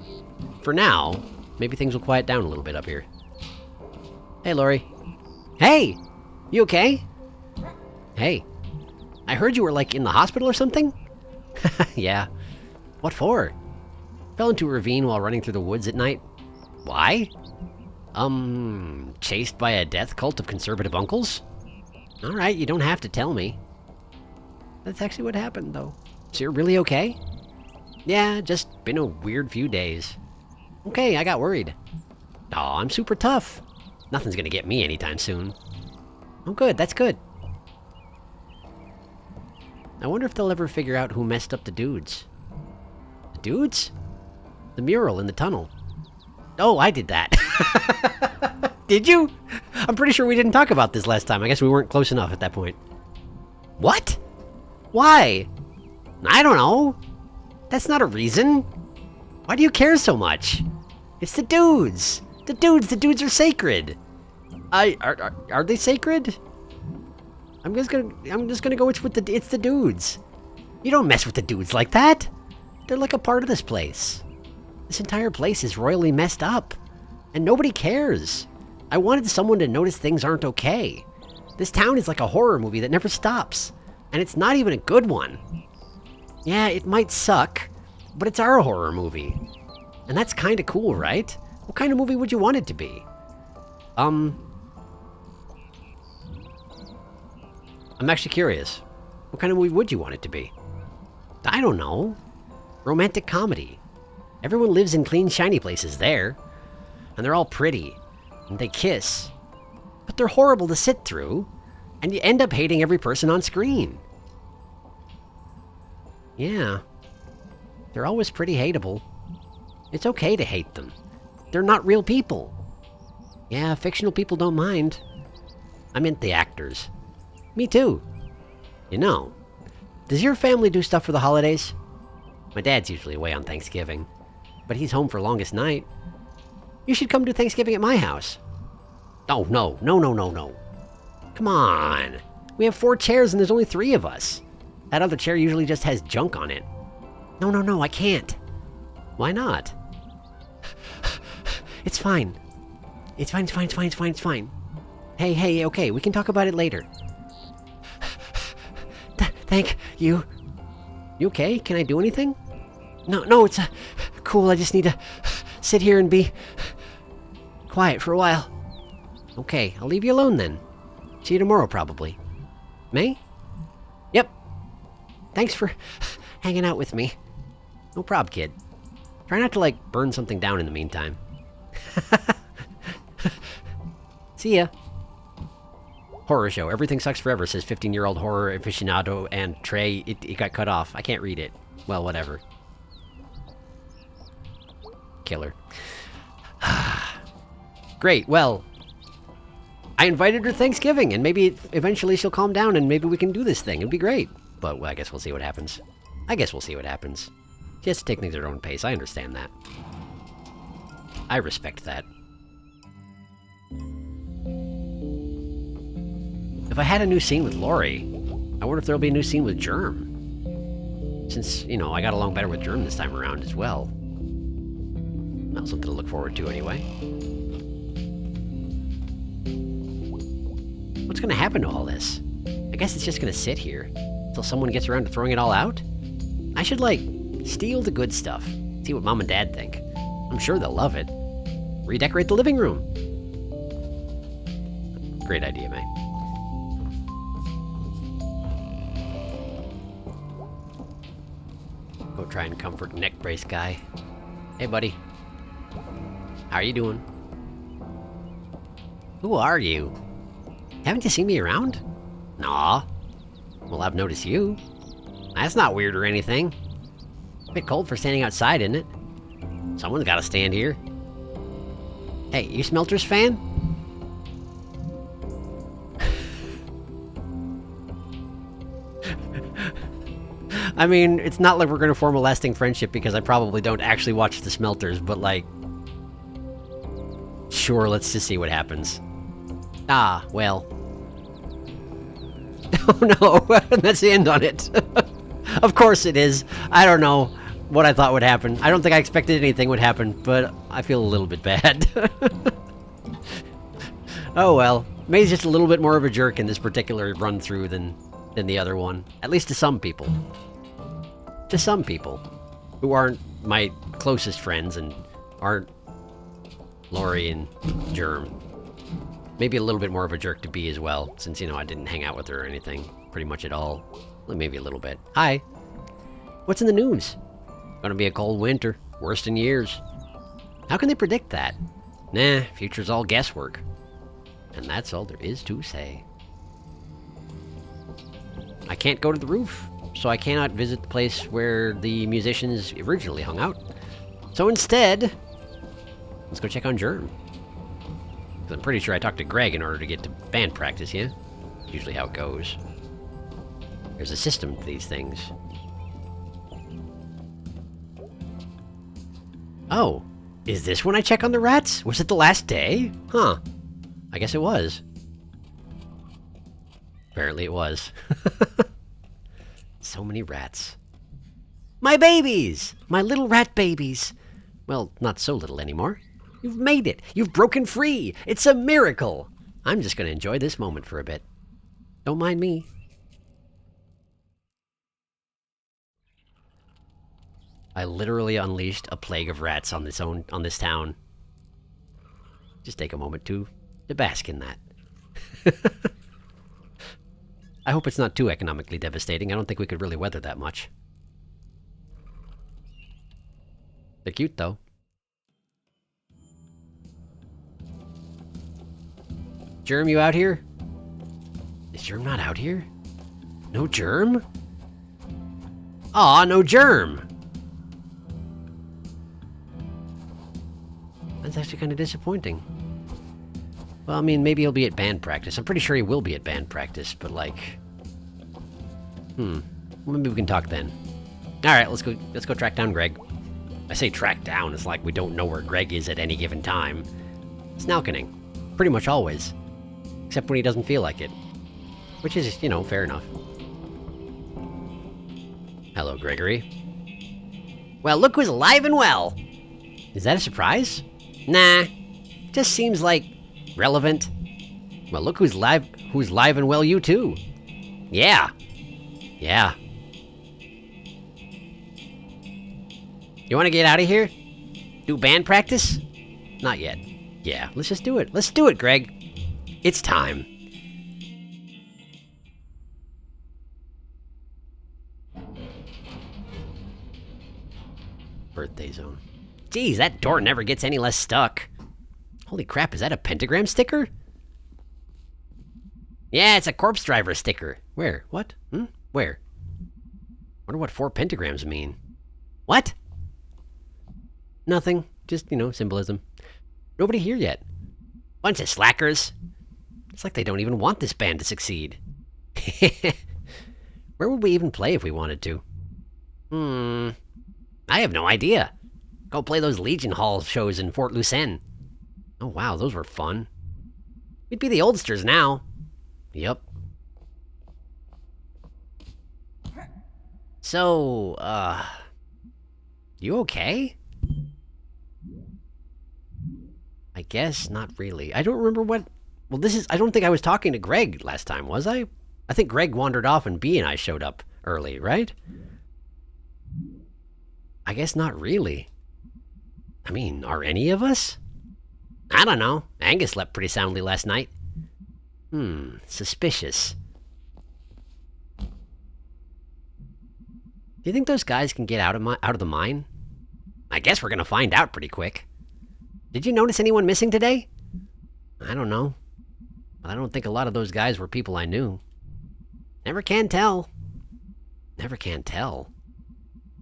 Speaker 3: maybe things will quiet down a little bit up here. Hey, Lori. Hey! You okay? Hey. I heard you were, like, in the hospital or something? Yeah. What for? Fell into a ravine while running through the woods at night. Why? Chased by a death cult of conservative uncles? Alright, you don't have to tell me. That's actually what happened, though. So you're really okay? Yeah, just been a weird few days. Okay, I got worried. Aw, I'm super tough. Nothing's gonna get me anytime soon. Oh good, that's good. I wonder if they'll ever figure out who messed up the dudes. The dudes? The mural in the tunnel. Oh, I did that. Did you? I'm pretty sure we didn't talk about this last time. I guess we weren't close enough at that point. What? Why? I don't know. That's not a reason. Why do you care so much? It's the dudes. The dudes are sacred. Are they sacred? I'm just gonna go with it's the dudes. You don't mess with the dudes like that. They're like a part of this place. This entire place is royally messed up. And nobody cares. I wanted someone to notice things aren't okay. This town is like a horror movie that never stops. And it's not even a good one. Yeah, it might suck, but it's our horror movie. And that's kinda cool, right? What kind of movie would you want it to be? I'm actually curious. What kind of movie would you want it to be? I don't know. Romantic comedy. Everyone lives in clean, shiny places there. And they're all pretty. And they kiss. But they're horrible to sit through. And you end up hating every person on screen. Yeah. They're always pretty hateable. It's okay to hate them. They're not real people. Yeah, fictional people don't mind. I meant the actors. Me too. You know, does your family do stuff for the holidays? My dad's usually away on Thanksgiving, but he's home for longest night. You should come do Thanksgiving at my house. Oh, no. Come on. We have 4 chairs and there's only 3 of us. That other chair usually just has junk on it. No, I can't. Why not? It's fine. It's fine. Hey, okay, we can talk about it later. Thank you. You okay? Can I do anything? No, it's cool. I just need to sit here and be quiet for a while. Okay, I'll leave you alone then. See you tomorrow, probably. May? Yep. Thanks for hanging out with me. No prob, kid. Try not to, like, burn something down in the meantime. See ya. Horror show. Everything sucks forever, says 15-year-old horror aficionado and Trey. It got cut off. I can't read it. Well, whatever. Killer. Great. Well, I invited her to Thanksgiving, and maybe eventually she'll calm down and maybe we can do this thing. It'd be great. But well, I guess we'll see what happens. She has to take things at her own pace. I understand that. I respect that. If I had a new scene with Lori, I wonder if there'll be a new scene with Germ. Since, you know, I got along better with Germ this time around as well. Well, something to look forward to anyway. What's gonna happen to all this? I guess it's just gonna sit here until someone gets around to throwing it all out? I should, like, steal the good stuff. See what Mom and Dad think. I'm sure they'll love it. Redecorate the living room. Great idea, May. Go try and comfort neck brace guy. Hey, buddy. How are you doing? Who are you? Haven't you seen me around? Nah. Well, I've noticed you. That's not weird or anything. A bit cold for standing outside, isn't it? Someone's gotta stand here. Hey, you Smelters fan? I mean, it's not like we're gonna form a lasting friendship because I probably don't actually watch the Smelters, but like... Sure, let's just see what happens. Ah, well. Oh no, that's the end on it. Of course it is. I don't know what I thought would happen. I don't think I expected anything would happen, but I feel a little bit bad. Oh well. May's just a little bit more of a jerk in this particular run-through than the other one. At least to some people. To some people. Who aren't my closest friends and aren't Lori and Germ. Maybe a little bit more of a jerk to be as well, since, you know, I didn't hang out with her or anything. Pretty much at all. Well, maybe a little bit. Hi. What's in the news? Gonna be a cold winter. Worst in years. How can they predict that? Nah, future's all guesswork. And that's all there is to say. I can't go to the roof, so I cannot visit the place where the musicians originally hung out. So instead, let's go check on Germ. I'm pretty sure I talked to Greg in order to get to band practice, yeah? Usually how it goes. There's a system to these things. Oh, is this when I check on the rats? Was it the last day? Huh. I guess it was. Apparently it was. So many rats. My babies! My little rat babies! Well, not so little anymore. You've made it! You've broken free! It's a miracle! I'm just gonna enjoy this moment for a bit. Don't mind me. I literally unleashed a plague of rats on this town. Just take a moment to to bask in that. I hope it's not too economically devastating. I don't think we could really weather that much. They're cute, though. Germ, you out here? Is Germ not out here? No Germ? Aw, no Germ! That's actually kind of disappointing. Well, I mean, maybe he'll be at band practice. I'm pretty sure he will be at band practice, but like... Well, maybe we can talk then. Alright, let's go track down Greg. I say track down, it's like we don't know where Greg is at any given time. Snalkening. Pretty much always. Except when he doesn't feel like it. Which is, you know, fair enough. Hello, Gregory. Well, look who's alive and well! Is that a surprise? Nah. Just seems like... relevant. Well, look who's live and well, you too. Yeah. Yeah. You want to get out of here? Do band practice? Not yet. Yeah, let's just do it. Let's do it, Greg. It's time. Birthday zone. Geez, that door never gets any less stuck. Holy crap, is that a pentagram sticker? Yeah, it's a corpse driver sticker. Where? What? Where? Wonder what 4 pentagrams mean. What? Nothing. Just, you know, symbolism. Nobody here yet. Bunch of slackers. It's like they don't even want this band to succeed. Where would we even play if we wanted to? I have no idea. Go play those Legion Hall shows in Fort Lucenne. Oh wow, those were fun. We'd be the oldsters now. Yep. So, you okay? I guess not really. I don't remember what... Well, I don't think I was talking to Greg last time, was I? I think Greg wandered off and B and I showed up early, right? I guess not really. I mean, are any of us? I don't know. Angus slept pretty soundly last night. Suspicious. Do you think those guys can get out of the mine? I guess we're gonna find out pretty quick. Did you notice anyone missing today? I don't know. But I don't think a lot of those guys were people I knew. Never can tell. Never can tell.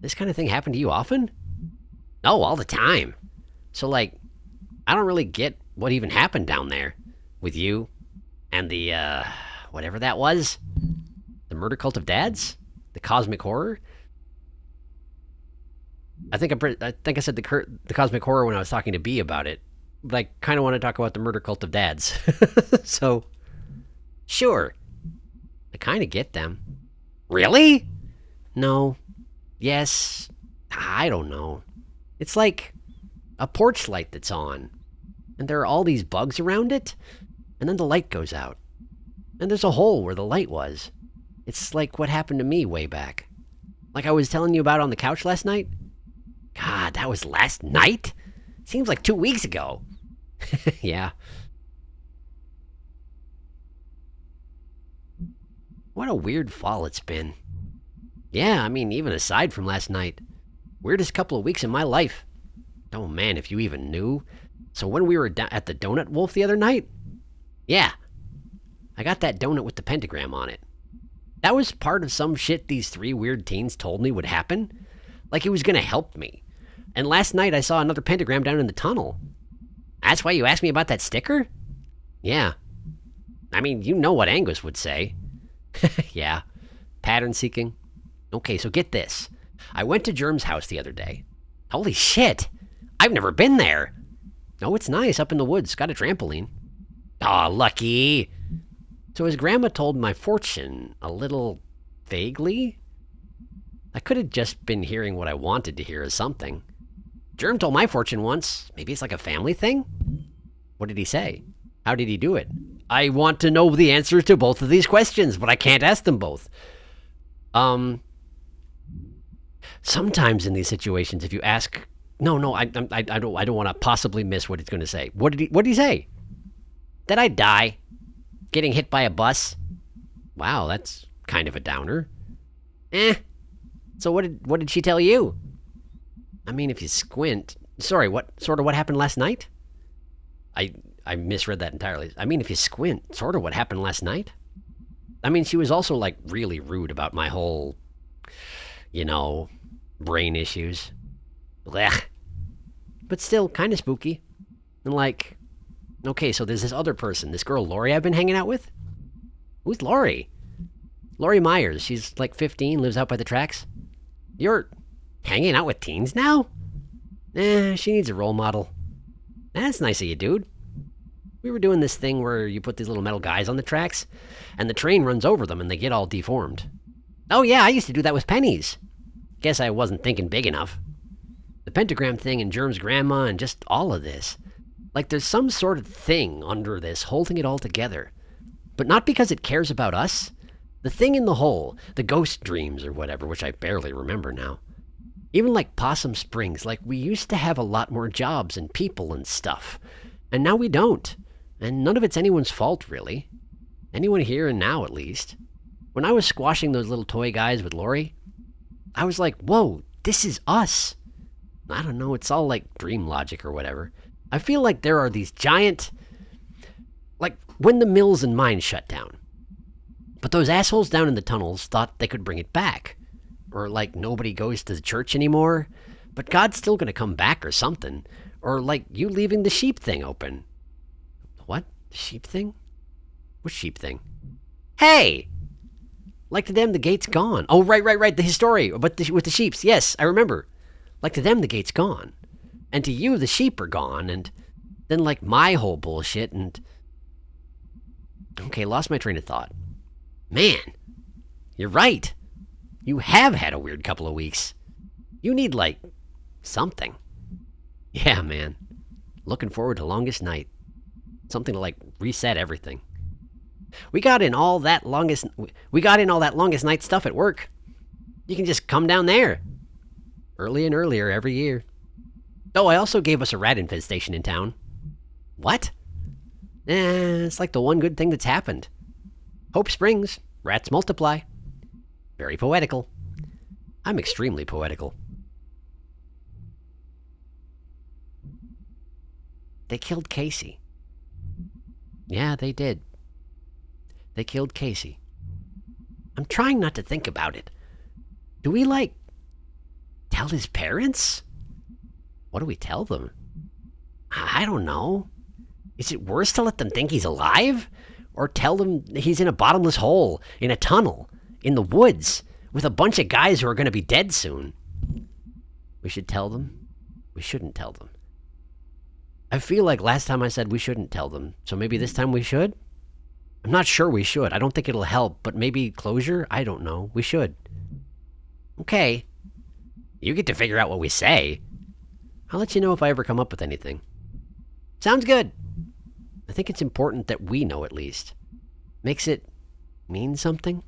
Speaker 3: This kind of thing happen to you often? Oh, all the time. So, like, I don't really get what even happened down there with you and the, whatever that was. The murder cult of dads? The cosmic horror? I think I said the cosmic horror when I was talking to B about it. But I kind of want to talk about the murder cult of dads. So, sure. I kind of get them. Really? No. Yes. I don't know. It's like a porch light that's on. And there are all these bugs around it. And then the light goes out. And there's a hole where the light was. It's like what happened to me way back. Like I was telling you about on the couch last night. God, that was last night? Seems like 2 weeks ago. Yeah. What a weird fall it's been. Yeah, I mean, even aside from last night. Weirdest couple of weeks in my life. Oh man, if you even knew. So when we were at the Donut Wolf the other night? Yeah. I got that donut with the pentagram on it. That was part of some shit these 3 weird teens told me would happen. Like it was gonna help me. And last night I saw another pentagram down in the tunnel. That's why you asked me about that sticker? Yeah. I mean, you know what Angus would say. Yeah. Pattern seeking. Okay, so get this. I went to Germ's house the other day. Holy shit! I've never been there! Oh, it's nice, up in the woods. Got a trampoline. Aw, lucky! So his grandma told my fortune a little vaguely. I could have just been hearing what I wanted to hear or something. Germ told my fortune once. Maybe it's like a family thing? What did he say? How did he do it? I want to know the answers to both of these questions, but I can't ask them both. Sometimes in these situations, if you ask... No, I don't want to possibly miss what he's going to say. What did he say? That I'd die. Getting hit by a bus. Wow, that's kind of a downer. So what did she tell you? I mean, if you squint... Sorry, what happened last night? I misread that entirely. I mean, if you squint, sort of what happened last night? I mean, she was also, like, really rude about my whole, you know, brain issues. Blech. But still, kind of spooky. And like, okay, so there's this other person, this girl Lori I've been hanging out with? Who's Lori? Lori Myers. She's like 15, lives out by the tracks. You're hanging out with teens now? She needs a role model. That's nice of you, dude. We were doing this thing where you put these little metal guys on the tracks, and the train runs over them and they get all deformed. Oh yeah, I used to do that with pennies. Guess I wasn't thinking big enough. The pentagram thing and Germ's grandma and just all of this. Like there's some sort of thing under this holding it all together. But not because it cares about us. The thing in the hole, the ghost dreams or whatever, which I barely remember now. Even like Possum Springs, like we used to have a lot more jobs and people and stuff. And now we don't. And none of it's anyone's fault, really. Anyone here and now, at least. When I was squashing those little toy guys with Lori, I was like, whoa, this is us. I don't know, it's all like dream logic or whatever. I feel like there are these giant... Like, when the mills and mines shut down. But those assholes down in the tunnels thought they could bring it back. Or like, nobody goes to the church anymore. But God's still gonna come back or something. Or like, you leaving the sheep thing open. What? The sheep thing? What sheep thing? Hey! Like to them, the gate's gone. Oh, right. The history but with the sheeps. Yes, I remember. Like to them, the gate's gone. And to you, the sheep are gone. And then like my whole bullshit and... Okay, lost my train of thought. Man, you're right. You have had a weird couple of weeks. You need like something. Yeah, man. Looking forward to longest night. Something to like reset everything. We got in all that longest night stuff at work. You can just come down there. Early and earlier every year. Oh, I also gave us a rat infestation in town. What? It's like the one good thing that's happened. Hope springs, rats multiply. Very poetical. I'm extremely poetical. They killed Casey. Yeah, they did. They killed Casey. I'm trying not to think about it. Do we, like, tell his parents? What do we tell them? I don't know. Is it worse to let them think he's alive? Or tell them he's in a bottomless hole, in a tunnel, in the woods, with a bunch of guys who are going to be dead soon? We should tell them? We shouldn't tell them. I feel like last time I said we shouldn't tell them, so maybe this time we should? I'm not sure we should. I don't think it'll help, but maybe closure? I don't know. We should. Okay. You get to figure out what we say. I'll let you know if I ever come up with anything. Sounds good. I think it's important that we know at least. Makes it mean something?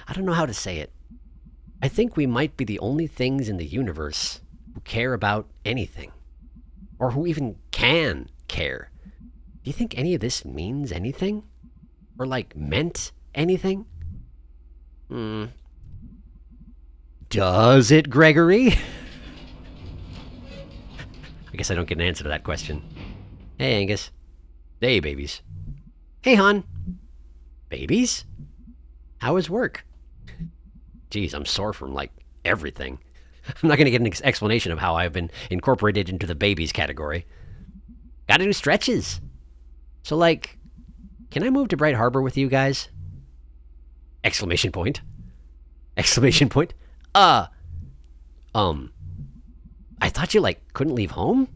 Speaker 3: I don't know how to say it. I think we might be the only things in the universe who care about anything. Or who even can care. Do you think any of this means anything? Or like meant anything? Does it, Gregory? I guess I don't get an answer to that question. Hey, Angus. Hey, babies. Hey, hon. Babies? How is work? Geez, I'm sore from, like, everything. I'm not going to get an explanation of how I've been incorporated into the babies category. Gotta do stretches. So, like, can I move to Bright Harbor with you guys? Exclamation point. Exclamation point. I thought you, like, couldn't leave home?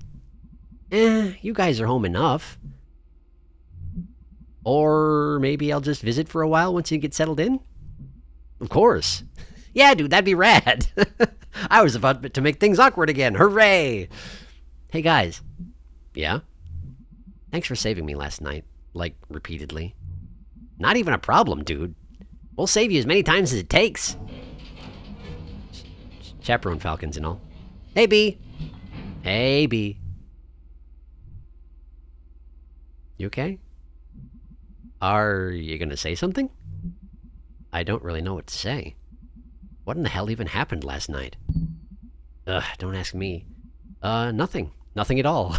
Speaker 3: You guys are home enough. Or maybe I'll just visit for a while once you get settled in? Of course. Yeah, dude, that'd be rad. I was about to make things awkward again. Hooray! Hey, guys. Yeah? Thanks for saving me last night. Like, repeatedly. Not even a problem, dude. We'll save you as many times as it takes. Chaperone falcons and all. Hey, B. Hey, B. You okay? Are you gonna say something? I don't really know what to say. What in the hell even happened last night? Ugh, don't ask me. Nothing. Nothing at all.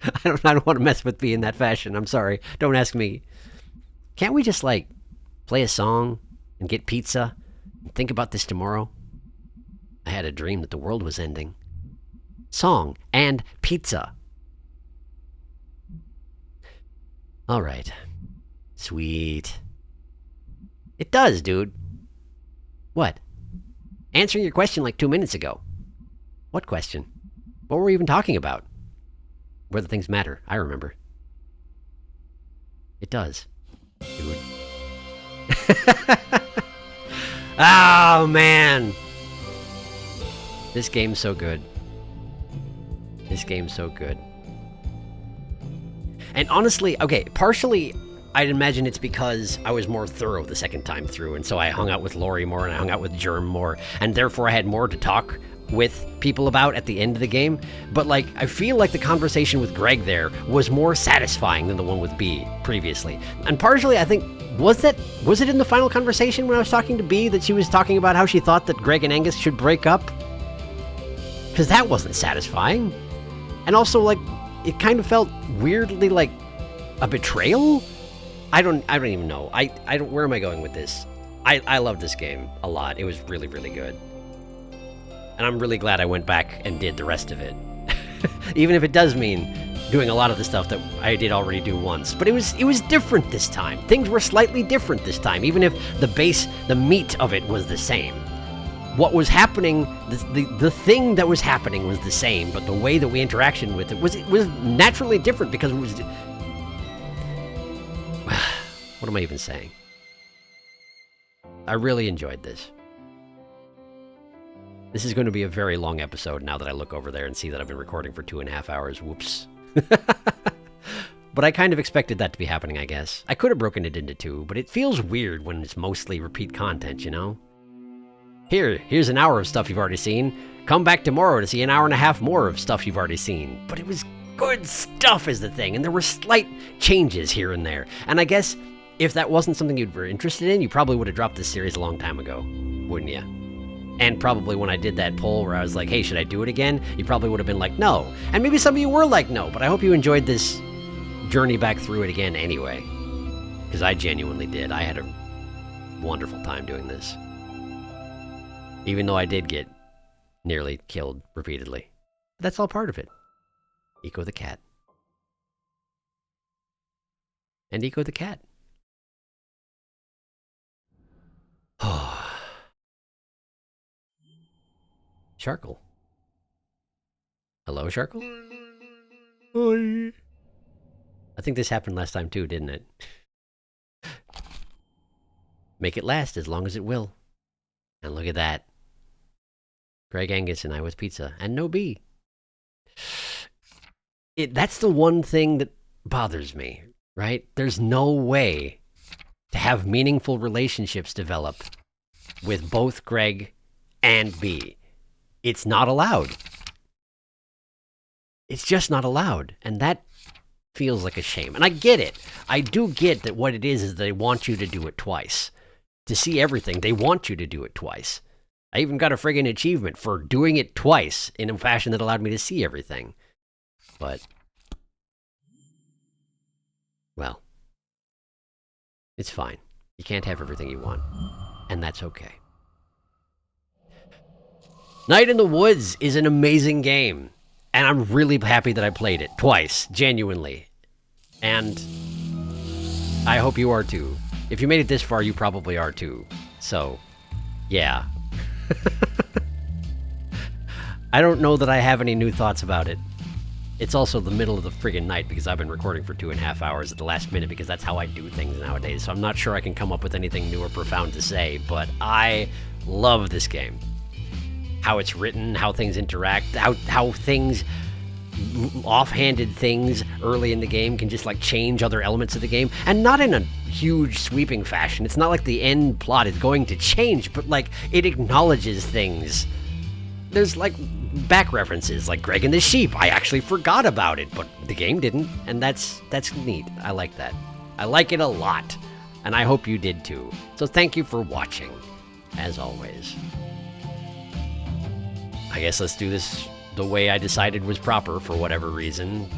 Speaker 3: I don't want to mess with B in that fashion. I'm sorry. Don't ask me. Can't we just, like, play a song and get pizza and think about this tomorrow? I had a dream that the world was ending. Song and pizza. All right. Sweet. It does, dude. What? Answering your question like 2 minutes ago. What question? What were we even talking about? Whether things matter. I remember. It does. Dude. Oh, man. This game's so good. This game's so good. And honestly, okay, partially, I'd imagine it's because I was more thorough the second time through, and so I hung out with Lori more, and I hung out with Germ more, and therefore I had more to talk with people about at the end of the game. But, like, I feel like the conversation with Greg there was more satisfying than the one with B previously. And partially, I think, was it in the final conversation when I was talking to B that she was talking about how she thought that Greg and Angus should break up? Because that wasn't satisfying. And also, like, it kind of felt weirdly like a betrayal? I don't even know. Where am I going with this? I love this game a lot. It was really, really good. And I'm really glad I went back and did the rest of it. Even if it does mean doing a lot of the stuff that I did already do once. But it was different this time. Things were slightly different this time, even if the meat of it was the same. What was happening, the thing that was happening was the same, but the way that we interaction with it was naturally different because it was... What am I even saying? I really enjoyed this. This is going to be a very long episode now that I look over there and see that I've been recording for 2.5 hours. Whoops. But I kind of expected that to be happening, I guess. I could have broken it into 2, but it feels weird when it's mostly repeat content, you know? Here's an hour of stuff you've already seen. Come back tomorrow to see an hour and a half more of stuff you've already seen. But it was good stuff is the thing, and there were slight changes here and there. And I guess if that wasn't something you were interested in, you probably would have dropped this series a long time ago, wouldn't you? And probably when I did that poll where I was like, hey, should I do it again? You probably would have been like, no. And maybe some of you were like, no, but I hope you enjoyed this journey back through it again anyway. Because I genuinely did. I had a wonderful time doing this. Even though I did get nearly killed repeatedly. That's all part of it. Eco the cat. And Eco the cat. Sharkle. Hello, Sharkle? Hi. I think this happened last time too, didn't it? Make it last as long as it will. And look at that. Greg Angus and I with pizza. And no B. That's the one thing that bothers me, right? There's no way to have meaningful relationships develop with both Greg and B. It's not allowed. It's just not allowed. And that feels like a shame. And I get it. I do get that what it is they want you to do it twice. To see everything, they want you to do it twice. I even got a friggin' achievement for doing it twice in a fashion that allowed me to see everything. But, well, it's fine. You can't have everything you want. And that's okay. Night in the Woods is an amazing game. And I'm really happy that I played it twice, genuinely. And I hope you are too. If you made it this far, you probably are too. So, yeah. I don't know that I have any new thoughts about it. It's also the middle of the friggin' night because I've been recording for 2.5 hours at the last minute because that's how I do things nowadays. So I'm not sure I can come up with anything new or profound to say, but I love this game. How it's written, how things interact, how things, offhanded things early in the game can just like change other elements of the game, and not in a huge sweeping fashion. It's not like the end plot is going to change, but like it acknowledges things there's like back references, like Greg and the Sheep. I actually forgot about it, but the game didn't, and that's neat. I like that. I like it a lot, and I hope you did too. So thank you for watching, as always. I guess let's do this the way I decided was proper for whatever reason.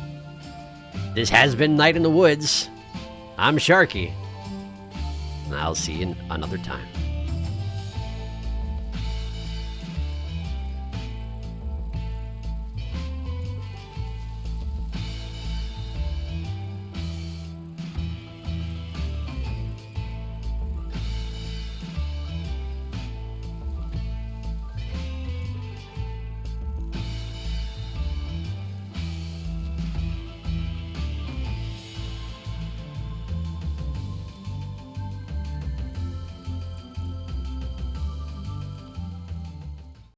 Speaker 3: This has been Night in the Woods. I'm Sharky, and I'll see you another time.